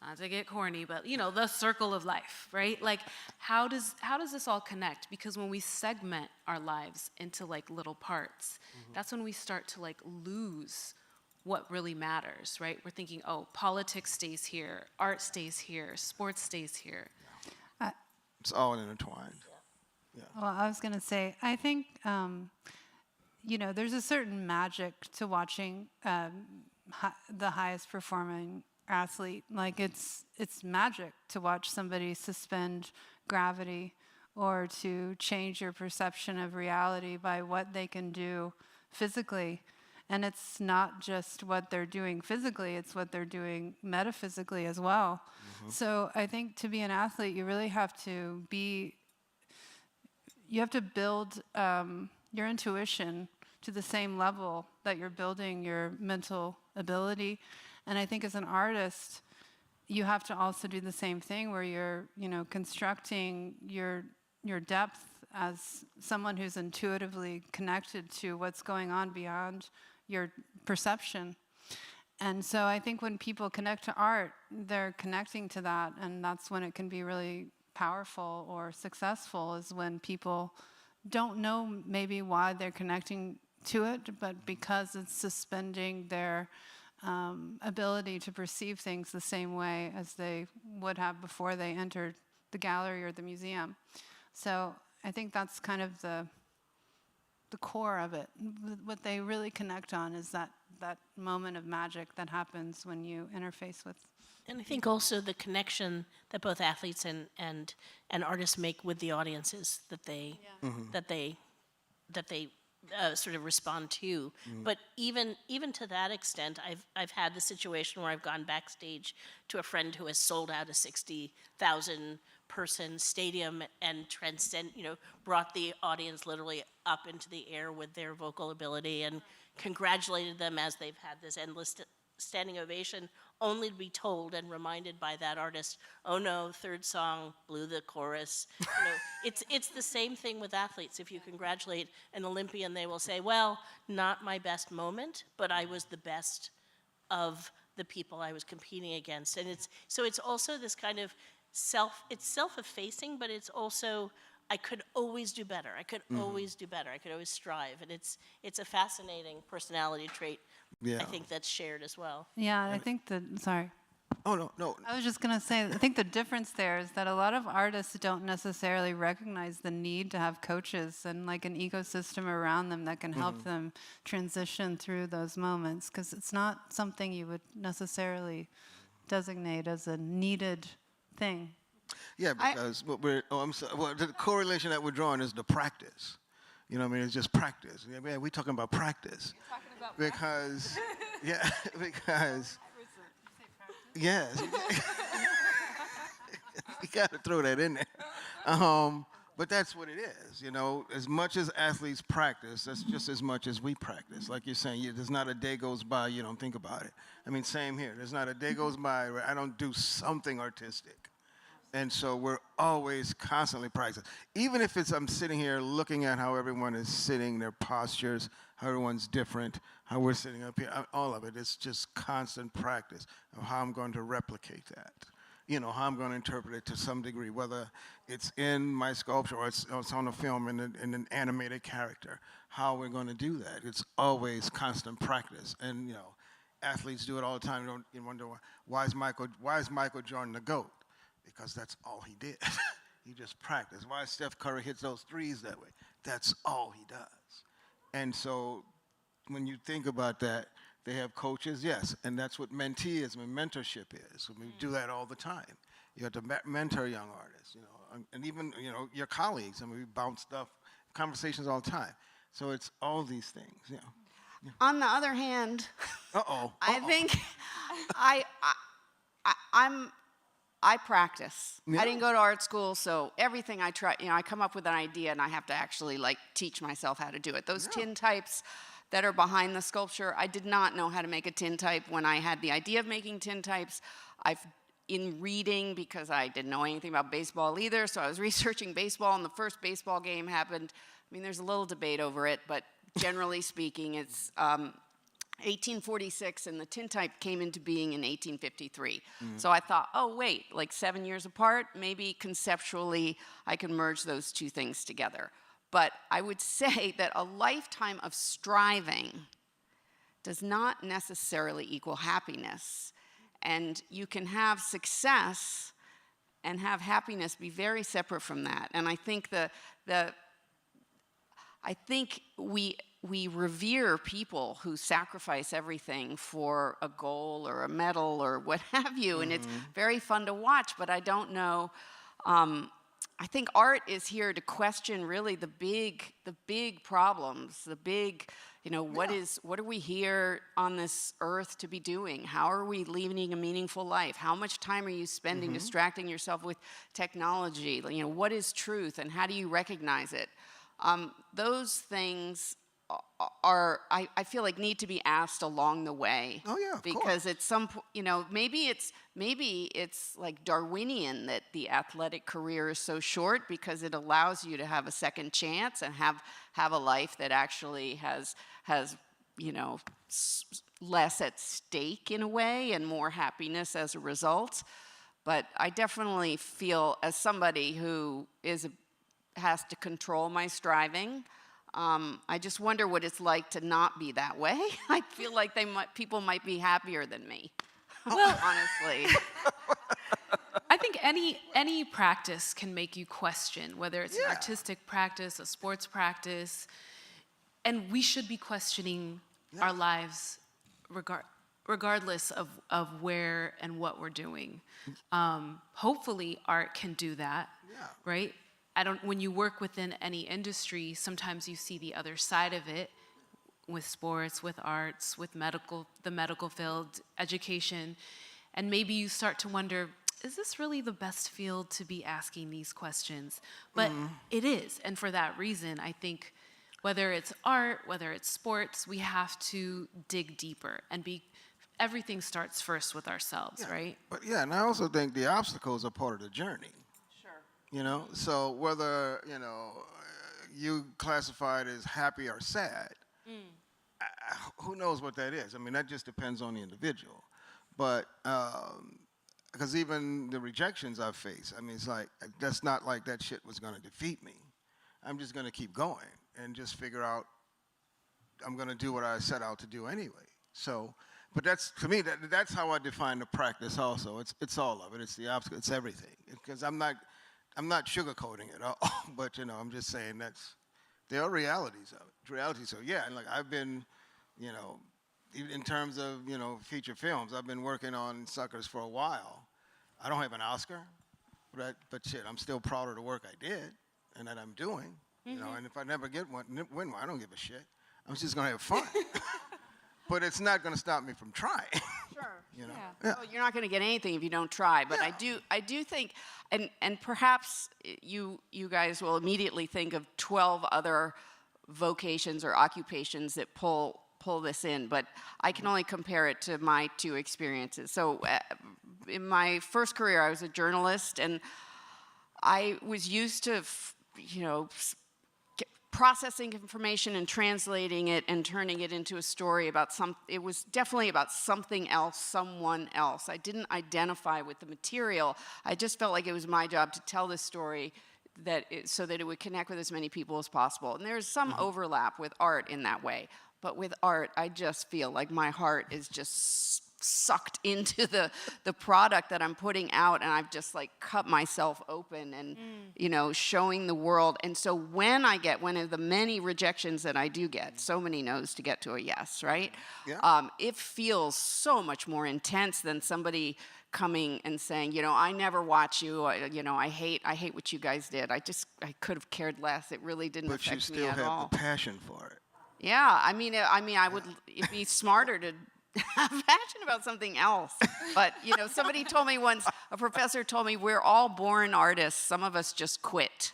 not to get corny, but the circle of life, right? Like how does this all connect? Because when we segment our lives into like little parts, that's when we start to like lose what really matters, right? We're thinking, oh, politics stays here, art stays here, sports stays here. It's all intertwined. Yeah. Well, I was going to say, I think, there's a certain magic to watching the highest performing athlete. Like it's magic to watch somebody suspend gravity or to change your perception of reality by what they can do physically. And it's not just what they're doing physically, it's what they're doing metaphysically as well. So I think to be an athlete, you really have to build your intuition to the same level that you're building your mental ability. And I think as an artist, you have to also do the same thing where you're, constructing your depth as someone who's intuitively connected to what's going on beyond your perception. And so I think when people connect to art, they're connecting to that, and that's when it can be really powerful or successful, is when people don't know maybe why they're connecting to it, but because it's suspending their ability to perceive things the same way as they would have before they entered the gallery or the museum. So I think that's kind of the core of it. What they really connect on is that moment of magic that happens when you interface with. And I think also the connection that both athletes and artists make with the audiences that they sort of respond to. But even to that extent, I've had the situation where I've gone backstage to a friend who has sold out a 60,000 person stadium and brought the audience literally up into the air with their vocal ability and congratulated them as they've had this endless standing ovation, only to be told and reminded by that artist, oh no, third song blew the chorus. It's the same thing with athletes. If you congratulate an Olympian, they will say, well, not my best moment, but I was the best of the people I was competing against. And it's also this kind of self-effacing, but it's also, I could always do better. I could always do better. I could always strive. And it's a fascinating personality trait, I think, that's shared as well. Yeah, I think sorry. Oh, no. I was just going to say, I think the difference there is that a lot of artists don't necessarily recognize the need to have coaches and like an ecosystem around them that can help them transition through those moments, because it's not something you would necessarily designate as a needed thing. Yeah, because the correlation that we're drawing is the practice. You know what I mean? It's just practice. Yeah, man, we talking about practice. You're talking about Because, yeah, because, yes. You got to throw that in there. But that's what it is, you know. As much as athletes practice, that's just as much as we practice. Like you're saying, there's not a day goes by you don't think about it. I mean, same here. There's not a day goes by where I don't do something artistic. And so we're always constantly practicing. Even if it's I'm sitting here looking at how everyone is sitting, their postures, how everyone's different, how we're sitting up here, all of it. It's just constant practice of how I'm going to replicate that. You know, how I'm going to interpret it to some degree, whether it's in my sculpture or it's on a film in an animated character, how we're going to do that. It's always constant practice. And, you know, athletes do it all the time. You wonder, why is Michael Jordan the GOAT? Because that's all he did. He just practiced. Why Steph Curry hits those threes that way? That's all he does. And so when you think about that, they have coaches, yes, and that's what menteeism and mentorship is. We do that all the time. You have to mentor young artists, you know, and even, you know, your colleagues. I mean, we bounce stuff, conversations all the time. So it's all these things, you know. Yeah. On the other hand, I think I practice. Yeah. I didn't go to art school, so everything I try, you know, I come up with an idea and I have to actually like teach myself how to do it. Those tin types that are behind the sculpture, I did not know how to make a tin type when I had the idea of making tin types. In reading, because I didn't know anything about baseball either, so I was researching baseball, and the first baseball game happened. I mean, there's a little debate over it, but generally speaking, it's 1846, and the tin type came into being in 1853. So I thought, oh, wait, like 7 years apart, maybe conceptually I can merge those two things together. But I would say that a lifetime of striving does not necessarily equal happiness. And you can have success and have happiness be very separate from that. And I think I think we revere people who sacrifice everything for a goal or a medal or what have you, and it's very fun to watch, but I don't know. I think art is here to question really the big problems, the big, you know, what are we here on this earth to be doing? How are we leading a meaningful life? How much time are you spending distracting yourself with technology? You know, what is truth and how do you recognize it? Those things I feel like need to be asked along the way. Oh yeah, because at some point, you know, maybe it's like Darwinian that the athletic career is so short because it allows you to have a second chance and have a life that actually has you know less at stake in a way and more happiness as a result. But I definitely feel as somebody who has to control my striving. I just wonder what it's like to not be that way. I feel like people might be happier than me, honestly. I think any practice can make you question, whether it's an artistic practice, a sports practice, and we should be questioning our lives regardless of where and what we're doing. Hopefully art can do that, right? When you work within any industry, sometimes you see the other side of it with sports, with arts, with the medical field, education, and maybe you start to wonder, is this really the best field to be asking these questions? But it is, and for that reason, I think whether it's art, whether it's sports, we have to dig deeper and everything starts first with ourselves, right? But and I also think the obstacles are part of the journey. You know, so whether, you know, you classify it as happy or sad, who knows what that is? I mean, that just depends on the individual. But, because even the rejections I've faced, I mean, it's like, that's not like that shit was going to defeat me. I'm just going to keep going and just figure out I'm going to do what I set out to do anyway. So, but that's, to me, that's how I define the practice also. It's all of it. It's the obstacle. It's everything. Because I'm not sugarcoating it all, but you know, I'm just saying there are realities of it. Realities. So yeah, and like I've been, you know, even in terms of, you know, feature films, I've been working on Suckers for a while. I don't have an Oscar, but shit, I'm still proud of the work I did and that I'm doing. You know, and if I never win one, I don't give a shit. I'm just gonna have fun. But it's not gonna stop me from trying. Sure. You know. Yeah. Well, you're not going to get anything if you don't try. But I do think, and perhaps you guys will immediately think of 12 other vocations or occupations that pull this in. But I can only compare it to my two experiences. So, in my first career, I was a journalist, and I was used to, processing information and translating it and turning it into a story about it was definitely about something else, someone else. I didn't identify with the material. I just felt like it was my job to tell this story so that it would connect with as many people as possible. And there's some overlap with art in that way. But with art, I just feel like my heart is just sucked into the product that I'm putting out, and I've just like cut myself open and showing the world. And so when I get one of the many rejections that I do get, so many no's to get to a yes, right? Yeah. It feels so much more intense than somebody coming and saying, I never watch you, I hate what you guys did. I could have cared less. It really didn't But you affect me still at have all. the passion for it. Yeah, I mean, it'd be smarter to have passion about something else. But, somebody told me once, a professor told me, we're all born artists. Some of us just quit.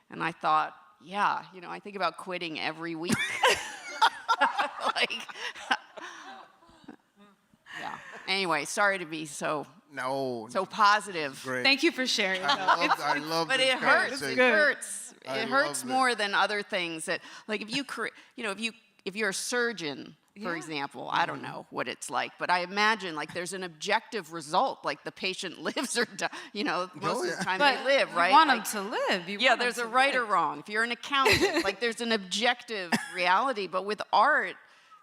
And I thought, yeah, I think about quitting every week. Yeah. Anyway, sorry to be so positive. Great. Thank you for sharing. I love But this it hurts. conversation. It hurts. I It hurts love more than other things. That, like, if you're a surgeon, for example, I don't know what it's like, but I imagine like there's an objective result, like the patient lives or dies. Most of the time they live, right? You want them to live. There's a right or wrong. If you're an accountant, like there's an objective reality. But with art,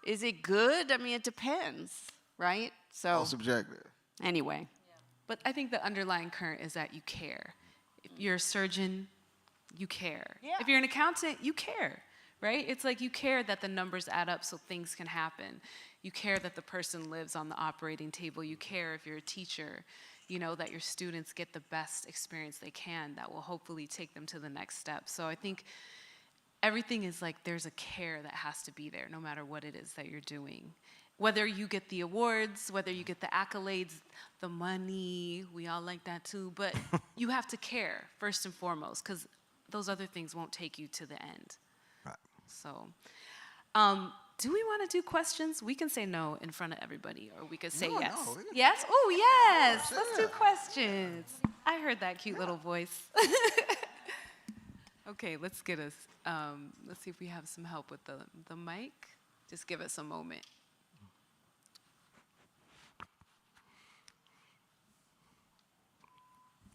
is it good? I mean, it depends, right? So All subjective. Anyway. But I think the underlying current is that you care. If you're a surgeon, you care. Yeah. If you're an accountant, you care, right? It's like you care that the numbers add up so things can happen. You care that the person lives on the operating table. You care if you're a teacher, that your students get the best experience they can that will hopefully take them to the next step. So I think everything is like there's a care that has to be there no matter what it is that you're doing. Whether you get the awards, whether you get the accolades, the money, we all like that too, but you have to care first and foremost because those other things won't take you to the end. Right. So, do we want to do questions? We can say no in front of everybody, or we could say yes. No. Yes? Oh, yes. Let's do questions. I heard that cute little voice. Okay, let's get us. Let's see if we have some help with the mic. Just give us a moment.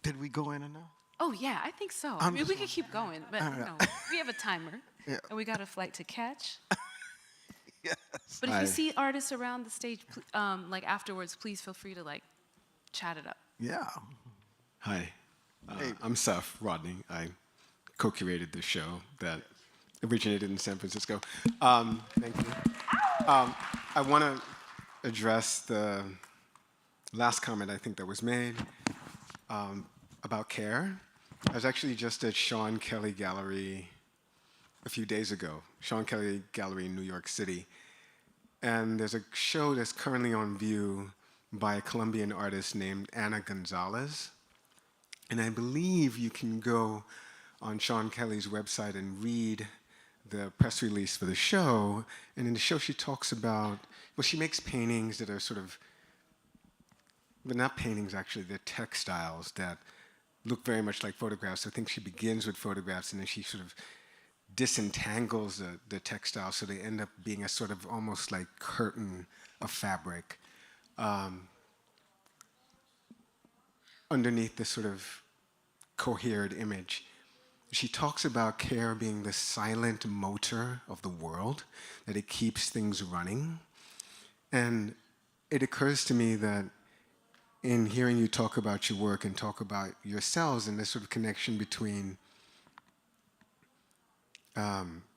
Did we go in and out? Oh, yeah, I think so. I'm We just could keep going, but we have a timer, and we got a flight to catch. Yes. But if you see artists around the stage, like afterwards, please feel free to like chat it up. Yeah. Hi, I'm Seth Rodney. I co-curated the show that originated in San Francisco. Thank you. I want to address the last comment I think that was made about care. I was actually just at Sean Kelly Gallery a few days ago, Sean Kelly Gallery in New York City. And there's a show that's currently on view by a Colombian artist named Ana Gonzalez. And I believe you can go on Sean Kelly's website and read the press release for the show. And in the show, she talks about, well, she makes paintings that are sort of, but not paintings actually, they're textiles that look very much like photographs. I think she begins with photographs and then she sort of disentangles the textile so they end up being a sort of almost like curtain of fabric underneath this sort of coherent image. She talks about care being the silent motor of the world, that it keeps things running. And it occurs to me that in hearing you talk about your work and talk about yourselves and this sort of connection between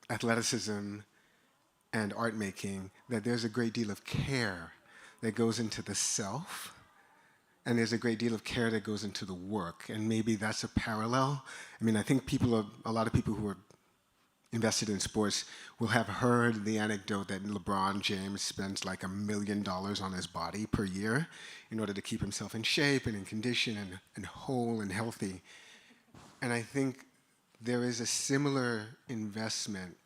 athleticism and art making, that there's a great deal of care that goes into the self, and there's a great deal of care that goes into the work, and maybe that's a parallel. I mean, I think a lot of people who are invested in sports will have heard the anecdote that LeBron James spends like $1 million on his body per year in order to keep himself in shape and in condition and whole and healthy. And I think there is a similar investment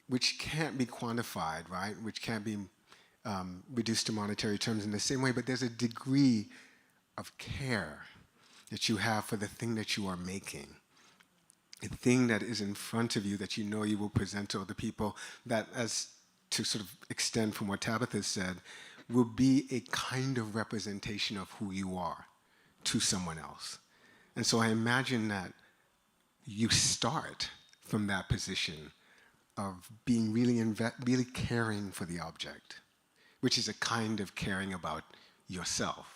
which can't be quantified, right? Which can't be reduced to monetary terms in the same way, but there's a degree of care that you have for the thing that you are making. A thing that is in front of you that you know you will present to other people that, as to sort of extend from what Tabitha said, will be a kind of representation of who you are to someone else. And so I imagine that you start from that position of being really caring for the object, which is a kind of caring about yourself.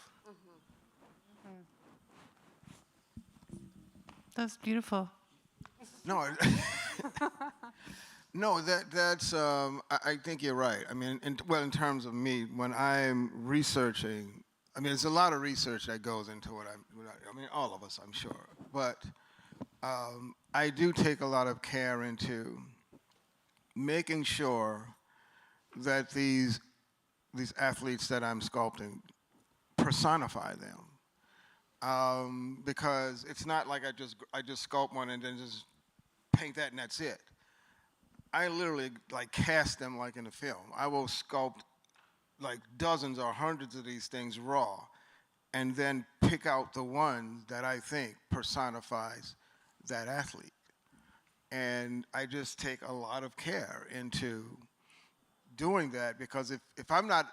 That's beautiful. No, no, that's. I think you're right. I mean, in terms of me, when I'm researching, I mean, there's a lot of research that goes into what I mean, all of us, I'm sure, but I do take a lot of care into making sure that these athletes that I'm sculpting personify them, because it's not like I just sculpt one and then just paint that and that's it. I literally like cast them like in a film. I will sculpt like dozens or hundreds of these things raw and then pick out the one that I think personifies that athlete. And I just take a lot of care into doing that, because if I'm not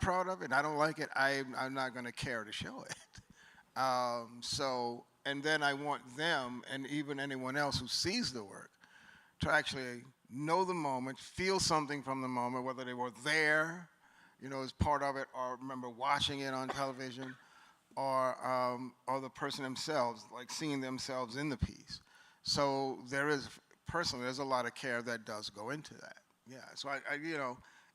proud of it and I don't like it, I'm not going to care to show it. And then I want them and even anyone else who sees the work to actually know the moment, feel something from the moment, whether they were there, as part of it, or remember watching it on television, or the person themselves, like seeing themselves in the piece. So personally, there's a lot of care that does go into that. Yeah, so I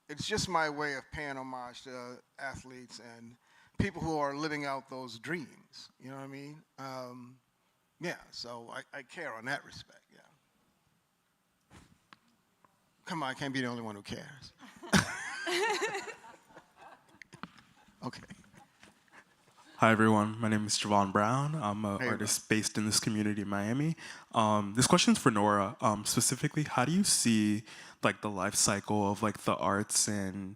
it's just my way of paying homage to athletes and people who are living out those dreams. You know what I mean? Yeah, so I care on that respect, yeah. Come on, I can't be the only one who cares. Okay. Hi everyone, my name is Javon Brown. I'm an artist based in this community in Miami. This question's for Nora. Specifically, how do you see like the life cycle of like the arts and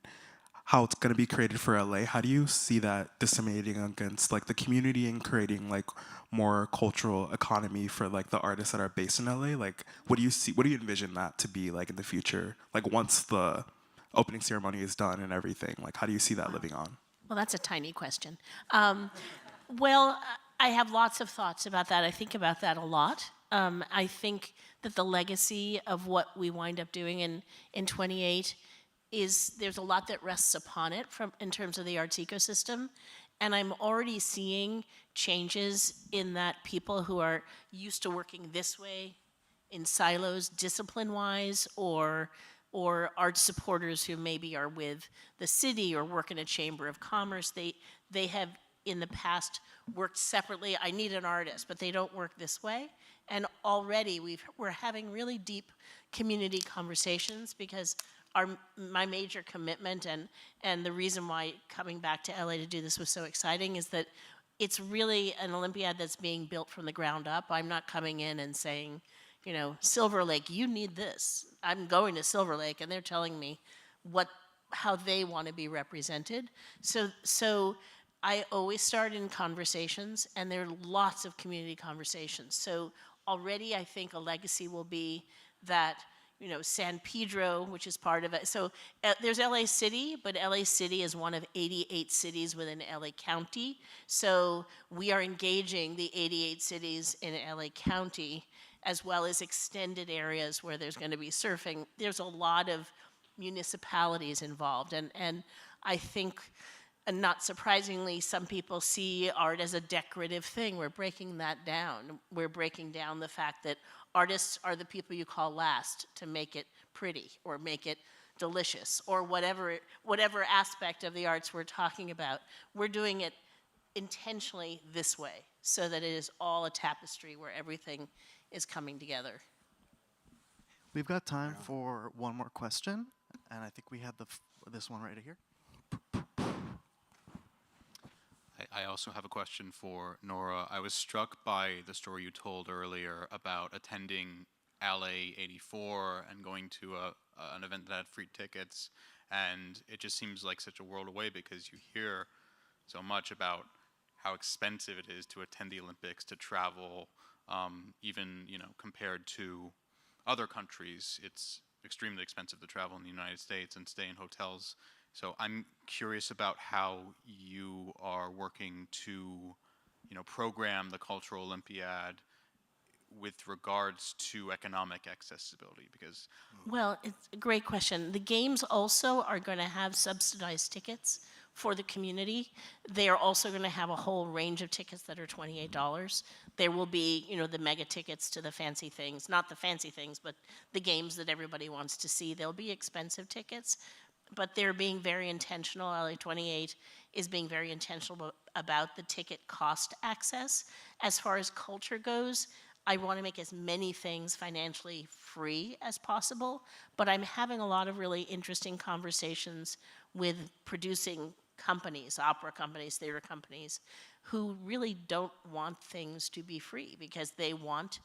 how it's gonna be created for LA? How do you see that disseminating against like the community and creating like more cultural economy for like the artists that are based in LA? Like, what do you envision that to be like in the future? Like once the opening ceremony is done and everything, like how do you see that living on? Well, that's a tiny question. Well, I have lots of thoughts about that. I think about that a lot. I think that the legacy of what we wind up doing in 28 is there's a lot that rests upon it in terms of the arts ecosystem. And I'm already seeing changes in that people who are used to working this way in silos, discipline-wise, or art supporters who maybe are with the city or work in a chamber of commerce. They have in the past worked separately. I need an artist, but they don't work this way. And already we're having really deep community conversations, because my major commitment and the reason why coming back to LA to do this was so exciting is that it's really an Olympiad that's being built from the ground up. I'm not coming in and saying, Silver Lake, you need this. I'm going to Silver Lake, and they're telling me how they want to be represented. So I always start in conversations, and there are lots of community conversations. So already I think a legacy will be that, San Pedro, which is part of it. So there's LA City, but LA City is one of 88 cities within LA County. So we are engaging the 88 cities in LA County, as well as extended areas where there's going to be surfing. There's a lot of municipalities involved. And I think, and not surprisingly, some people see art as a decorative thing. We're breaking that down. We're breaking down the fact that artists are the people you call last to make it pretty or make it delicious or whatever aspect of the arts we're talking about. We're doing it intentionally this way so that it is all a tapestry where everything is coming together. We've got time for one more question, and I think we have this one right here. I also have a question for Nora. I was struck by the story you told earlier about attending LA 84 and going to an event that had free tickets. And it just seems like such a world away because you hear so much about how expensive it is to attend the Olympics, to travel, even compared to other countries. It's extremely expensive to travel in the United States and stay in hotels. So I'm curious about how you are working to, program the Cultural Olympiad with regards to economic accessibility, because Well, it's a great question. The games also are going to have subsidized tickets for the community. They are also going to have a whole range of tickets that are $28. There will be, the mega tickets to the fancy things, not the fancy things, but the games that everybody wants to see. There'll be expensive tickets, but they're being very intentional. LA 28 is being very intentional about the ticket cost access. As far as culture goes, I want to make as many things financially free as possible, but I'm having a lot of really interesting conversations with producing companies, opera companies, theater companies, who really don't want things to be free because they want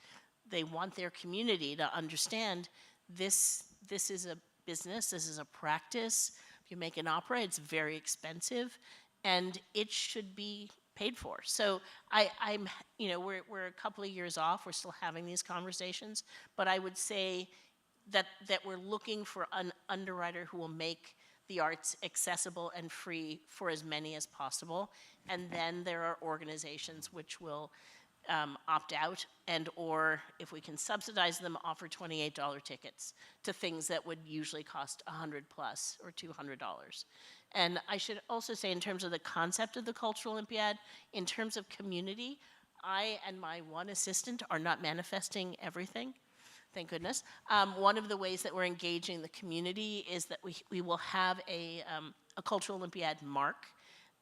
their community to understand this is a business, this is a practice. If you make an opera, it's very expensive, and it should be paid for. So we're a couple of years off. We're still having these conversations, but I would say that we're looking for an underwriter who will make the arts accessible and free for as many as possible. And then there are organizations which will opt out, and or if we can subsidize them, offer $28 tickets to things that would usually cost $100 plus or $200. And I should also say, in terms of the concept of the Cultural Olympiad, in terms of community, I and my one assistant are not manifesting everything. Thank goodness. One of the ways that we're engaging the community is that we will have a Cultural Olympiad mark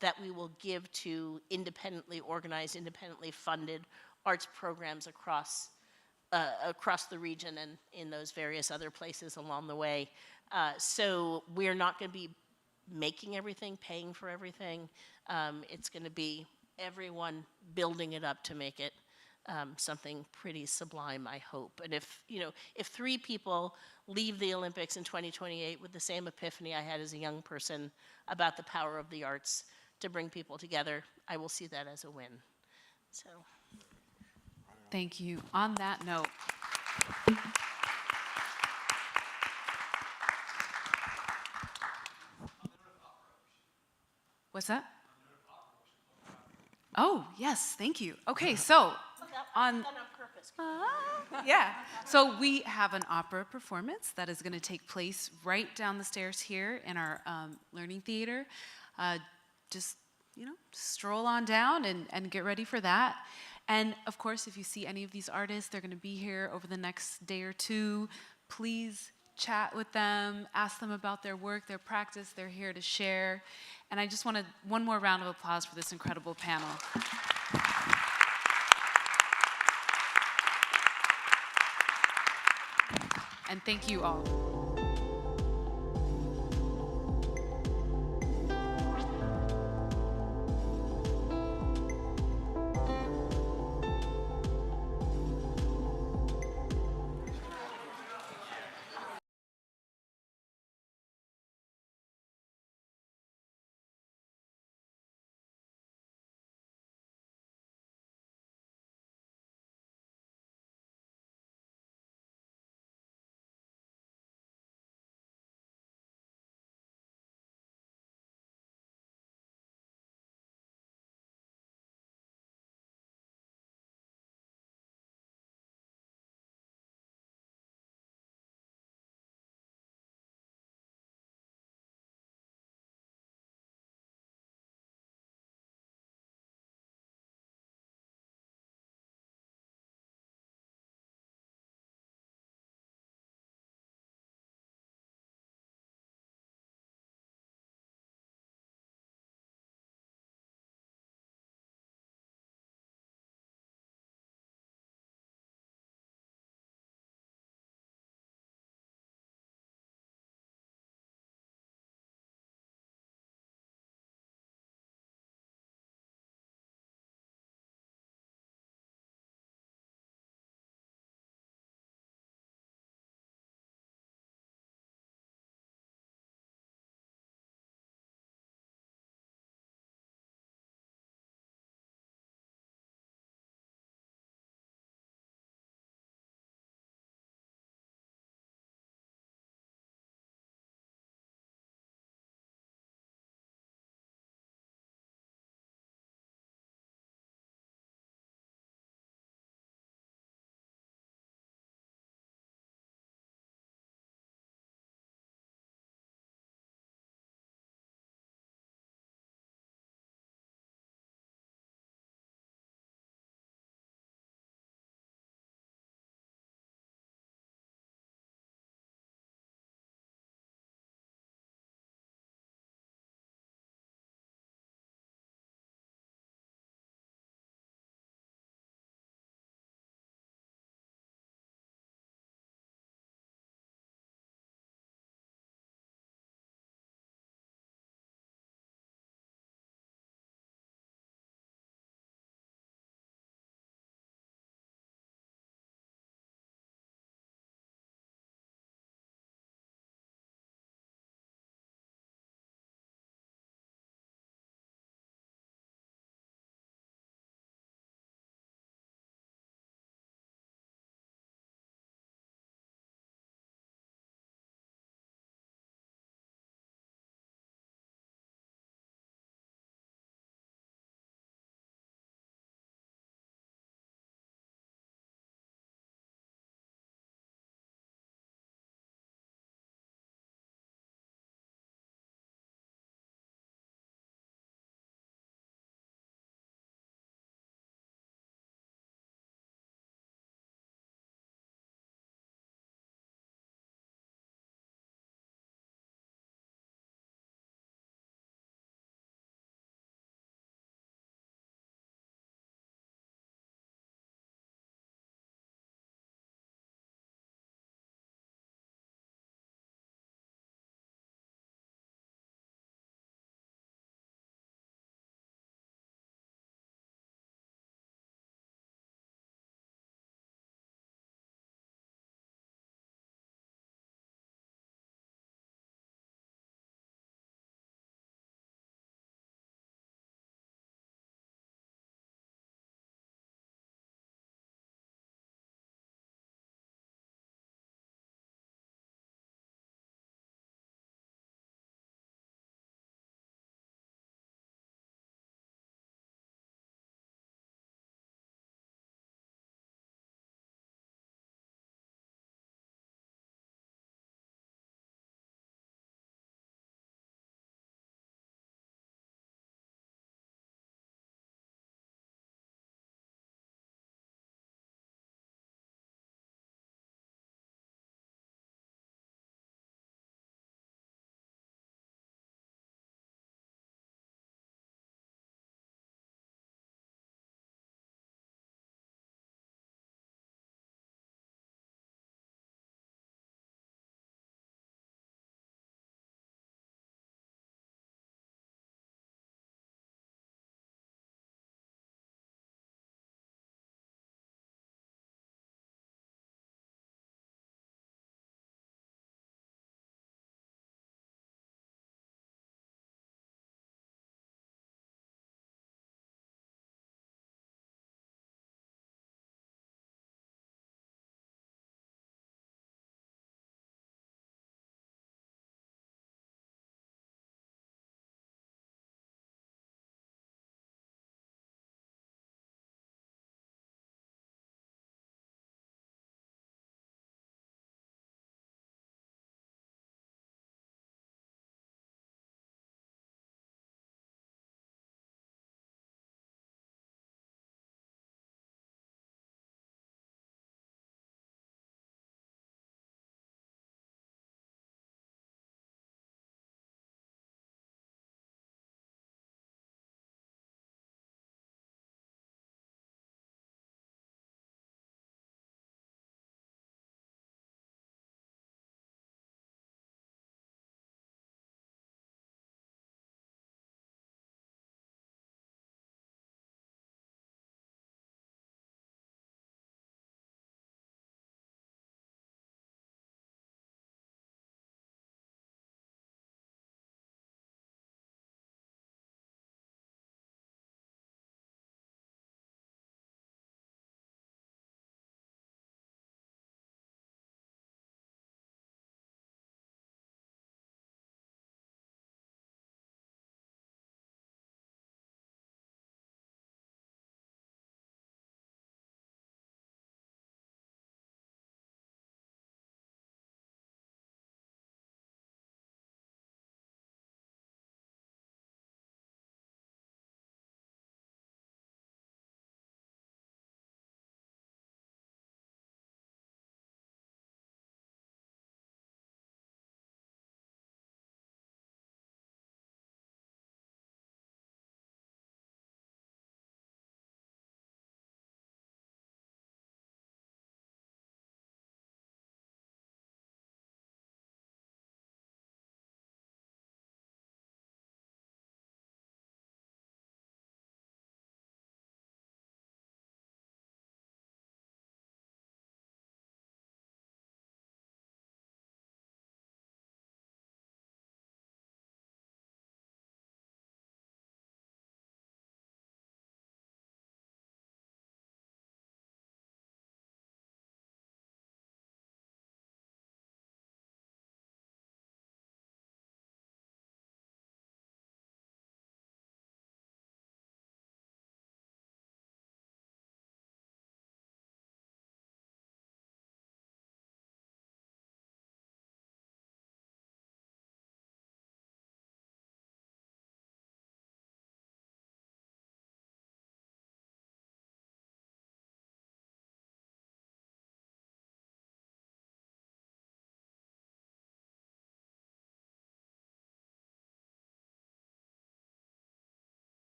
that we will give to independently organized, independently funded arts programs across the region and in those various other places along the way. So we're not going to be making everything, paying for everything. It's going to be everyone building it up to make it something pretty sublime, I hope. And if 3 people leave the Olympics in 2028 with the same epiphany I had as a young person about the power of the arts to bring people together, I will see that as a win. So, thank you. On that note, what's that? Oh, yes, thank you. Okay, so on purpose. Yeah. So we have an opera performance that is going to take place right down the stairs here in our learning theater. Just, stroll on down and get ready for that. And of course, if you see any of these artists, they're going to be here over the next day or two. Please chat with them, ask them about their work, their practice. They're here to share. And I just wanted one more round of applause for this incredible panel. And thank you all.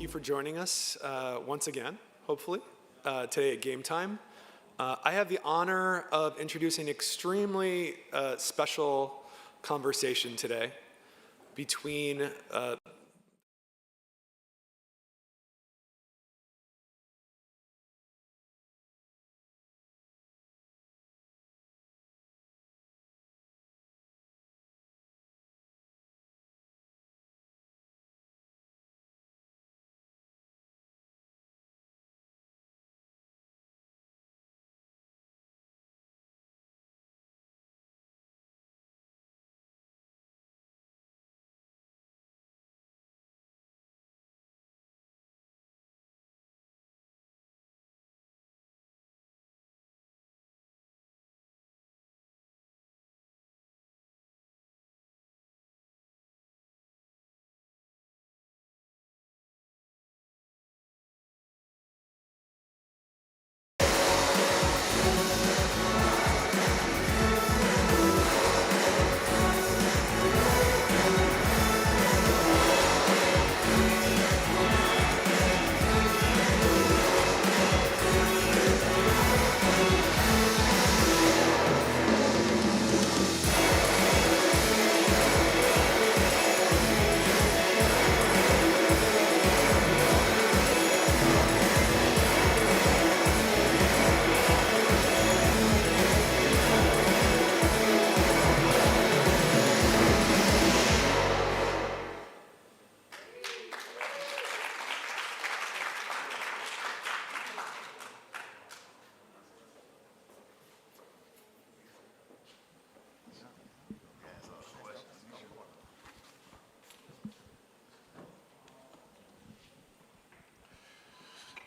you for joining us once again, hopefully, today at Game Time. I have the honor of introducing an extremely special conversation today between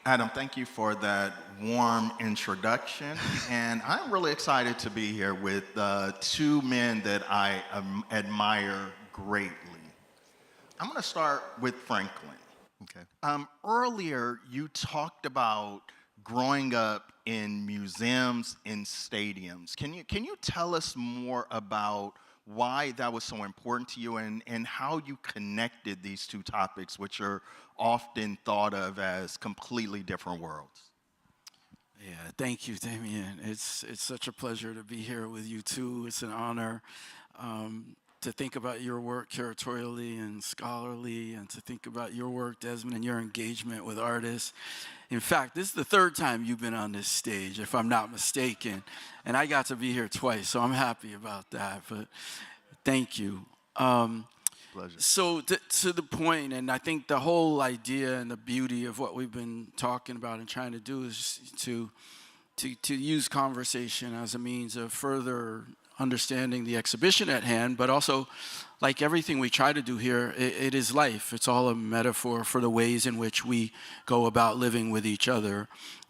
Adam, thank you for that warm introduction. And I'm really excited to be here with two men that I admire greatly. I'm going to start with Franklin. Okay. Earlier, you talked about growing up in museums and stadiums. Can you tell us more about why that was so important to you and how you connected these two topics, which are often thought of as completely different worlds? Yeah, thank you, Damien. It's such a pleasure to be here with you too. It's an honor to think about your work curatorially and scholarly, and to think about your work, Desmond, and your engagement with artists. In fact, this is the third time you've been on this stage, if I'm not mistaken, and I got to be here twice, so I'm happy about that. But thank you. Pleasure. So to the point, and I think the whole idea and the beauty of what we've been talking about and trying to do is to use conversation as a means of further understanding the exhibition at hand, but also, like everything we try to do here, it is life. It's all a metaphor for the ways in which we go about living with each other.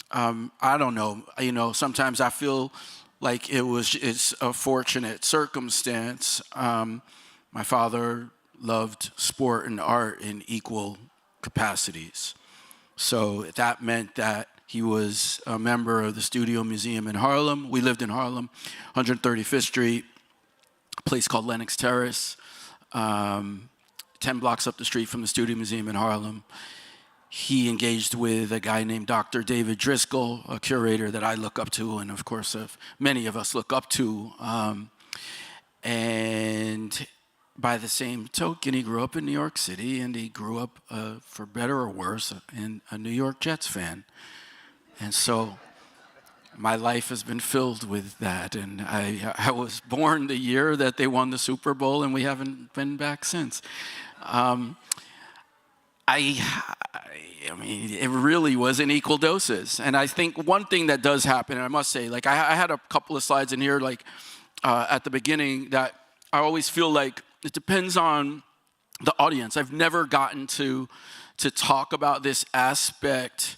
I don't know, sometimes I feel like it's a fortunate circumstance. My father loved sport and art in equal capacities. So that meant that he was a member of the Studio Museum in Harlem. We lived in Harlem, 135th Street, a place called Lenox Terrace, 10 blocks up the street from the Studio Museum in Harlem. He engaged with a guy named Dr. David Driscoll, a curator that I look up to, and of course many of us look up to. And by the same token, he grew up in New York City, and he grew up, for better or worse, a New York Jets fan. And so my life has been filled with that. And I was born the year that they won the Super Bowl, and we haven't been back since. I mean, it really was in equal doses. And I think one thing that does happen, and I must say, like I had a couple of slides in here, like at the beginning, that I always feel like it depends on the audience. I've never gotten to talk about this aspect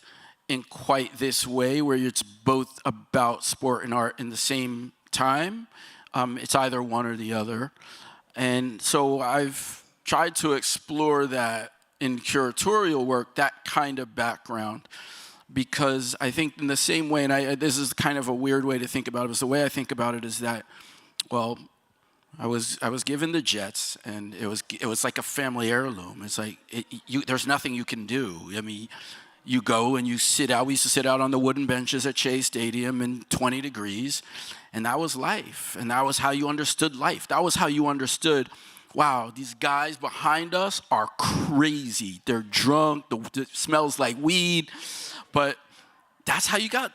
in quite this way, where it's both about sport and art in the same time. It's either one or the other. And so I've tried to explore that in curatorial work, that kind of background, because I think in the same way, and this is kind of a weird way to think about it, but the way I think about it is that, well, I was given the Jets, and it was like a family heirloom. It's like there's nothing you can do. I mean, you go and you sit out. We used to sit out on the wooden benches at Shea Stadium in 20 degrees, and that was life. And that was how you understood life. That was how you understood, wow, these guys behind us are crazy. They're drunk. It smells like weed, but that's how you got,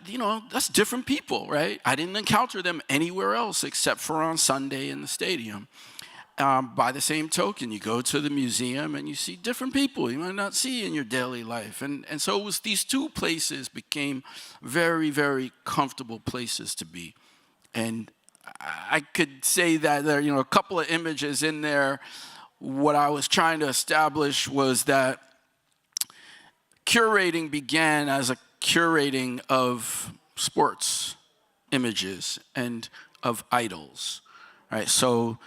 that's different people, right? I didn't encounter them anywhere else except for on Sunday in the stadium. By the same token, you go to the museum and you see different people you might not see in your daily life. And so it was these two places became very, very comfortable places to be. And I could say that there are, a couple of images in there. What I was trying to establish was that curating began as a curating of sports images and of idols, right? So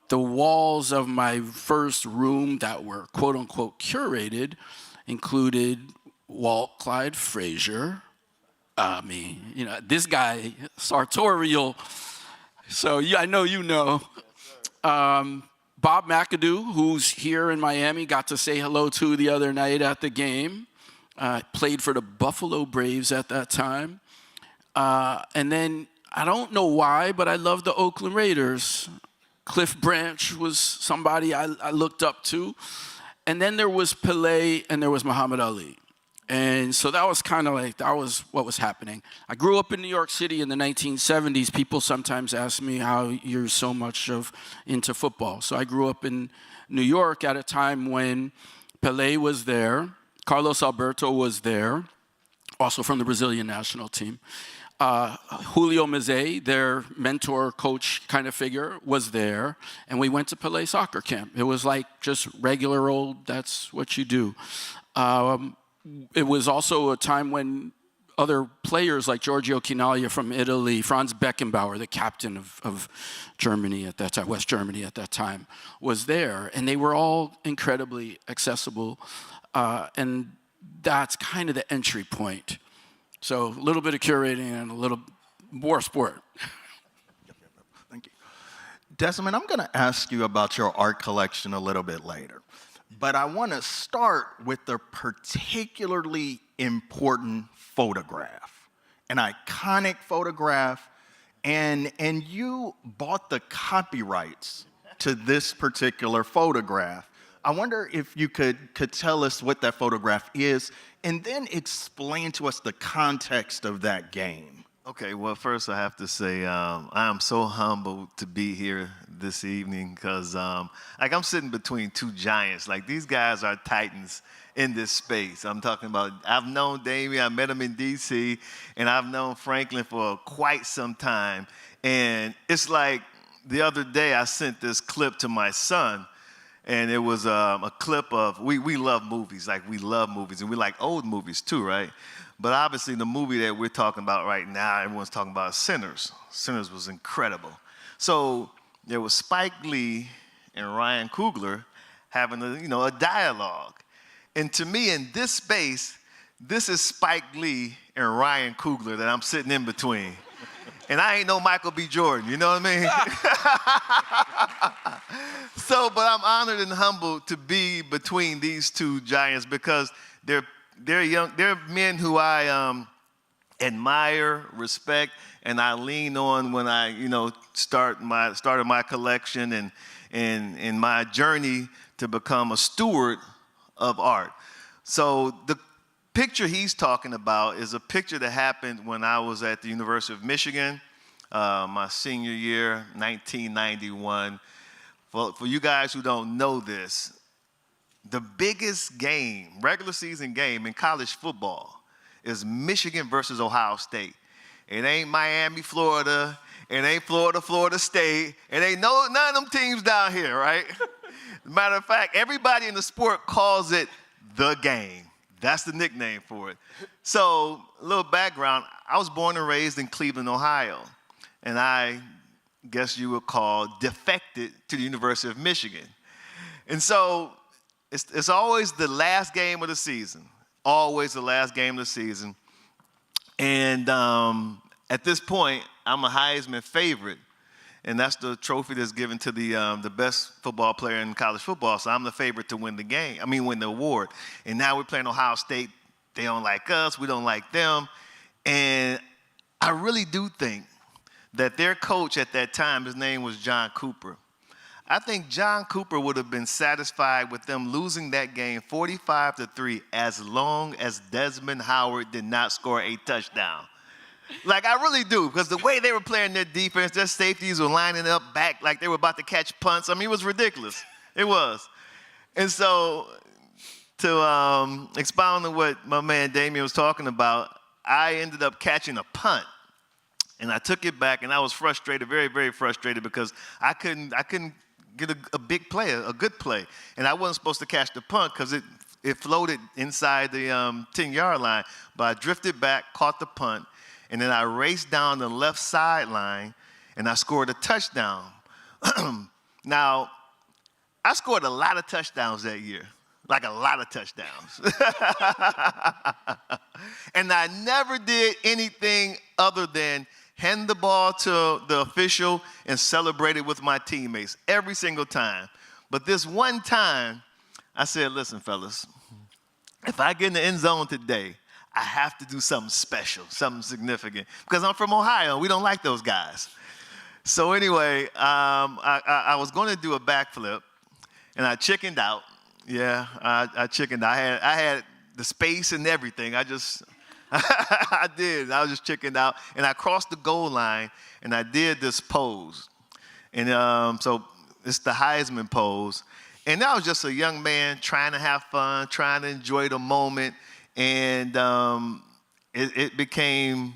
the walls of my first room that were quote unquote curated included Walt Clyde Frazier. This guy, sartorial. So I know you know. Bob McAdoo, who's here in Miami, got to say hello to the other night at the game. Played for the Buffalo Braves at that time. And then, I don't know why, but I love the Oakland Raiders. Cliff Branch was somebody I looked up to. And then there was Pelé and there was Muhammad Ali. And so that was that was what was happening. I grew up in New York City in the 1970s. People sometimes ask me how you're so much into football. So I grew up in New York at a time when Pelé was there. Carlos Alberto was there, also from the Brazilian national team. Julio Mizet, their mentor, coach kind of figure, was there. And we went to Pelé soccer camp. It was like just regular old, that's what you do. It was also a time when other players like Giorgio Chinaglia from Italy, Franz Beckenbauer, the captain of Germany at that time, West Germany at that time, was there. And they were all incredibly accessible. And that's kind of the entry point. So a little bit of curating and a little more sport. Thank you. Desmond, I'm going to ask you about your art collection a little bit later. But I want to start with the particularly important photograph, an iconic photograph, and you bought the copyrights to this particular photograph. I wonder if you could tell us what that photograph is, and then explain to us the context of that game. Okay, well, first I have to say I am so humbled to be here this evening because I'm sitting between two giants. Like, these guys are titans in this space. I'm talking about, I've known Damien, I met him in D.C., and I've known Franklin for quite some time. And it's like the other day I sent this clip to my son, and it was a clip of, we love movies, and we like old movies too, right? But obviously the movie that we're talking about right now, everyone's talking about Sinners. Sinners was incredible. So there was Spike Lee and Ryan Coogler having a dialogue. And to me, in this space, this is Spike Lee and Ryan Coogler that I'm sitting in between. And I ain't no Michael B. Jordan, you know what I mean? So, but I'm honored and humbled to be between these two giants because they're men who I admire, respect, and I lean on when I started my collection and in my journey to become a steward of art. So the picture he's talking about is a picture that happened when I was at the University of Michigan, my senior year, 1991. For you guys who don't know this, the biggest game, regular season game in college football is Michigan versus Ohio State. It ain't Miami, Florida. It ain't Florida, Florida State. It ain't none of them teams down here, right? Matter of fact, everybody in the sport calls it the game. That's the nickname for it. So, a little background. I was born and raised in Cleveland, Ohio. And I guess you would call defected to the University of Michigan. And so, it's always the last game of the season. Always the last game of the season. And at this point, I'm a Heisman favorite. and that's the trophy that's given to the best football player in college football. So I'm the favorite to win the game. I mean, win the award. And now we're playing Ohio State. They don't like us. We don't like them. And I really do think that their coach at that time, his name was John Cooper. I think John Cooper would have been satisfied with them losing that game 45-3 as long as Desmond Howard did not score a touchdown. Like, I really do, because the way they were playing their defense, their safeties were lining up back like they were about to catch punts. I mean, it was ridiculous. It was. And so, to expound on what my man Damien was talking about, I ended up catching a punt. And I took it back, and I was frustrated, very, very frustrated, because I couldn't get a big play, a good play. And I wasn't supposed to catch the punt because it floated inside the 10-yard line. But I drifted back, caught the punt, and then I raced down the left sideline, and I scored a touchdown. Now, I scored a lot of touchdowns that year, like a lot of touchdowns. And I never did anything other than hand the ball to the official and celebrate it with my teammates every single time. But this one time, I said, listen, fellas, if I get in the end zone today, I have to do something special, something significant, because I'm from Ohio. We don't like those guys. So anyway, I was going to do a backflip, and I chickened out. Yeah, I chickened out. I had the space and everything. I did. I was just chickened out. And I crossed the goal line, and I did this pose. And so it's the Heisman pose. And I was just a young man trying to have fun, trying to enjoy the moment. And it became,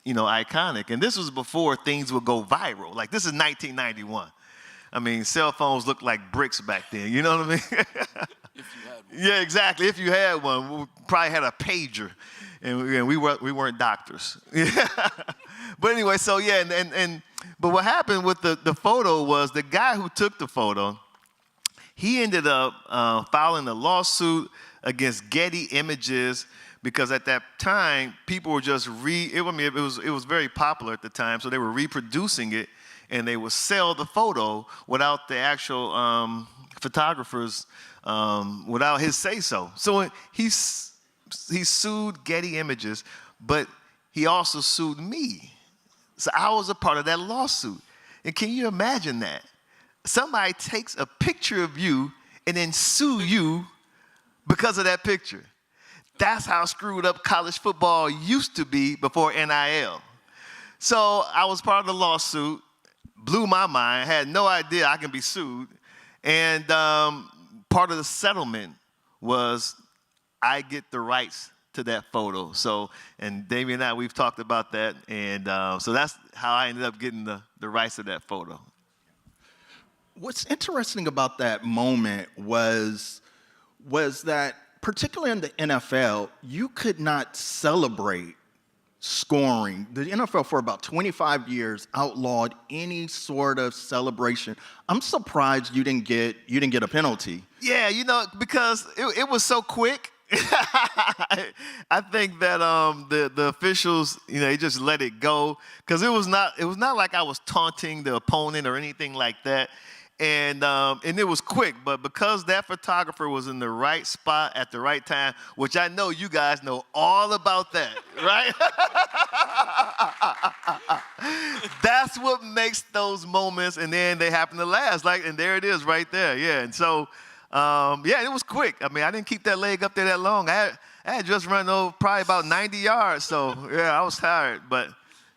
iconic. And this was before things would go viral. Like, this is 1991. I mean, cell phones looked like bricks back then. You know what I mean? If you had one. Yeah, exactly. If you had one, we probably had a pager. And we weren't doctors. But anyway, so yeah, but what happened with the photo was the guy who took the photo, he ended up filing a lawsuit against Getty Images, because at that time people were just it was very popular at the time, so they were reproducing it, and they would sell the photo without the actual photographers, without his say so. So he sued Getty Images, but he also sued me. So I was a part of that lawsuit. And can you imagine that? Somebody takes a picture of you and then sue you because of that picture. That's how screwed up college football used to be before NIL. So I was part of the lawsuit, blew my mind, had no idea I can be sued. And part of the settlement was I get the rights to that photo. So, and Damien and I, we've talked about that. And so that's how I ended up getting the rights to that photo. What's interesting about that moment was that, particularly in the NFL, you could not celebrate scoring. The NFL for about 25 years outlawed any sort of celebration. I'm surprised you didn't get a penalty. Yeah, because it was so quick. I think that the officials, they just let it go, because it was not like I was taunting the opponent or anything like that. And it was quick, but because that photographer was in the right spot at the right time, which I know you guys know all about that, right? That's what makes those moments, and then they happen to last. And there it is right there, yeah. And so, it was quick. I mean, I didn't keep that leg up there that long. I had just run over probably about 90 yards, so yeah, I was tired, but.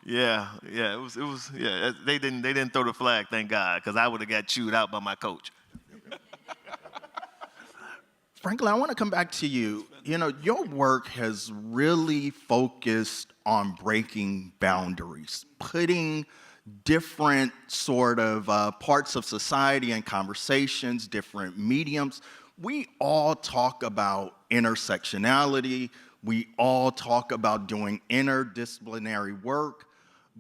Yeah, it was. They didn't throw the flag, thank God, because I would have got chewed out by my coach. Franklin, I want to come back to you. Your work has really focused on breaking boundaries, putting different sort of parts of society and conversations, different mediums. We all talk about intersectionality. We all talk about doing interdisciplinary work.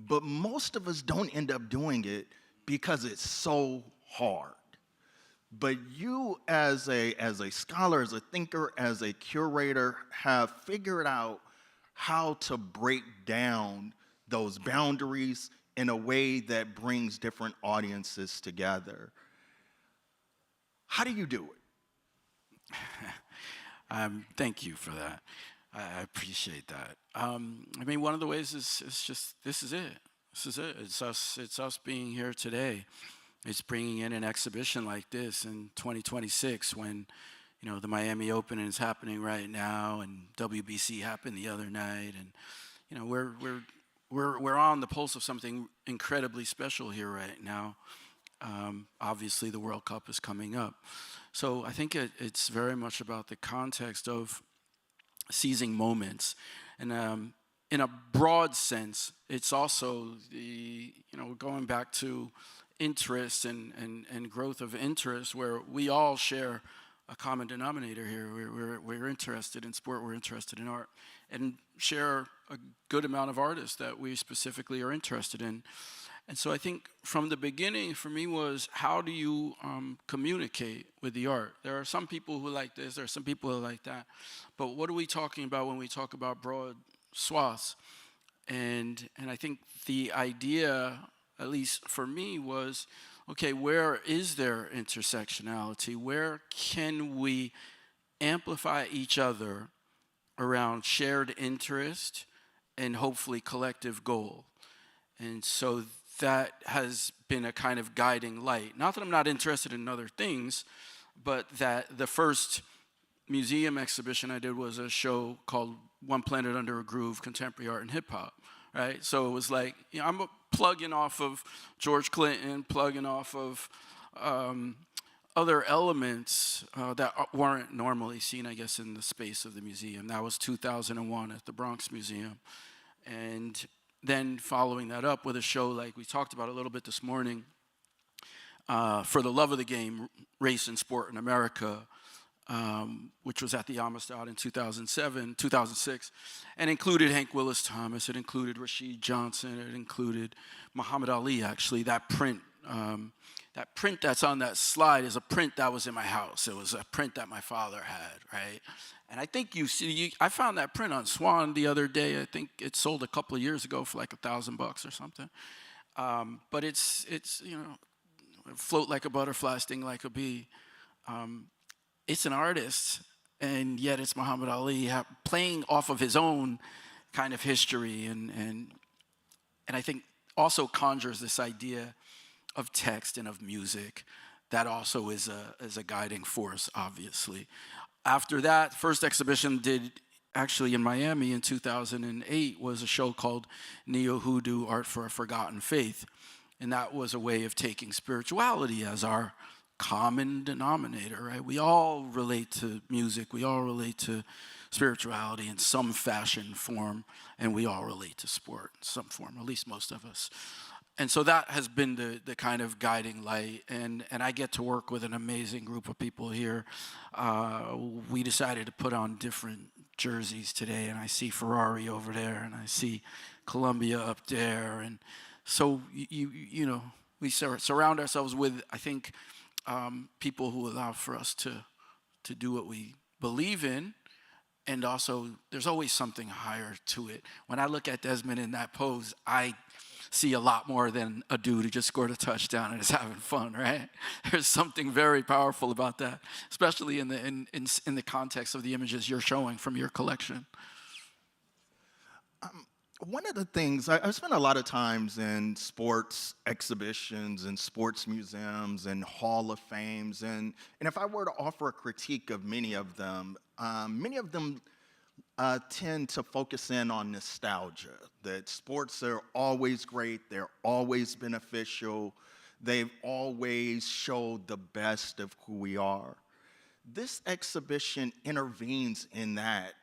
But most of us don't end up doing it because it's so hard. But you, as a scholar, as a thinker, as a curator, have figured out how to break down those boundaries in a way that brings different audiences together. How do you do it? Thank you for that. I appreciate that. I mean, one of the ways is just this is it. This is it. It's us being here today. It's bringing in an exhibition like this in 2026 when, you know, the Miami Open is happening right now and WBC happened the other night, and you know we're on the pulse of something incredibly special here right now. Obviously, the World Cup is coming up, so I think it's very much about the context of seizing moments, and in a broad sense, it's also the going back to interest and growth of interest, where we all share a common denominator here. We're interested in sport, we're interested in art, and share a good amount of artists that we specifically are interested in. And so I think from the beginning for me was, how do you communicate with the art? There are some people who like this, there are some people who like that, but what are we talking about when we talk about broad swaths? And I think the idea, at least for me, was, okay, where is there intersectionality? Where can we amplify each other around shared interest and hopefully collective goal? And so that has been a kind of guiding light. Not that I'm not interested in other things, but that the first museum exhibition I did was a show called One Planet Under a Groove, Contemporary Art and Hip Hop, right? So it was like, I'm plugging off of George Clinton, plugging off of other elements that weren't normally seen, I guess, in the space of the museum. That was 2001 at the Bronx Museum. And then following that up with a show like we talked about a little bit this morning, For the Love of the Game, Race and Sport in America, which was at the Amistad in 2006, and included Hank Willis Thomas, it included Rashid Johnson, it included Muhammad Ali, actually. That print that's on that slide is a print that was in my house. It was a print that my father had, right? And I think I found that print on Swan the other day. I think it sold a couple of years ago for like $1,000 or something. But it's float like a butterfly, sting like a bee. It's an artist, and yet it's Muhammad Ali playing off of his own kind of history, and I think also conjures this idea of text and of music that also is a guiding force, obviously. After that, first exhibition did actually in Miami in 2008 was a show called Neo Hoodoo Art for a Forgotten Faith, and that was a way of taking spirituality as our common denominator, right? We all relate to music, we all relate to spirituality in some fashion, form, and we all relate to sport in some form, at least most of us. And so that has been the kind of guiding light, and I get to work with an amazing group of people here. We decided to put on different jerseys today, and I see Ferrari over there, and I see Columbia up there, and so we surround ourselves with, I think, people who allow for us to do what we believe in, and also there's always something higher to it. When I look at Desmond in that pose, I see a lot more than a dude who just scored a touchdown and is having fun, right? There's something very powerful about that, especially in the context of the images you're showing from your collection. One of the things, I've spent a lot of times in sports exhibitions and sports museums and Hall of Fames, and if I were to offer a critique of many of them tend to focus in on nostalgia, that sports are always great, they're always beneficial, they've always showed the best of who we are. This exhibition intervenes in that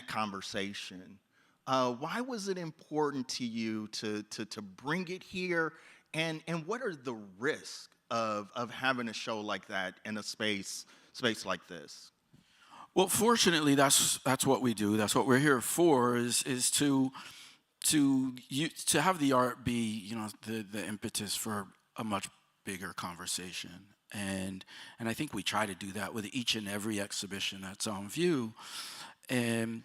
conversation. Why was it important to you to bring it here, and what are the risks of having a show like that in a space like this? Well, fortunately, that's what we do. That's what we're here for. Is to have the art be the impetus for a much bigger conversation, and I think we try to do that with each and every exhibition that's on view. And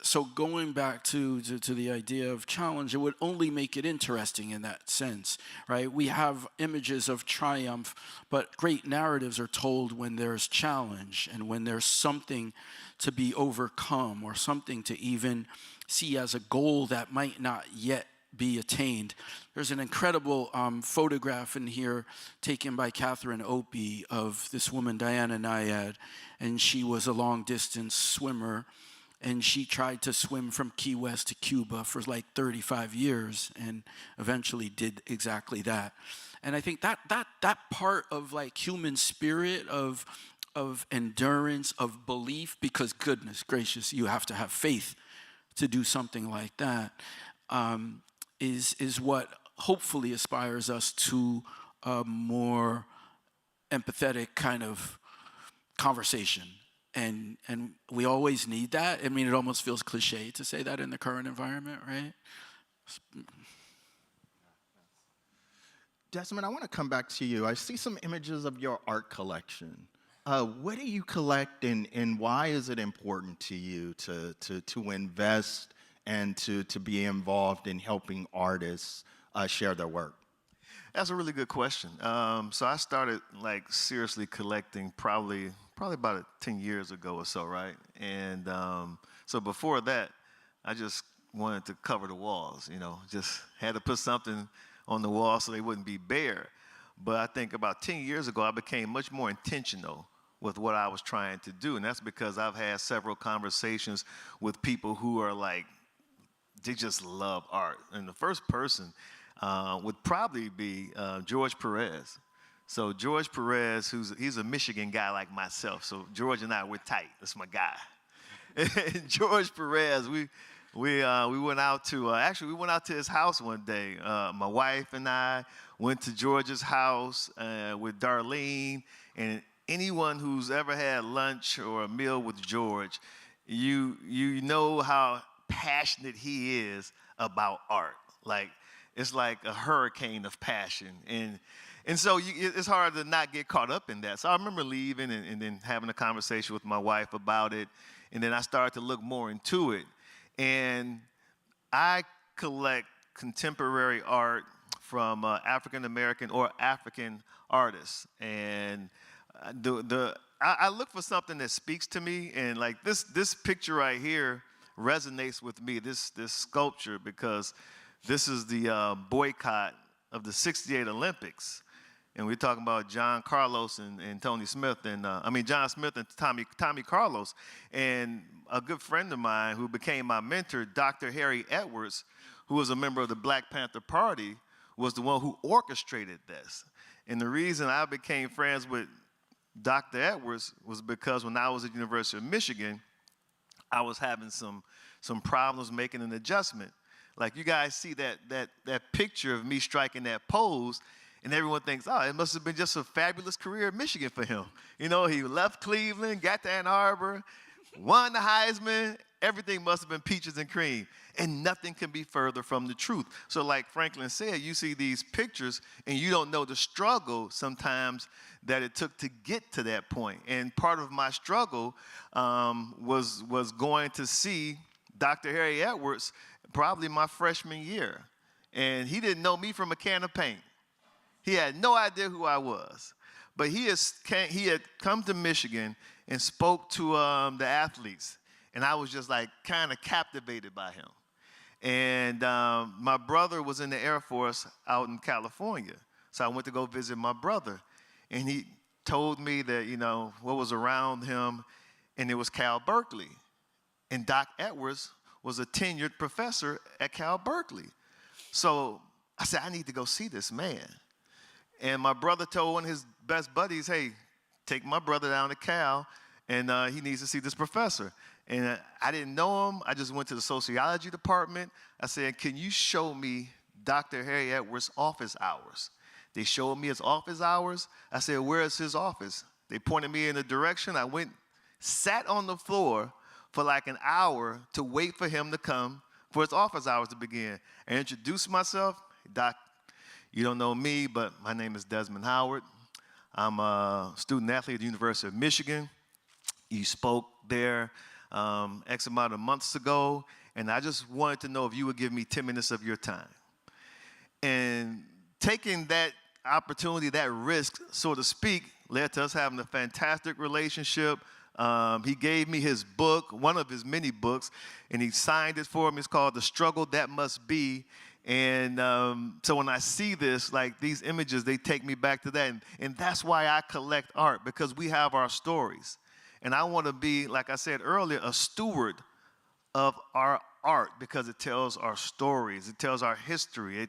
so going back to the idea of challenge, it would only make it interesting in that sense, right? We have images of triumph, but great narratives are told when there's challenge and when there's something to be overcome or something to even see as a goal that might not yet be attained. There's an incredible photograph in here taken by Catherine Opie of this woman, Diana Nyad, and she was a long-distance swimmer, and she tried to swim from Key West to Cuba for like 35 years and eventually did exactly that. And I think that part of like human spirit, of endurance, of belief, because goodness gracious, you have to have faith to do something like that, is what hopefully aspires us to a more empathetic kind of conversation. And we always need that. I mean, it almost feels cliche to say that in the current environment, right? Desmond, I want to come back to you. I see some images of your art collection. What do you collect, and why is it important to you to invest and to be involved in helping artists share their work? That's a really good question. So I started like seriously collecting probably about 10 years ago or so, right? And so before that, I just wanted to cover the walls, just had to put something on the wall so they wouldn't be bare. But I think about 10 years ago, I became much more intentional with what I was trying to do. And that's because I've had several conversations with people who are like, they just love art. And the first person would probably be George Perez. So George Perez, he's a Michigan guy like myself. So George and I, we're tight. That's my guy. And George Perez, we went out to we went out to his house one day. My wife and I went to George's house with Darlene, and anyone who's ever had lunch or a meal with George, you know how passionate he is about art. Like, it's like a hurricane of passion. And so it's hard to not get caught up in that. So I remember leaving and then having a conversation with my wife about it. And then I started to look more into it. And I collect contemporary art from African American or African artists. And I look for something that speaks to me. And like this picture right here resonates with me, this sculpture, because this is the boycott of the '68 Olympics. And we're talking about John Carlos and Tony Smith, and John Smith and Tommy Carlos. And a good friend of mine who became my mentor, Dr. Harry Edwards, who was a member of the Black Panther Party, was the one who orchestrated this. And the reason I became friends with Dr. Edwards was because when I was at the University of Michigan, I was having some problems making an adjustment. Like, you guys see that picture of me striking that pose, and everyone thinks, oh, it must have been just a fabulous career in Michigan for him. He left Cleveland, got to Ann Arbor, won the Heisman. Everything must have been peaches and cream. And nothing can be further from the truth. So like Franklin said, you see these pictures, and you don't know the struggle sometimes that it took to get to that point. And part of my struggle was going to see Dr. Harry Edwards probably my freshman year. And he didn't know me from a can of paint. He had no idea who I was. But he had come to Michigan and spoke to the athletes. And I was just like kind of captivated by him. And my brother was in the Air Force out in California. So I went to go visit my brother. And he told me that, what was around him, and it was Cal Berkeley. And Doc Edwards was a tenured professor at Cal Berkeley. So I said, I need to go see this man. And my brother told one of his best buddies, hey, take my brother down to Cal, and he needs to see this professor. And I didn't know him. I just went to the sociology department. I said, can you show me Dr. Harry Edwards' office hours? They showed me his office hours. I said, where is his office? They pointed me in the direction. I went, sat on the floor for like an hour to wait for him to come for his office hours to begin. I introduced myself. Doc, you don't know me, but my name is Desmond Howard. I'm a student athlete at the University of Michigan. You spoke there X amount of months ago, and I just wanted to know if you would give me 10 minutes of your time. And taking that opportunity, that risk, so to speak, led to us having a fantastic relationship. He gave me his book, one of his many books, and he signed it for me. It's called The Struggle That Must Be. And so when I see this, like these images, they take me back to that. And that's why I collect art, because we have our stories. And I want to be, like I said earlier, a steward of our art, because it tells our stories, it tells our history,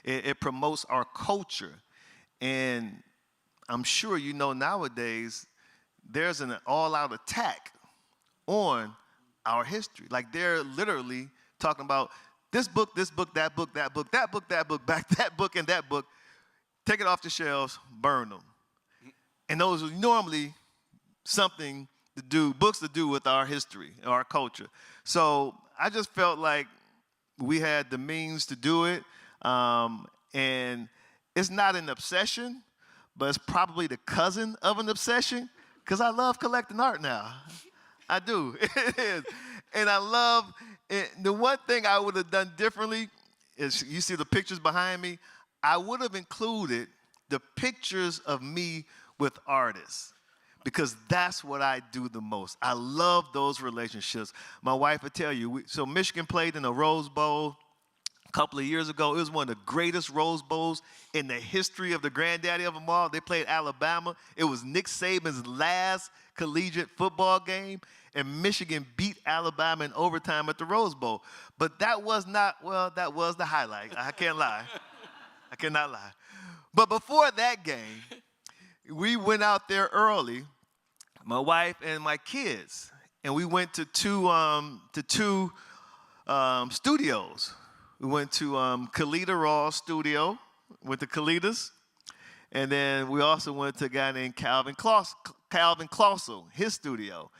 it promotes our culture. And I'm sure you know nowadays there's an all-out attack on our history. Like they're literally talking about this book, that book, that book, that book, that book, back that book, and that book. Take it off the shelves, burn them. And those are normally something to do, books to do with our history, our culture. So I just felt like we had the means to do it. And it's not an obsession, but it's probably the cousin of an obsession, because I love collecting art now. I do. It is. And I love it. The one thing I would have done differently is, you see the pictures behind me, I would have included the pictures of me with artists, because that's what I do the most. I love those relationships. My wife would tell you, so Michigan played in the Rose Bowl a couple of years ago. It was one of the greatest Rose Bowls in the history of the granddaddy of them all. They played Alabama. It was Nick Saban's last collegiate football game, and Michigan beat Alabama in overtime at the Rose Bowl. But that was not, well, that was the highlight. I can't lie. I cannot lie. But before that game, we went out there early, my wife and my kids, and we went to two studios. We went to Kalita Raw's studio with the Kalitas, and then we also went to a guy named Calvin Klossel, his studio.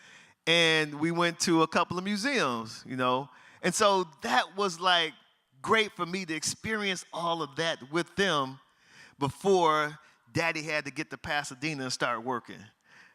And we went to a couple of museums, you know. And so that was like great for me to experience all of that with them before Daddy had to get to Pasadena and start working.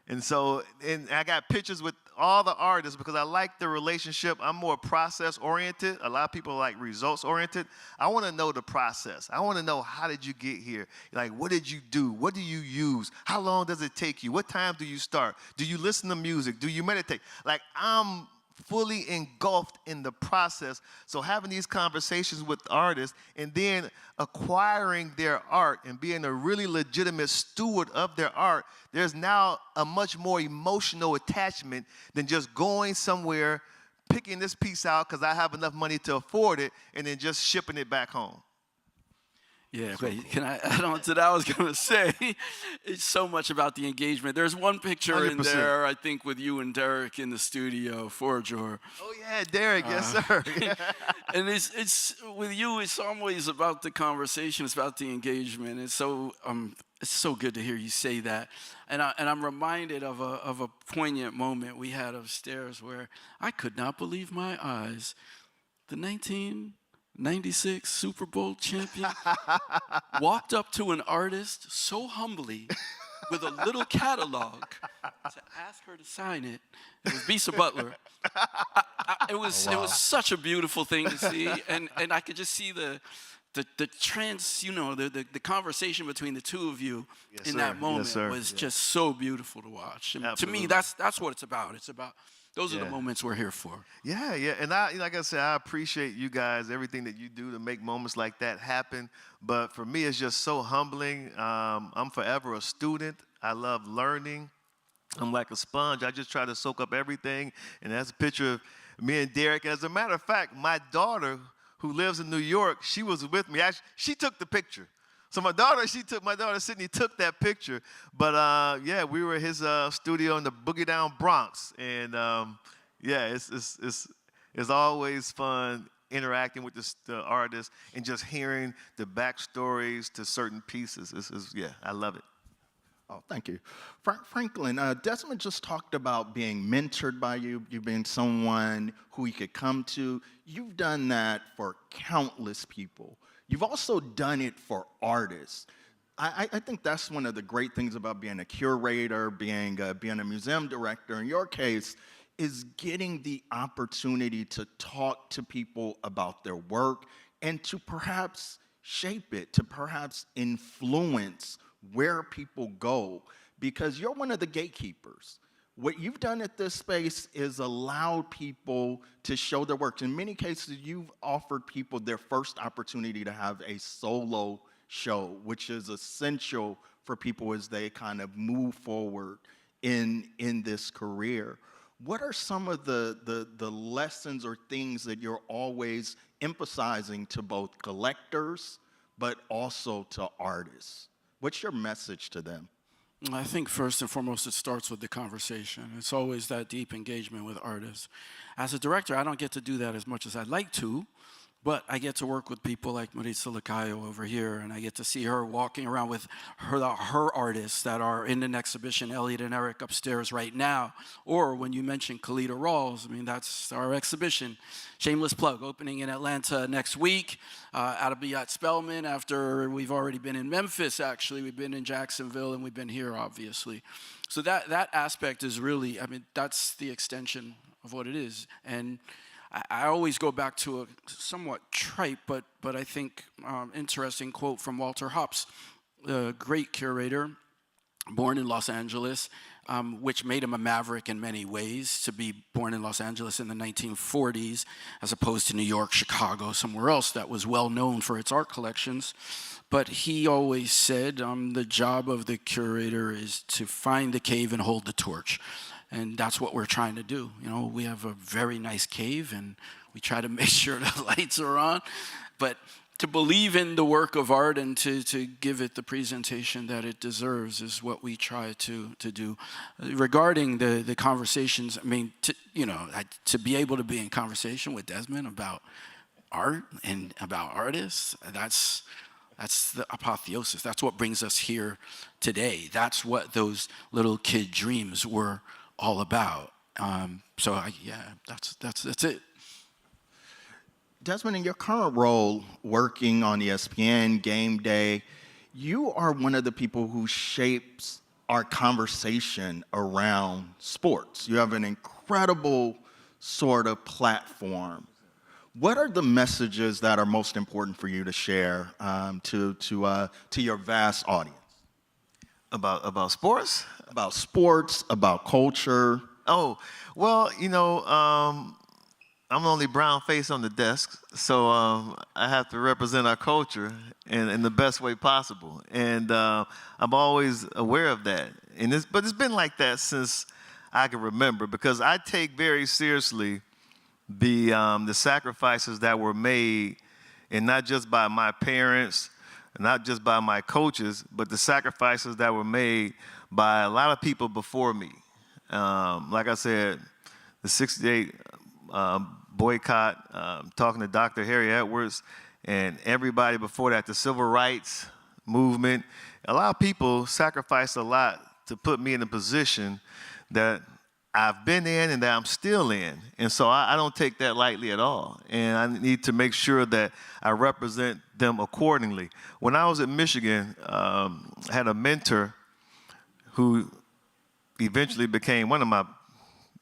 And so, and I got pictures with all the artists because I like the relationship. I'm more process-oriented. A lot of people are like results-oriented. I want to know the process. I want to know, how did you get here? Like, what did you do? What do you use? How long does it take you? What time do you start? Do you listen to music? Do you meditate? Like, I'm fully engulfed in the process. So having these conversations with artists and then acquiring their art and being a really legitimate steward of their art, there's now a much more emotional attachment than just going somewhere, picking this piece out because I have enough money to afford it, and then just shipping it back home. Yeah, wait, can I add on to that? I was going to say, it's so much about the engagement. There's one picture 100%. in there, I think, with you and Derek in the studio, Forjor. Oh, yeah, Derek, yes, sir. Yeah. And it's with you, it's always about the conversation. It's about the engagement. It's so good to hear you say that. And I'm reminded of a poignant moment we had upstairs where I could not believe my eyes. The 1996 Super Bowl champion walked up to an artist so humbly with a little catalog to ask her to sign it. It was Bisa Butler. It was such a beautiful thing to see, and I could just see the conversation between the two of you in that moment was just so beautiful to watch. And to me, that's what it's about. It's about those are the moments we're here for. Yeah, yeah. And like I said, I appreciate you guys, everything that you do to make moments like that happen. But for me, it's just so humbling. I'm forever a student. I love learning. I'm like a sponge. I just try to soak up everything. And that's a picture of me and Derek. As a matter of fact, my daughter, who lives in New York, she was with me. Actually, she took the picture. So my daughter Sydney took that picture. But yeah, we were at his studio in the Boogie Down Bronx, and yeah, it's always fun interacting with the artists and just hearing the backstories to certain pieces. Yeah, I love it. Oh, thank you. Franklin, Desmond just talked about being mentored by you being someone who he could come to. You've done that for countless people. You've also done it for artists. I think that's one of the great things about being a curator, being a museum director. In your case, is getting the opportunity to talk to people about their work and to perhaps shape it, to perhaps influence where people go, because you're one of the gatekeepers. What you've done at this space is allowed people to show their work. In many cases, you've offered people their first opportunity to have a solo show, which is essential for people as they kind of move forward in this career. What are some of the lessons or things that you're always emphasizing to both collectors, but also to artists? What's your message to them? I think first and foremost, it starts with the conversation. It's always that deep engagement with artists. As a director, I don't get to do that as much as I'd like to, but I get to work with people like Maritza Lacayo over here, and I get to see her walking around with her artists that are in an exhibition, Elliot and Eric upstairs right now. Or when you mentioned Kalita Rawls, I mean, that's our exhibition. Shameless plug, opening in Atlanta next week. Adabiyat Spellman, after we've already been in Memphis, actually. We've been in Jacksonville, and we've been here, obviously. So that aspect is really, I mean, that's the extension of what it is. And I always go back to a somewhat trite, but I think interesting quote from Walter Hopps, a great curator, born in Los Angeles, which made him a maverick in many ways, to be born in Los Angeles in the 1940s, as opposed to New York, Chicago, somewhere else that was well known for its art collections. But he always said the job of the curator is to find the cave and hold the torch. And that's what we're trying to do. You know, we have a very nice cave, and we try to make sure the lights are on. But to believe in the work of art and to give it the presentation that it deserves is what we try to do. Regarding the conversations, I mean, to be able to be in conversation with Desmond about art and about artists, that's the apotheosis. That's what brings us here today. That's what those little kid dreams were all about. That's it. Desmond, in your current role working on ESPN, Game Day, you are one of the people who shapes our conversation around sports. You have an incredible sort of platform. What are the messages that are most important for you to share to your vast audience? About sports? About sports, about culture. Oh, well, I'm the only brown face on the desk, so I have to represent our culture in the best way possible. And I'm always aware of that. But it's been like that since I can remember, because I take very seriously the sacrifices that were made, and not just by my parents, not just by my coaches, but the sacrifices that were made by a lot of people before me. Like I said, the 68 boycott, talking to Dr. Harry Edwards, and everybody before that, the civil rights movement. A lot of people sacrificed a lot to put me in a position that I've been in and that I'm still in. And so I don't take that lightly at all. And I need to make sure that I represent them accordingly. When I was at Michigan, I had a mentor who eventually became one of my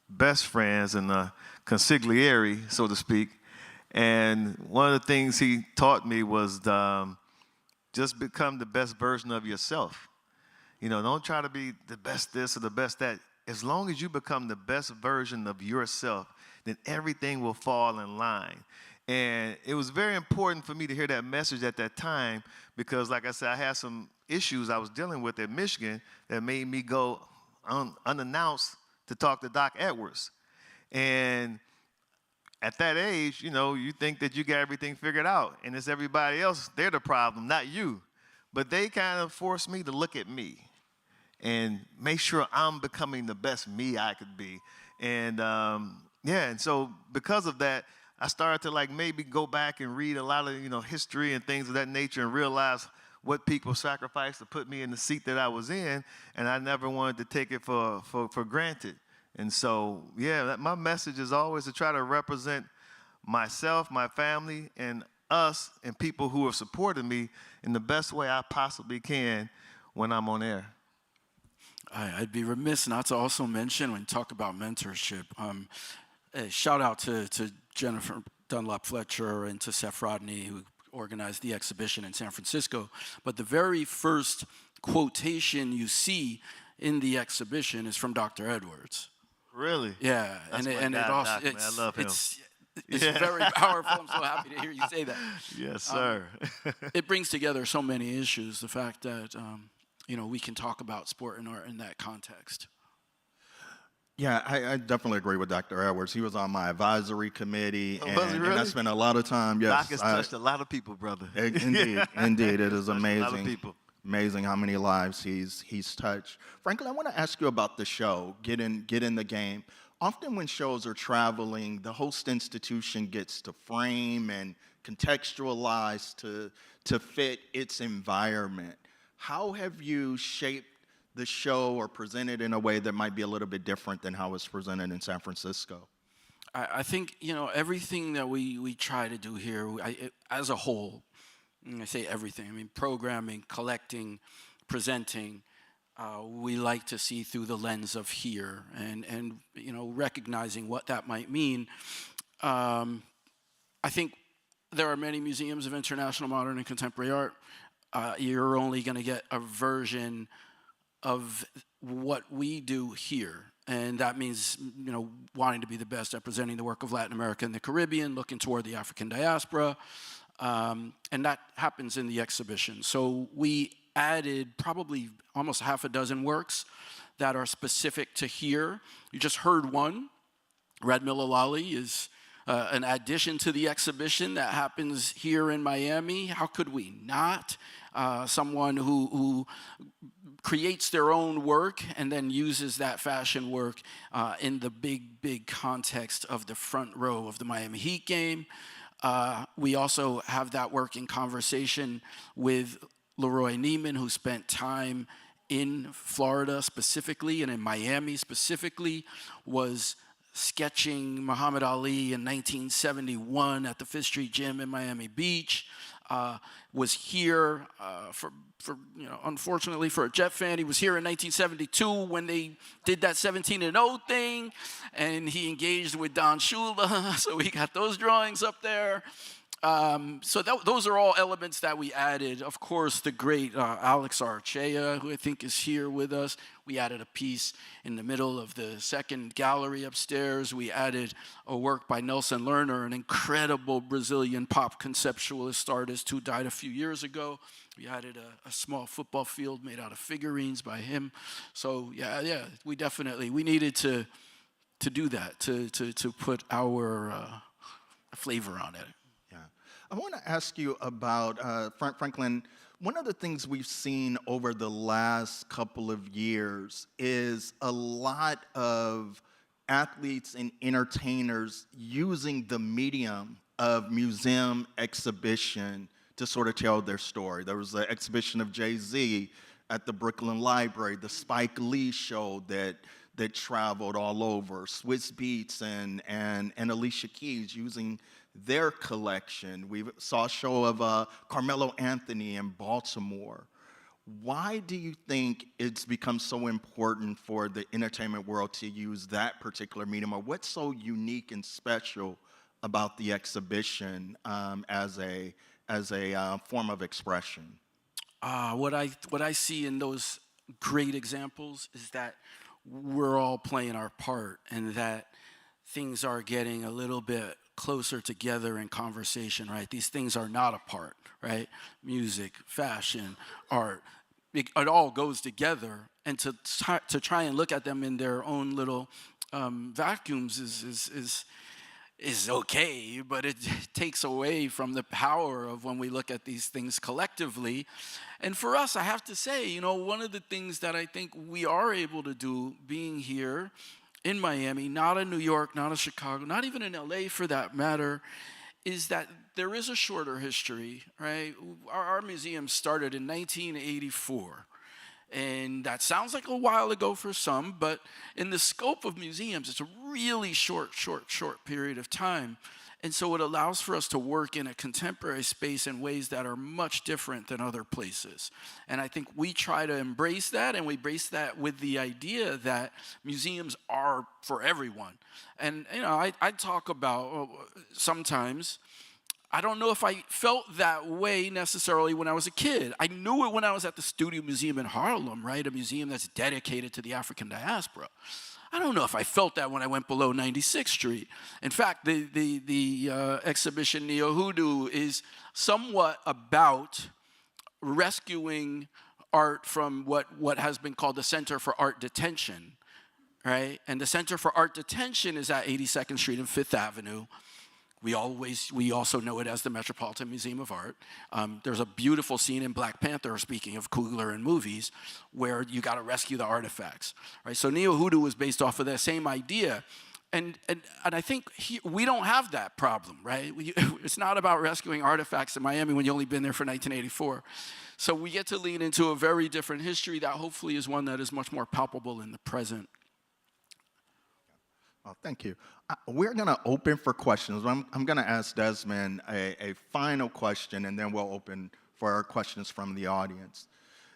best friends and a consigliere, so to speak. And one of the things he taught me was just become the best version of yourself. Don't try to be the best this or the best that. As long as you become the best version of yourself, then everything will fall in line. And it was very important for me to hear that message at that time because, like I said, I had some issues I was dealing with at Michigan that made me go unannounced to talk to Doc Edwards. And at that age, you think that you got everything figured out, and it's everybody else, they're the problem, not you. But they kind of forced me to look at me and make sure I'm becoming the best me I could be. And and so because of that, I started to maybe go back and read a lot of history and things of that nature and realize what people sacrificed to put me in the seat that I was in, and I never wanted to take it for granted. And so, my message is always to try to represent myself, my family, and us, and people who have supported me in the best way I possibly can when I'm on air. I'd be remiss not to also mention when you talk about mentorship. A shout out to Jennifer Dunlop Fletcher and to Seth Rodney, who organized the exhibition in San Francisco. But the very first quotation you see in the exhibition is from Dr. Edwards. Really? Yeah, That's and my and it guy, also Doc, man. I love him. it's Yeah. very powerful. I'm so happy to hear you say that. Yes, sir. It brings together so many issues. The fact that we can talk about sport and art in that context. Yeah, I definitely agree with Dr. Edwards. He was on my advisory committee, Oh, and, was he and I really? spent a lot of time. Yes, Doc has touched a lot of people, brother. Indeed, indeed, it is Touched a lot of amazing. people. Amazing how many lives he's touched. Franklin, I want to ask you about the show. Get in the game. Often when shows are traveling, the host institution gets to frame and contextualize to fit its environment. How have you shaped the show or presented in a way that might be a little bit different than how it's presented in San Francisco? I think everything that we try to do here, as a whole. And I say everything. I mean, programming, collecting, presenting. We like to see through the lens of here, and recognizing what that might mean. I think there are many museums of international modern and contemporary art. You're only going to get a version of what we do here. And that means, wanting to be the best at presenting the work of Latin America and the Caribbean, looking toward the African diaspora. And that happens in the exhibition. So we added probably almost half a dozen works that are specific to here. You just heard one. Red Milalali is an addition to the exhibition that happens here in Miami. How could we not? Someone who creates their own work and then uses that fashion work in the big context of the front row of the Miami Heat game. We also have that work in conversation with Leroy Neiman, who spent time in Florida specifically and in Miami specifically, was sketching Muhammad Ali in 1971 at the Fifth Street Gym in Miami Beach. Was here unfortunately for a Jet fan, he was here in 1972 when they did that 17-0 thing, and he engaged with Don Shula, so we got those drawings up there. So those are all elements that we added. Of course, the great Alex Archea, who I think is here with us. We added a piece in the middle of the second gallery upstairs. We added a work by Nelson Lerner, an incredible Brazilian pop conceptualist artist who died a few years ago. We added a small football field made out of figurines by him. So yeah, we needed to do that, to put our flavor on it. I want to ask you about, Franklin, one of the things we've seen over the last couple of years is a lot of athletes and entertainers using the medium of museum exhibition to sort of tell their story. There was an exhibition of Jay-Z at the Brooklyn Library, the Spike Lee show that traveled all over, Swiss Beats and Alicia Keys using their collection. We saw a show of Carmelo Anthony in Baltimore. Why do you think it's become so important for the entertainment world to use that particular medium, or what's so unique and special about the exhibition as a form of expression? What I see in those great examples is that we're all playing our part, and that things are getting a little bit closer together in conversation, right? These things are not apart, right? Music, fashion, art, it all goes together. And to try and look at them in their own little vacuums is okay, but it takes away from the power of when we look at these things collectively. And for us, I have to say, one of the things that I think we are able to do being here in Miami, not in New York, not in Chicago, not even in LA for that matter, is that there is a shorter history, right? Our museum started in 1984, And that sounds like a while ago for some, but in the scope of museums, it's a really short period of time. And so it allows for us to work in a contemporary space in ways that are much different than other places. And I think we try to embrace that, and we embrace that with the idea that museums are for everyone. And I talk about sometimes, I don't know if I felt that way necessarily when I was a kid. I knew it when I was at the Studio Museum in Harlem, right? A museum that's dedicated to the African diaspora. I don't know if I felt that when I went below 96th Street. In fact, the exhibition Neo Hoodoo is somewhat about rescuing art from what has been called the Center for Art Detention, right? And the Center for Art Detention is at 82nd Street and 5th Avenue. We also know it as the Metropolitan Museum of Art. There's a beautiful scene in Black Panther, speaking of Coogler and movies, where you got to rescue the artifacts, right? So Neo Hoodoo was based off of that same idea. And I think we don't have that problem, right? It's not about rescuing artifacts in Miami when you've only been there for 1984. So we get to lean into a very different history that hopefully is one that is much more palpable in the present. Oh, thank you. We're going to open for questions. I'm going to ask Desmond a final question, and then we'll open for our questions from the audience.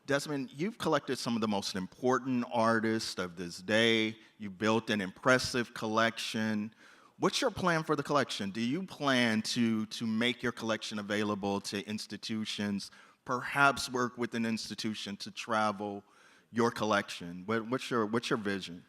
Desmond, you've collected some of the most important artists of this day. You built an impressive collection. What's your plan for the collection? Do you plan to make your collection available to institutions, perhaps work with an institution to travel your collection? What's your vision?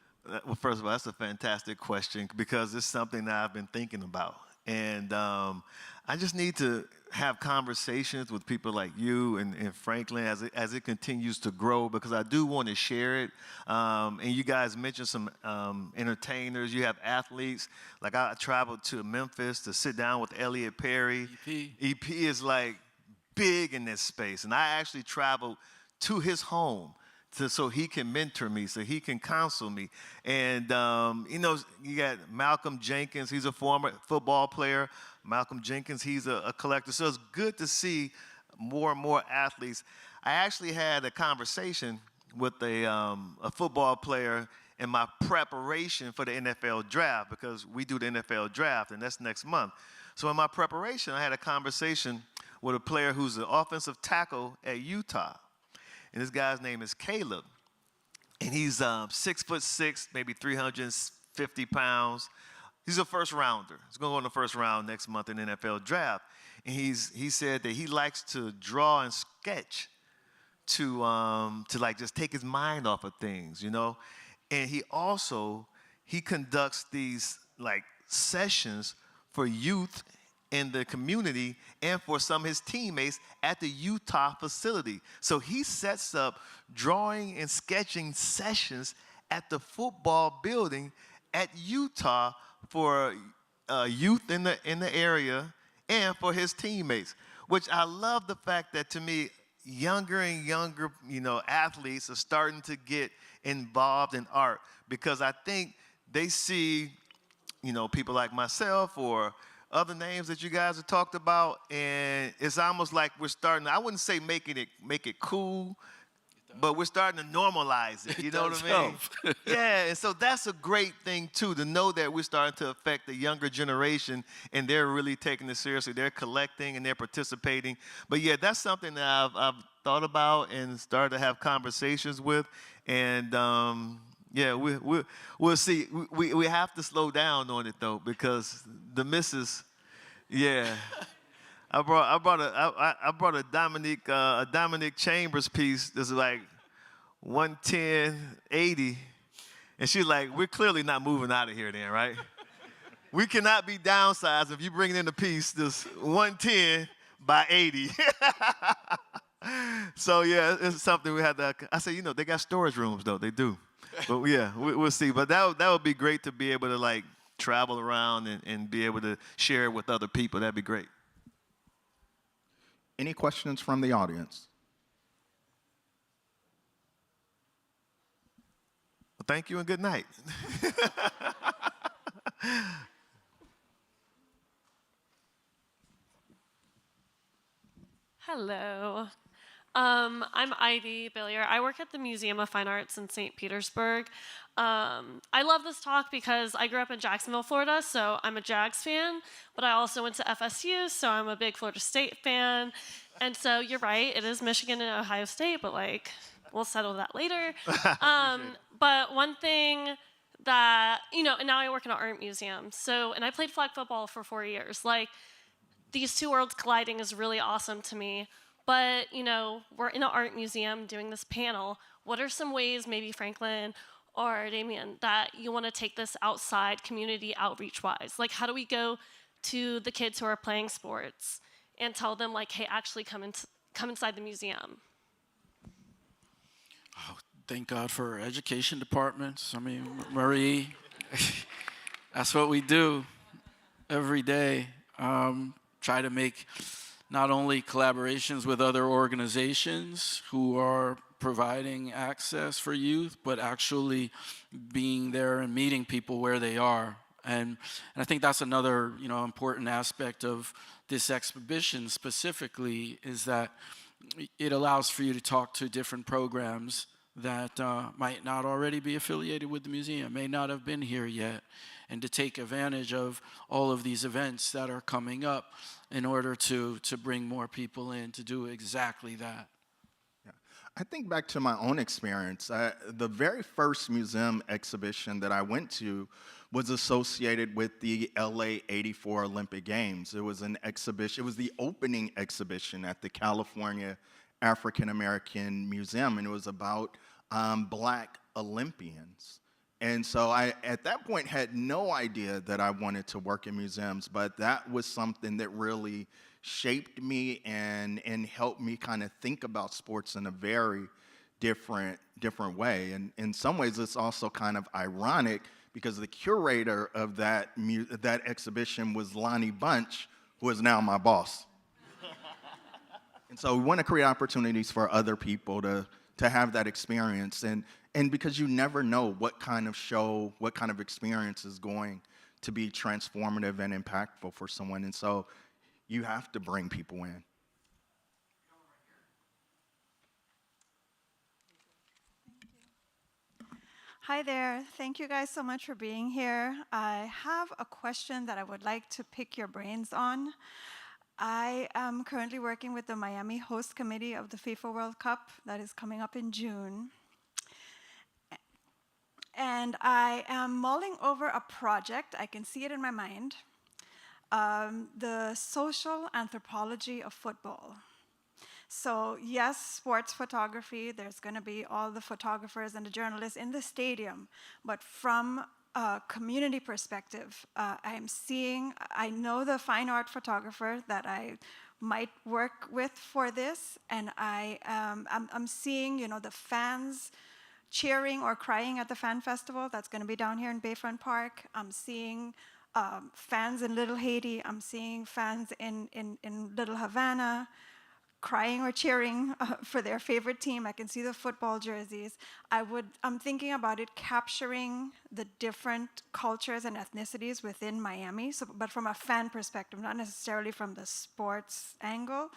Well, first of all, that's a fantastic question because it's something that I've been thinking about. And I just need to have conversations with people like you and Franklin as it continues to grow, because I do want to share it. And you guys mentioned some entertainers. You have athletes. Like I traveled to Memphis to sit down with Elliot Perry. EP is like big in this space. And I actually traveled to his home so he can mentor me, so he can counsel me. And, you got Malcolm Jenkins. He's a former football player. Malcolm Jenkins, he's a collector. So it's good to see more and more athletes. I actually had a conversation with a football player in my preparation for the NFL draft, because we do the NFL draft, and that's next month. So in my preparation, I had a conversation with a player who's an offensive tackle at Utah. And this guy's name is Caleb. And he's 6'6", maybe 350 pounds. He's a first rounder. He's going to go in the first round next month in the NFL draft. And he said that he likes to draw and sketch to like just take his mind off of things, And he conducts these like sessions for youth in the community and for some of his teammates at the Utah facility. So he sets up drawing and sketching sessions at the football building at Utah for youth in the area and for his teammates, which I love the fact that, to me, younger and younger, athletes are starting to get involved in art, because I think they see, people like myself or other names that you guys have talked about, and it's almost like we're starting, I wouldn't say make it cool, but we're starting to normalize it. You know what I mean? Yeah, and so that's a great thing too, to know that we're starting to affect the younger generation, and they're really taking it seriously. They're collecting and they're participating. But yeah, that's something that I've thought about and started to have conversations with, and yeah, we'll see. We have to slow down on it though, because the missus, yeah. I brought a Dominic Chambers piece that's like 110.80, and she's like, "We're clearly not moving out of here, then, right? We cannot be downsized if you bring in a piece that's 110 by 80." So yeah, it's something we had to. I said, they got storage rooms though. They do. But yeah, we'll see. But that would be great to be able to like travel around and be able to share it with other people. That'd be great. Any questions from the audience? Well, thank you and good night. Hello. I'm Ivy Billier. I work at the Museum of Fine Arts in St. Petersburg. I love this talk because I grew up in Jacksonville, Florida, so I'm a Jags fan, but I also went to FSU, so I'm a big Florida State fan. And so you're right, it is Michigan and Ohio State, but like, we'll settle that later. But one thing that, and now I work in an art museum, and I played flag football for 4 years. Like, these two worlds colliding is really awesome to me. But, we're in an art museum doing this panel. What are some ways, maybe Franklin or Damien, that you want to take this outside, community outreach-wise? Like, how do we go to the kids who are playing sports and tell them, like, hey, actually come inside the museum? Oh, thank God for our education departments. I mean, Marie, that's what we do every day. Try to make not only collaborations with other organizations who are providing access for youth, but actually being there and meeting people where they are. And I think that's another, important aspect of this exhibition specifically, is that it allows for you to talk to different programs that might not already be affiliated with the museum, may not have been here yet, and to take advantage of all of these events that are coming up in order to bring more people in to do exactly that. I think back to my own experience. The very first museum exhibition that I went to was associated with the LA '84 Olympic Games. It was an exhibition, it was the opening exhibition at the California African American Museum, and it was about Black Olympians. And so I, at that point, had no idea that I wanted to work in museums, but that was something that really shaped me and helped me kind of think about sports in a very different way. And in some ways, it's also kind of ironic because the curator of that exhibition was Lonnie Bunch, who is now my boss. And so we want to create opportunities for other people to have that experience. And because you never know what kind of show, what kind of experience is going to be transformative and impactful for someone. And so you have to bring people in. Hi there. Thank you guys so much for being here. I have a question that I would like to pick your brains on. I am currently working with the Miami host committee of the FIFA World Cup that is coming up in June. And I am mulling over a project, I can see it in my mind, the social anthropology of football. So yes, sports photography, there's going to be all the photographers and the journalists in the stadium, but from a community perspective, I know the fine art photographer that I might work with for this, and I'm seeing, the fans cheering or crying at the fan festival that's going to be down here in Bayfront Park. I'm seeing fans in Little Haiti. I'm seeing fans in Little Havana crying or cheering for their favorite team. I can see the football jerseys. I'm thinking about it capturing the different cultures and ethnicities within Miami, but from a fan perspective, not necessarily from the sports angle.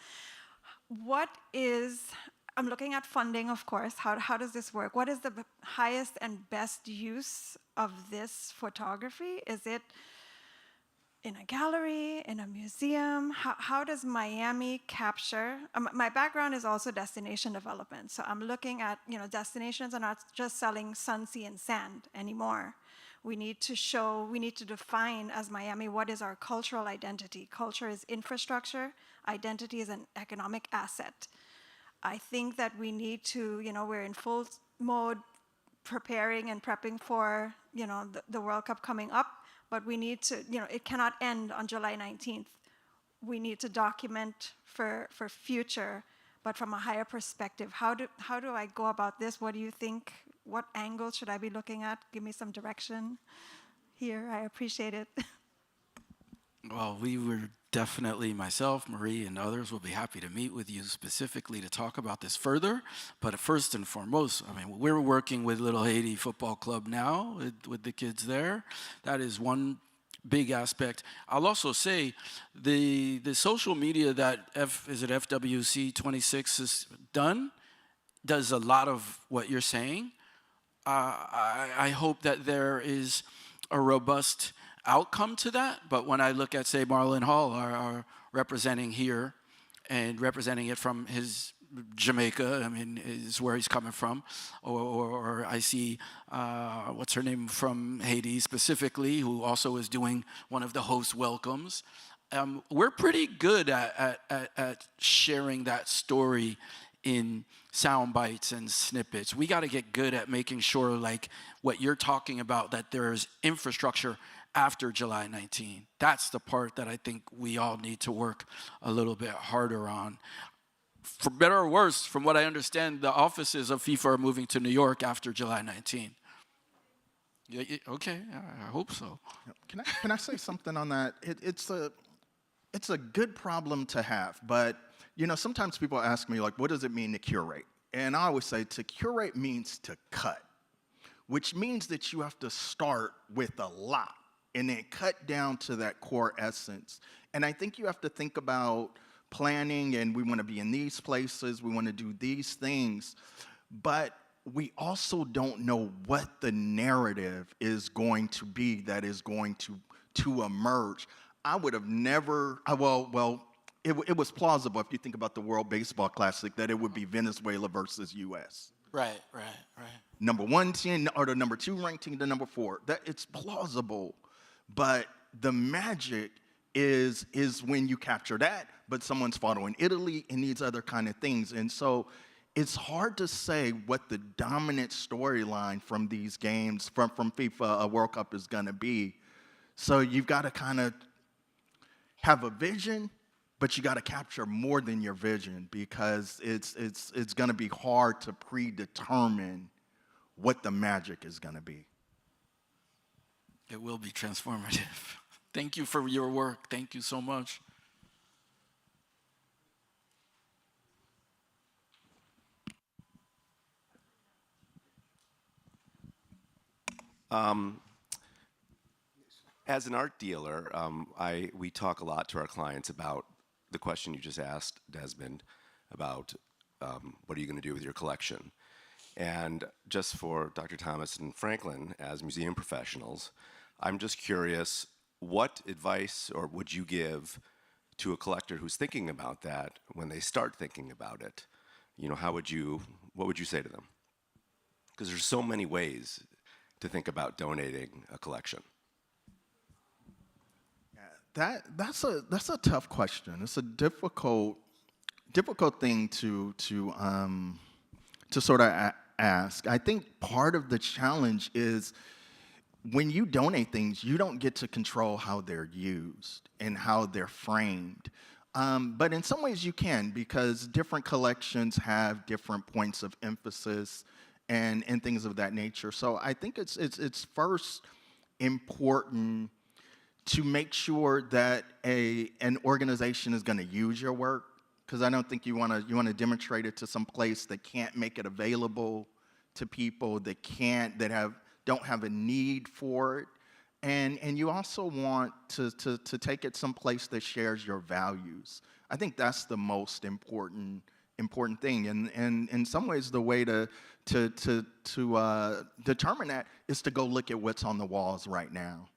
I'm looking at funding, of course. How does this work? What is the highest and best use of this photography? Is it in a gallery, in a museum? How does Miami capture? My background is also destination development. So I'm looking at, destinations are not just selling sun, sea, and sand anymore. We need to define as Miami, what is our cultural identity? Culture is infrastructure. Identity is an economic asset. I think that we need to, we're in full mode preparing and prepping for, the World Cup coming up, but we need to, it cannot end on July 19th. We need to document for future, but from a higher perspective. How do I go about this? What do you think? What angle should I be looking at? Give me some direction here. I appreciate it. Well, we were definitely, myself, Marie, and others will be happy to meet with you specifically to talk about this further. But first and foremost, we're working with Little Haiti Football Club now with the kids there. That is one big aspect. I'll also say the social media that FWC 26 has done does a lot of what you're saying. I hope that there is a robust outcome to that. But when I look at, say, Marlon Hall, our representing here and representing it from his Jamaica, I mean, is where he's coming from. Or I see, what's her name, from Haiti specifically, who also is doing one of the host welcomes. We're pretty good at sharing that story in sound bites and snippets. We got to get good at making sure, like what you're talking about, that there's infrastructure after July 19. That's the part that I think we all need to work a little bit harder on. For better or worse, from what I understand, the offices of FIFA are moving to New York after July 19. Yeah, okay, I hope so. Can I say something on that? It's a good problem to have, but you know, sometimes people ask me, like, what does it mean to curate? And I always say to curate means to cut, which means that you have to start with a lot and then cut down to that core essence. And I think you have to think about planning, and we want to be in these places, we want to do these things, but we also don't know what the narrative is going to be that is going to emerge. I would have never, it was plausible if you think about the World Baseball Classic that it would be Venezuela versus U.S. Right. Number 1 team or the number 2 ranked team to number 4. That it's plausible, but the magic is when you capture that, but someone's following Italy and these other kind of things, and so it's hard to say what the dominant storyline from these games, from FIFA World Cup, is going to be. So you've got to kind of have a vision, but you got to capture more than your vision, because it's going to be hard to predetermine what the magic is going to be. It will be transformative. Thank you for your work. Thank you so much. As an art dealer, we talk a lot to our clients about the question you just asked, Desmond, about what are you going to do with your collection. And just for Dr. Thomas and Franklin, as museum professionals, I'm just curious, what advice or would you give to a collector who's thinking about that when they start thinking about it? You know, what would you say to them? Because there's so many ways to think about donating a collection. That's a tough question. It's a difficult thing to sort of ask. I think part of the challenge is when you donate things, you don't get to control how they're used and how they're framed. But in some ways you can, because different collections have different points of emphasis and things of that nature. So I think it's first important to make sure that an organization is going to use your work, because I don't think you want to demonstrate it to some place that can't make it available to people, that don't have a need for it, and you also want to take it someplace that shares your values. I think that's the most important thing, and in some ways the way to determine that is to go look at what's on the walls right now.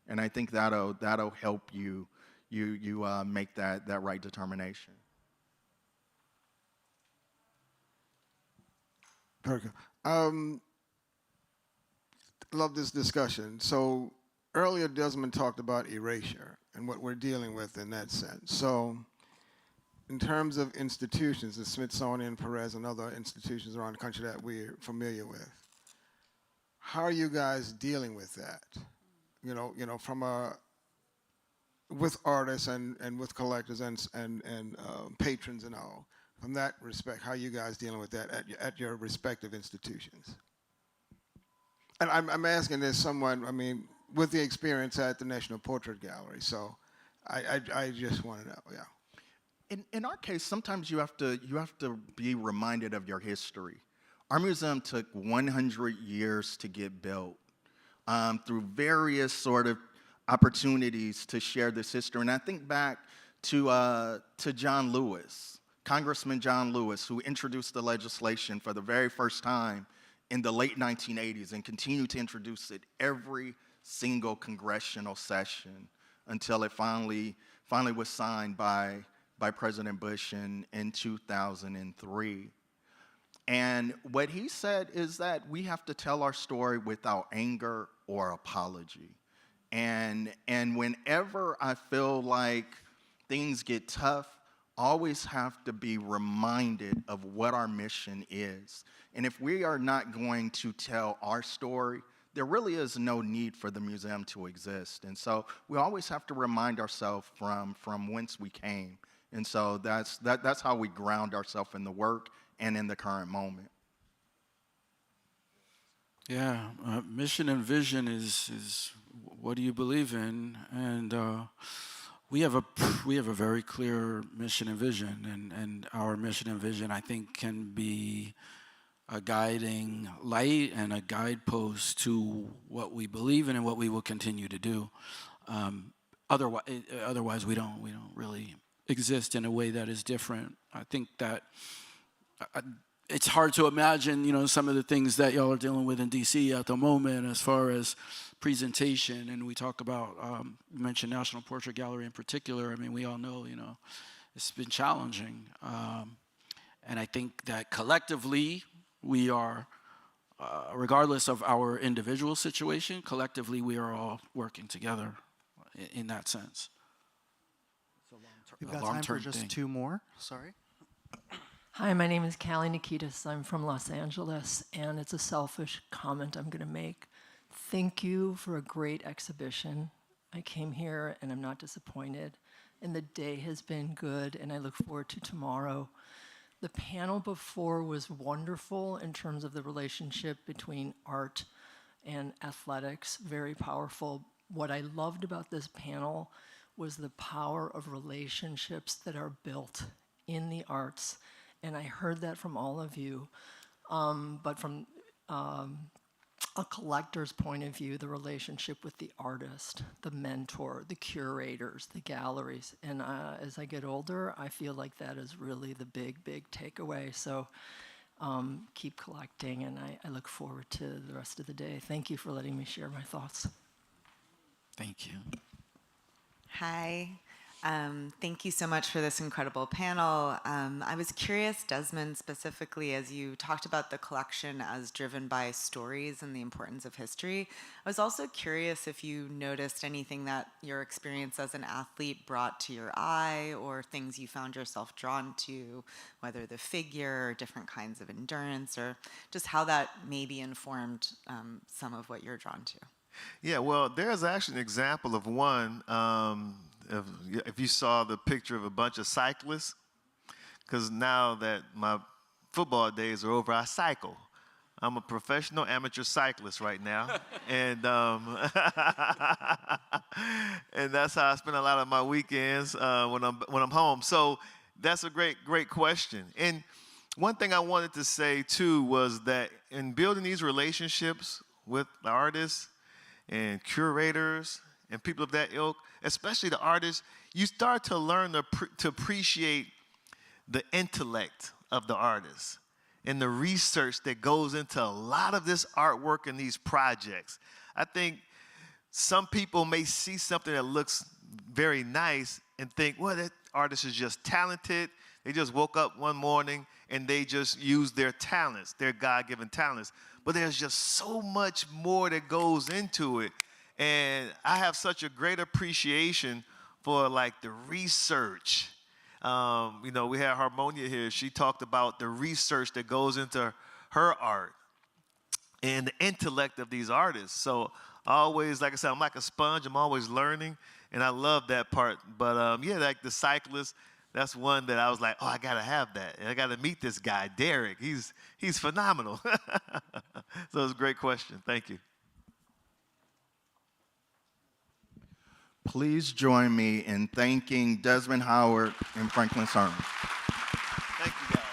And I think that'll help you make that right determination. Very good. Love this discussion. So earlier Desmond talked about erasure and what we're dealing with in that sense. So in terms of institutions, the Smithsonian, Perez, and other institutions around the country that we're familiar with, how are you guys dealing with that? You know, from with artists and with collectors and patrons and all. From that respect, how are you guys dealing with that at your respective institutions? And I'm asking this someone, I mean, with the experience at the National Portrait Gallery. So I just want to know, yeah. In our case, sometimes you have to be reminded of your history. Our museum took 100 years to get built. Through various sort of opportunities to share this history. And I think back to John Lewis, Congressman John Lewis, who introduced the legislation for the very first time in the late 1980s and continued to introduce it every single congressional session until it finally was signed by President Bush in 2003. And what he said is that we have to tell our story without anger or apology. And whenever I feel like things get tough, always have to be reminded of what our mission is. And if we are not going to tell our story, there really is no need for the museum to exist. And so we always have to remind ourselves from whence we came. And so that's how we ground ourselves in the work and in the current moment. Yeah, mission and vision is what do you believe in, and we have a very clear mission and vision, and our mission and vision, I think, can be a guiding light and a guidepost to what we believe in and what we will continue to do. Otherwise, we don't really exist in a way that is different. I think that it's hard to imagine, some of the things that y'all are dealing with in DC at the moment as far as presentation, and we talk about, you mentioned National Portrait Gallery in particular. I mean, we all know, it's been challenging. And I think that collectively, we are, regardless of our individual situation, collectively we are all working together in that sense. We've got time for just two more. Sorry. Hi, my name is Callie Nikitas. I'm from Los Angeles, and it's a selfish comment I'm going to make. Thank you for a great exhibition. I came here, and I'm not disappointed, and the day has been good, and I look forward to tomorrow. The panel before was wonderful in terms of the relationship between art and athletics, very powerful. What I loved about this panel was the power of relationships that are built in the arts. And I heard that from all of you, but from a collector's point of view, the relationship with the artist, the mentor, the curators, the galleries. And as I get older, I feel like that is really the big, big takeaway. So keep collecting, and I look forward to the rest of the day. Thank you for letting me share my thoughts. Thank you. Hi. Thank you so much for this incredible panel. I was curious, Desmond, specifically, as you talked about the collection as driven by stories and the importance of history. I was also curious if you noticed anything that your experience as an athlete brought to your eye, or things you found yourself drawn to, whether the figure or different kinds of endurance, or just how that maybe informed some of what you're drawn to. Yeah, well, there's actually an example of one. If you saw the picture of a bunch of cyclists, because now that my football days are over, I cycle. I'm a professional amateur cyclist right now, and and that's how I spend a lot of my weekends when I'm home. So that's a great question. And one thing I wanted to say too was that in building these relationships with the artists and curators and people of that ilk, especially the artists, you start to learn to appreciate the intellect of the artist and the research that goes into a lot of this artwork and these projects. I think some people may see something that looks very nice and think, well, that artist is just talented. They just woke up one morning and they just used their talents, their God-given talents. But there's just so much more that goes into it. And I have such a great appreciation for like the research. We had Harmonia here. She talked about the research that goes into her art and the intellect of these artists. So always, like I said, I'm like a sponge. I'm always learning, and I love that part. But yeah, like the cyclist, that's one that I was like, oh, I gotta have that. And I gotta meet this guy, Derek. He's phenomenal. So it's a great question. Thank you. Please join me in thanking Desmond Howard and Franklin Sermon. Thank you, guys.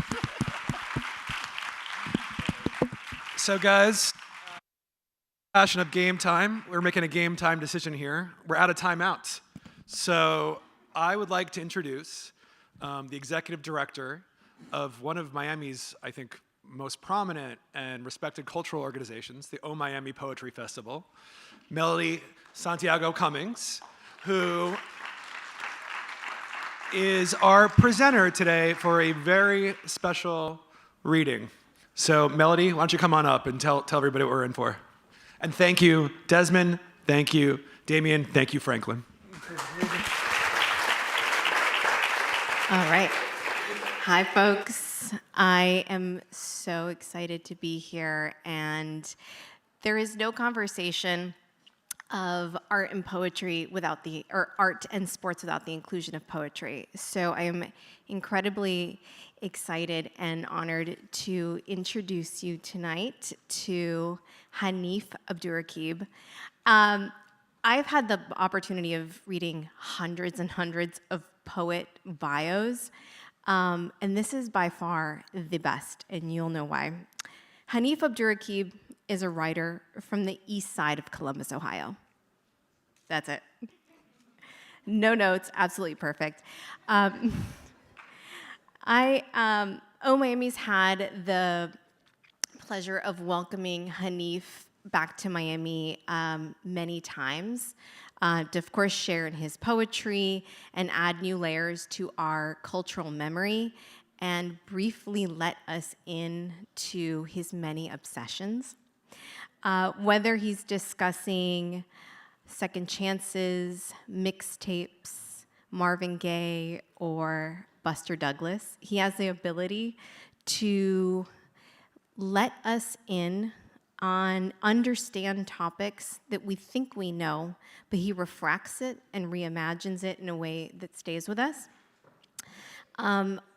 So guys, Fashion of game time. We're making a game time decision here. We're out of timeouts. So I would like to introduce the executive director of one of Miami's, I think, most prominent and respected cultural organizations, the O Miami Poetry Festival, Melody Santiago Cummings, who is our presenter today for a very special reading. So Melody, why don't you come on up and tell everybody what we're in for. And thank you, Desmond, thank you, Damien, thank you, Franklin. All right. Hi, folks. I am so excited to be here, and there is no conversation of art and poetry without or art and sports without the inclusion of poetry. So I am incredibly excited and honored to introduce you tonight to Hanif Abdurraqib. I've had the opportunity of reading hundreds and hundreds of poet bios, and this is by far the best, and you'll know why. Hanif Abdurraqib is a writer from the east side of Columbus, Ohio. That's it. No notes, absolutely perfect. Miami's had the pleasure of welcoming Hanif back to Miami many times to, of course, share in his poetry and add new layers to our cultural memory and briefly let us into his many obsessions. Whether he's discussing second chances, mixtapes, Marvin Gaye, or Buster Douglas, he has the ability to let us in on understand topics that we think we know, but he refracts it and reimagines it in a way that stays with us.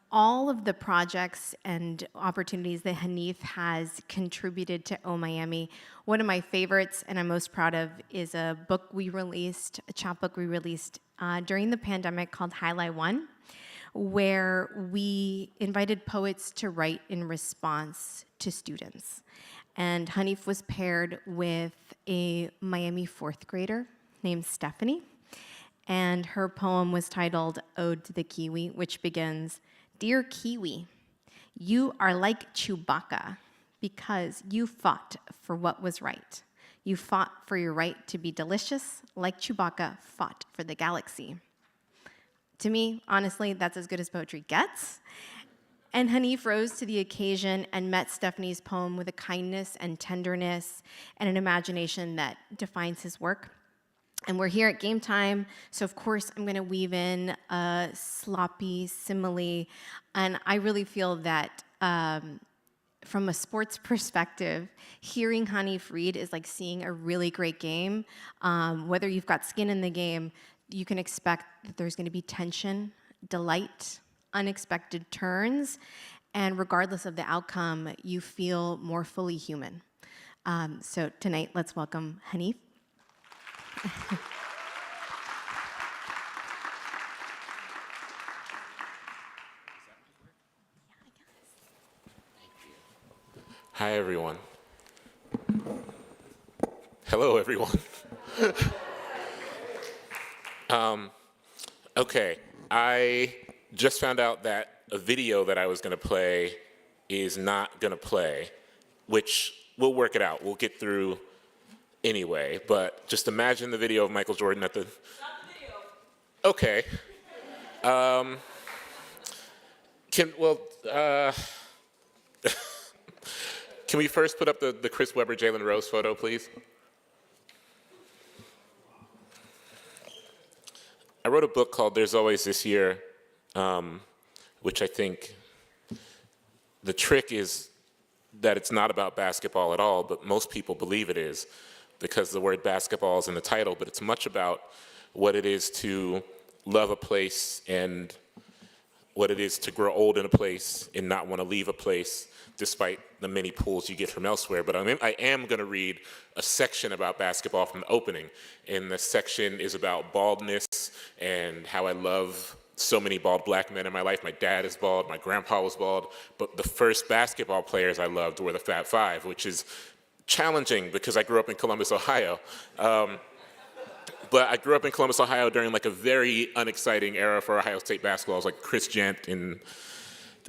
All of the projects and opportunities that Hanif has contributed to O Miami, one of my favorites and I'm most proud of is a book we released, a chapbook we released during the pandemic called Highlight One, where we invited poets to write in response to students. And Hanif was paired with a Miami fourth grader named Stephanie, and her poem was titled Ode to the Kiwi, which begins, "Dear Kiwi, you are like Chewbacca because you fought for what was right. You fought for your right to be delicious, like Chewbacca fought for the galaxy." To me, honestly, that's as good as poetry gets. And Hanif rose to the occasion and met Stephanie's poem with a kindness and tenderness and an imagination that defines his work. And we're here at game time, so of course I'm gonna weave in a sloppy simile. And I really feel that from a sports perspective, hearing Hanif read is like seeing a really great game. Whether you've got skin in the game, you can expect that there's gonna be tension, delight, unexpected turns, and regardless of the outcome, you feel more fully human. So tonight, let's welcome Hanif. Hi, everyone. Hello, everyone. Okay, I just found out that a video that I was going to play is not going to play, which we'll work it out. We'll get through anyway, but just imagine the video of Michael Jordan at the... Stop the video. Okay. Can we first put up the Chris Webber, Jalen Rose photo, please? I wrote a book called There's Always This Year, which I think the trick is that it's not about basketball at all, but most people believe it is because the word basketball is in the title, but it's much about what it is to love a place and what it is to grow old in a place and not want to leave a place despite the many pulls you get from elsewhere. But I am going to read a section about basketball from the opening. And the section is about baldness and how I love so many bald black men in my life. My dad is bald, my grandpa was bald, but the first basketball players I loved were the Fab Five, which is challenging because I grew up in Columbus, Ohio. But I grew up in Columbus, Ohio during like a very unexciting era for Ohio State basketball. It was like Chris Gent and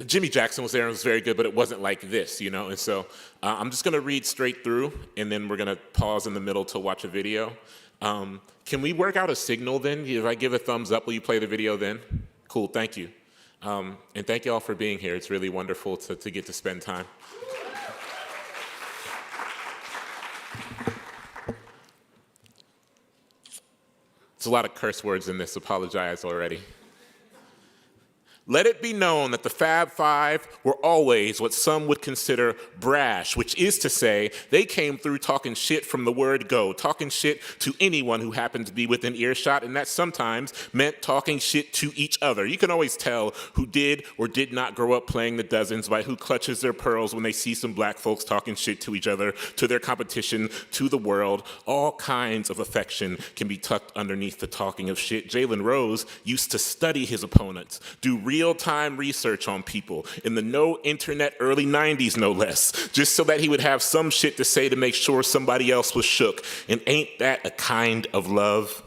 Jimmy Jackson was there and it was very good, but it wasn't like this, you know? And so I'm just gonna read straight through and then we're gonna pause in the middle to watch a video. Can we work out a signal then? If I give a thumbs up, will you play the video then? Cool, thank you. And thank you all for being here. It's really wonderful to get to spend time. There's a lot of curse words in this, apologize already. Let it be known that the Fab Five were always what some would consider brash, which is to say, they came through talking shit from the word go, talking shit to anyone who happened to be within earshot, and that sometimes meant talking shit to each other. You can always tell who did or did not grow up playing the dozens by who clutches their pearls when they see some black folks talking shit to each other, to their competition, to the world. All kinds of affection can be tucked underneath the talking of shit. Jalen Rose used to study his opponents, do real-time research on people in the no-internet early 90s, no less, just so that he would have some shit to say to make sure somebody else was shook. And ain't that a kind of love?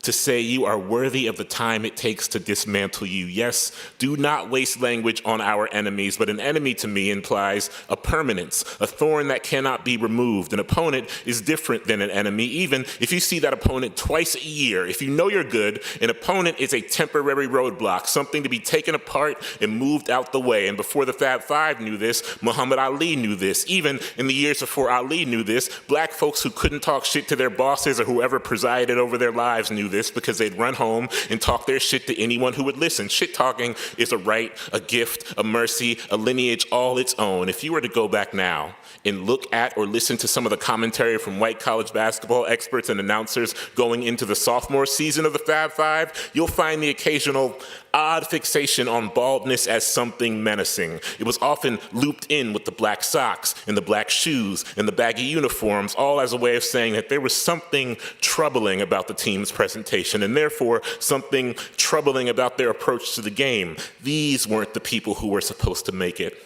To say you are worthy of the time it takes to dismantle you. Yes, do not waste language on our enemies, but an enemy to me implies a permanence, a thorn that cannot be removed. An opponent is different than an enemy, even if you see that opponent twice a year. If you know you're good, an opponent is a temporary roadblock, something to be taken apart and moved out the way. And before the Fab Five knew this, Muhammad Ali knew this. Even in the years before Ali knew this, black folks who couldn't talk shit to their bosses or whoever presided over their lives knew this because they'd run home and talk their shit to anyone who would listen. Shit talking is a right, a gift, a mercy, a lineage all its own. If you were to go back now and look at or listen to some of the commentary from white college basketball experts and announcers going into the sophomore season of the Fab Five, you'll find the occasional odd fixation on baldness as something menacing. It was often looped in with the black socks and the black shoes and the baggy uniforms, all as a way of saying that there was something troubling about the team's presentation and therefore something troubling about their approach to the game. These weren't the people who were supposed to make it.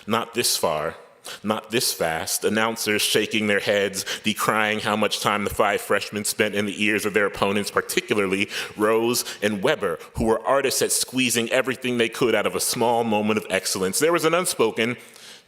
Not this far. Not this fast. Announcers shaking their heads, decrying how much time the five freshmen spent in the ears of their opponents, particularly Rose and Weber, who were artists at squeezing everything they could out of a small moment of excellence. There was an unspoken,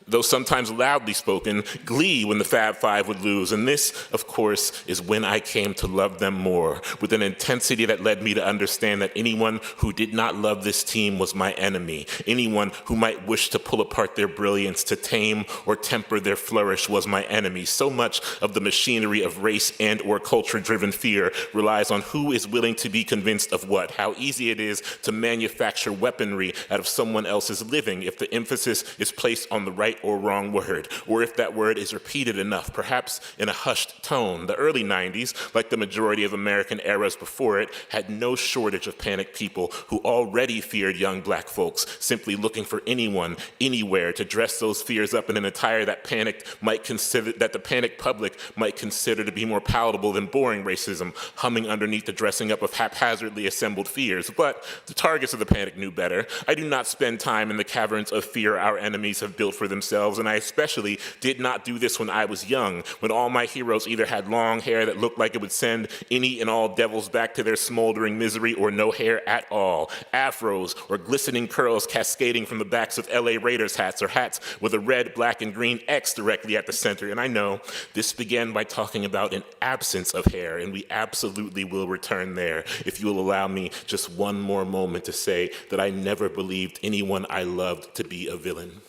though sometimes loudly spoken, glee when the Fab Five would lose. And this, of course, is when I came to love them more, with an intensity that led me to understand that anyone who did not love this team was my enemy. Anyone who might wish to pull apart their brilliance, to tame or temper their flourish was my enemy. So much of the machinery of race and or culture-driven fear relies on who is willing to be convinced of what, how easy it is to manufacture weaponry out of someone else's living if the emphasis is placed on the right or wrong word, or if that word is repeated enough, perhaps in a hushed tone. The early 90s, like the majority of American eras before it, had no shortage of panicked people who already feared young black folks, simply looking for anyone, anywhere to dress those fears up in an attire that the panicked public might consider to be more palatable than boring racism, humming underneath the dressing up of haphazardly assembled fears. But the targets of the panic knew better. I do not spend time in the caverns of fear our enemies have built for themselves, and I especially did not do this when I was young, when all my heroes either had long hair that looked like it would send any and all devils back to their smoldering misery, or no hair at all, afros or glistening curls cascading from the backs of LA Raiders hats, or hats with a red, black, and green X directly at the center. And I know this began by talking about an absence of hair, and we absolutely will return there if you will allow me just one more moment to say that I never believed anyone I loved to be a villain.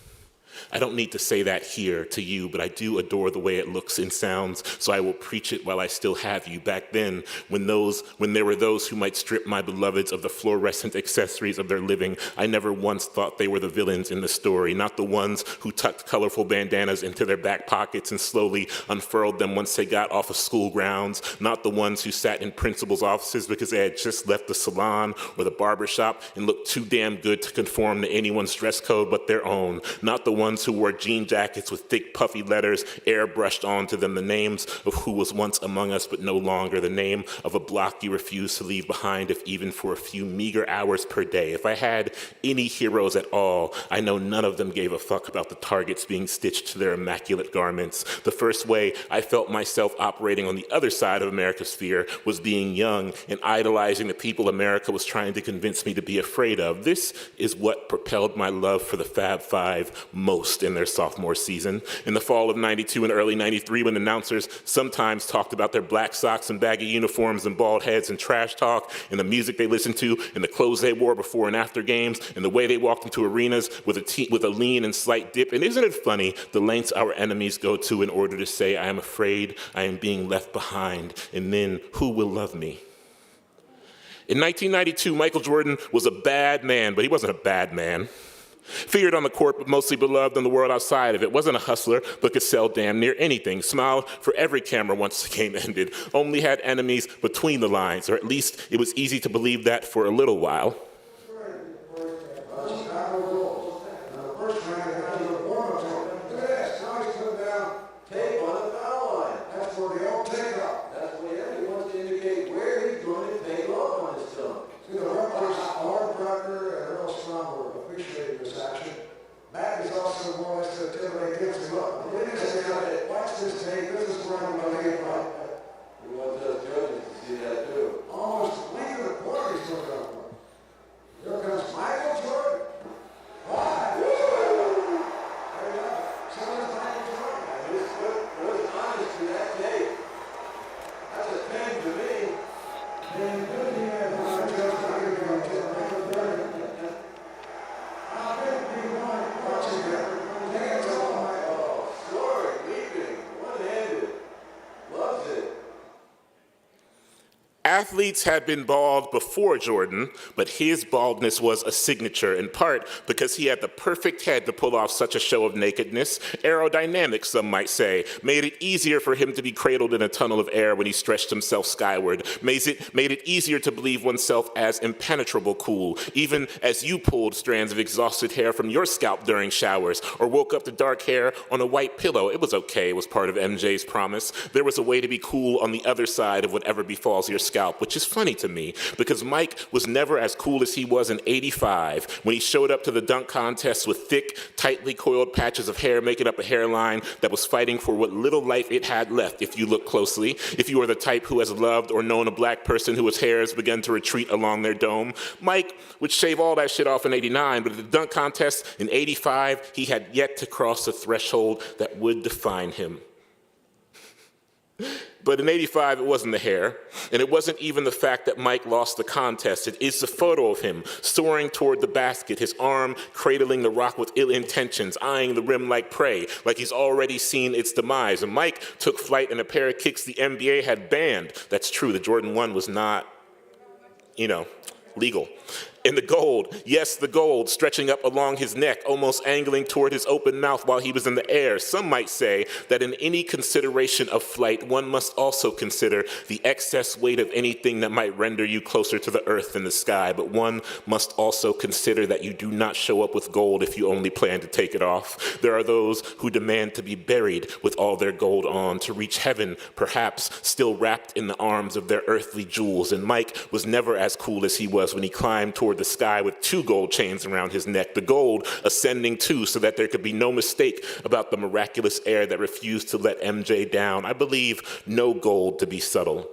I don't need to say that here to you, but I do adore the way it looks and sounds, so I will preach it while I still have you. Back then, when there were those who might strip my beloveds of the fluorescent accessories of their living, I never once thought they were the villains in the story, not the ones who tucked colorful bandanas into their back pockets and slowly unfurled them once they got off of school grounds, not the ones who sat in principals' offices because they had just left the salon or the barbershop and looked too damn good to conform to anyone's dress code but their own, not the ones ones who wore jean jackets with thick puffy letters airbrushed onto them, the names of who was once among us but no longer, the name of a block you refused to leave behind, if even for a few meager hours per day. If I had any heroes at all, I know none of them gave a fuck about the targets being stitched to their immaculate garments. The first way I felt myself operating on the other side of America's fear was being young and idolizing the people America was trying to convince me to be afraid of. This is what propelled my love for the Fab Five most in their sophomore season. In the fall of '92 and early '93, when announcers sometimes talked about their black socks and baggy uniforms and bald heads and trash talk and the music they listened to and the clothes they wore before and after games and the way they walked into arenas with a lean and slight dip. And isn't it funny the lengths our enemies go to in order to say, I am afraid, I am being left behind, and then who will love me? In 1992, Michael Jordan was a bad man, but he wasn't a bad man. Feared on the court, but mostly beloved in the world outside of it. Wasn't a hustler, but could sell damn near anything. Smiled for every camera once the game ended. Only had enemies between the lines, or at least it was easy to believe that for a little while. Athletes had been bald before Jordan, but his baldness was a signature, in part because he had the perfect head to pull off such a show of nakedness. Aerodynamic, some might say, made it easier for him to be cradled in a tunnel of air when he stretched himself skyward. Made it easier to believe oneself as impenetrable cool, even as you pulled strands of exhausted hair from your scalp during showers, or woke up to dark hair on a white pillow. It was okay, it was part of MJ's promise. There was a way to be cool on the other side of whatever befalls your scalp, which is funny to me because Mike was never as cool as he was in '85 when he showed up to the dunk contest with thick, tightly coiled patches of hair making up a hairline that was fighting for what little life it had left if you look closely. If you are the type who has loved or known a black person whose hair has begun to retreat along their dome, Mike would shave all that shit off in '89, but at the dunk contest in '85, he had yet to cross the threshold that would define him. But in '85, it wasn't the hair, and it wasn't even the fact that Mike lost the contest. It is the photo of him soaring toward the basket, his arm cradling the rock with ill intentions, eyeing the rim like prey, like he's already seen its demise. And Mike took flight in a pair of kicks the NBA had banned. That's true, the Jordan 1 was not, legal. And the gold, yes, the gold, stretching up along his neck, almost angling toward his open mouth while he was in the air. Some might say that in any consideration of flight, one must also consider the excess weight of anything that might render you closer to the earth than the sky. But one must also consider that you do not show up with gold if you only plan to take it off. There are those who demand to be buried with all their gold on, to reach heaven, perhaps still wrapped in the arms of their earthly jewels. And Mike was never as cool as he was when he climbed toward the sky with 2 gold chains around his neck, the gold ascending too, so that there could be no mistake about the miraculous air that refused to let MJ down. I believe no gold to be subtle.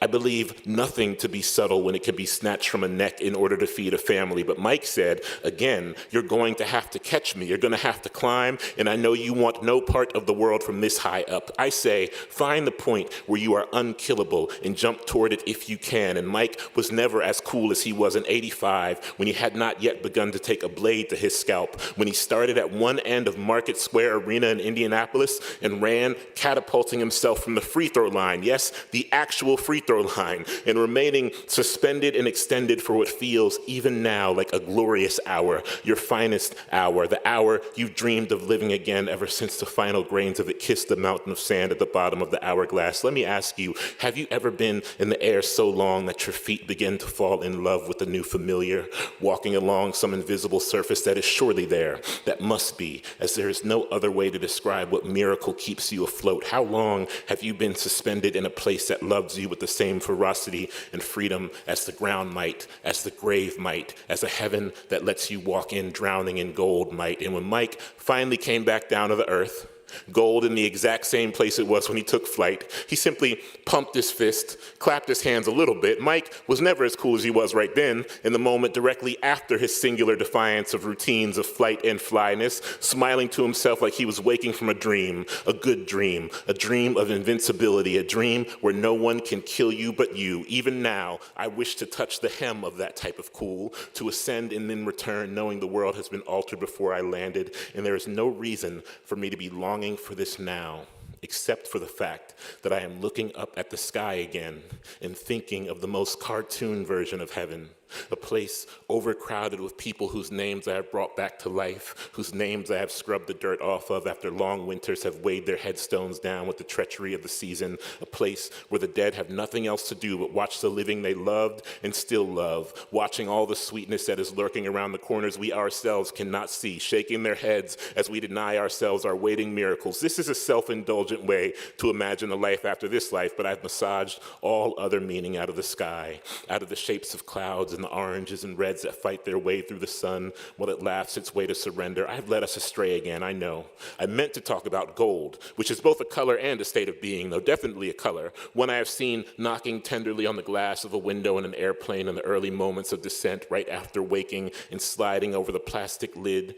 I believe nothing to be subtle when it can be snatched from a neck in order to feed a family. But Mike said, again, you're going to have to catch me. You're going to have to climb, and I know you want no part of the world from this high up. I say, find the point where you are unkillable and jump toward it if you can. And Mike was never as cool as he was in '85 when he had not yet begun to take a blade to his scalp, when he started at one end of Market Square Arena in Indianapolis and ran, catapulting himself from the free throw line. Yes, the actual free free throw line and remaining suspended and extended for what feels even now like a glorious hour, your finest hour, the hour you've dreamed of living again ever since the final grains of it kissed the mountain of sand at the bottom of the hourglass. Let me ask you, have you ever been in the air so long that your feet begin to fall in love with the new familiar, walking along some invisible surface that is surely there, that must be, as there is no other way to describe what miracle keeps you afloat? How long have you been suspended in a place that loves you with the same ferocity and freedom as the ground might, as the grave might, as a heaven that lets you walk in drowning in gold might? And when Mike finally came back down to the earth, gold in the exact same place it was when he took flight, he simply pumped his fist, clapped his hands a little bit. Mike was never as cool as he was right then, in the moment directly after his singular defiance of routines of flight and flyness, smiling to himself like he was waking from a dream, a good dream, a dream of invincibility, a dream where no one can kill you but you. Even now, I wish to touch the hem of that type of cool, to ascend and then return, knowing the world has been altered before I landed, and there is no reason for me to be longing for this now, except for the fact that I am looking up at the sky again and thinking of the most cartoon version of heaven, a place overcrowded with people whose names I have brought back to life, whose names I have scrubbed the dirt off of after long winters have weighed their headstones down with the treachery of the season, a place where the dead have nothing else to do but watch the living they loved and still love, watching all the sweetness that is lurking around the corners we ourselves cannot see, shaking their heads as we deny ourselves our waiting miracles. This is a self-indulgent way to imagine a life after this life, but I've massaged all other meaning out of the sky, out of the shapes of clouds and the oranges and reds that fight their way through the sun while it laughs its way to surrender. I've led us astray again, I know. I meant to talk about gold, which is both a color and a state of being, though definitely a color, one I have seen knocking tenderly on the glass of a window in an airplane in the early moments of descent, right after waking and sliding over the plastic lid,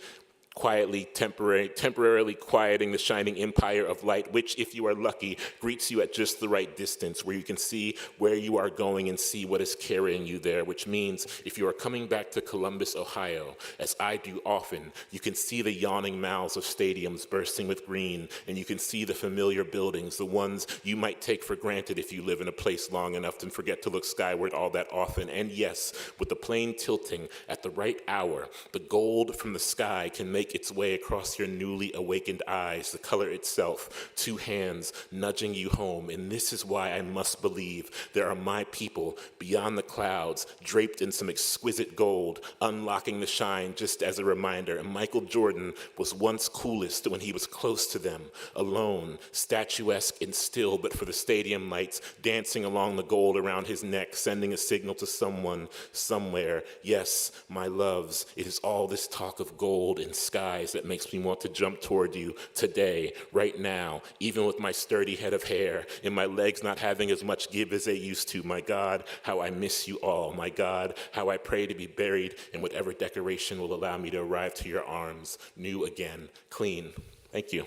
quietly, temporarily quieting the shining empire of light, which, if you are lucky, greets you at just the right distance, where you can see where you are going and see what is carrying you there, which means if you are coming back to Columbus, Ohio, as I do often, you can see the yawning mouths of stadiums bursting with green, and you can see the familiar buildings, the ones you might take for granted if you live in a place long enough to forget to look skyward all that often. And yes, with the plane tilting at the right hour, the gold from the sky can make its way across your newly awakened eyes, the color itself, two hands nudging you home. And this is why I must believe there are my people beyond the clouds, draped in some exquisite gold, unlocking the shine just as a reminder. And Michael Jordan was once coolest when he was close to them, alone, statuesque and still, but for the stadium lights dancing along the gold around his neck, sending a signal to someone, somewhere. Yes, my loves, it is all this talk of gold and skies that makes me want to jump toward you today, right now, even with my sturdy head of hair and my legs not having as much give as they used to. My God, how I miss you all. My God, how I pray to be buried in whatever decoration will allow me to arrive to your arms, new again, clean. Thank you.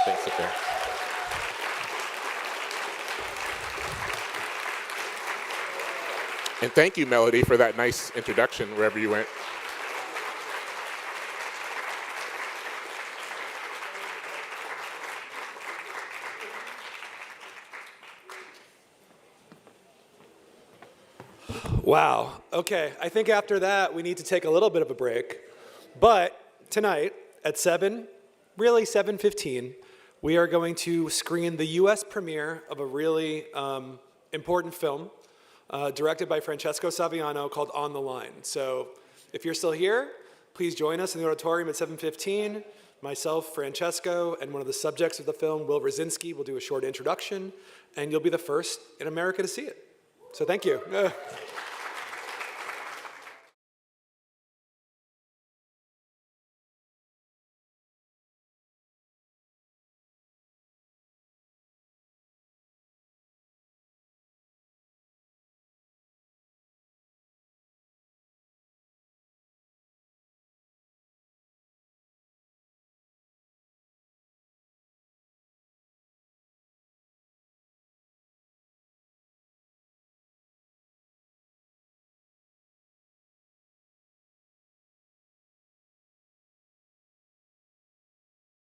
Thanks, okay. And thank you, Melody, for that nice introduction wherever you went. Wow. Okay, I think after that we need to take a little bit of a break. But tonight at 7:15, we are going to screen the US premiere of a really important film directed by Francesco Saviano called On the Line. So if you're still here, please join us in the auditorium at 7:15. Myself, Francesco, and one of the subjects of the film, Will Rosinski, will do a short introduction, and you'll be the first in America to see it. So thank you.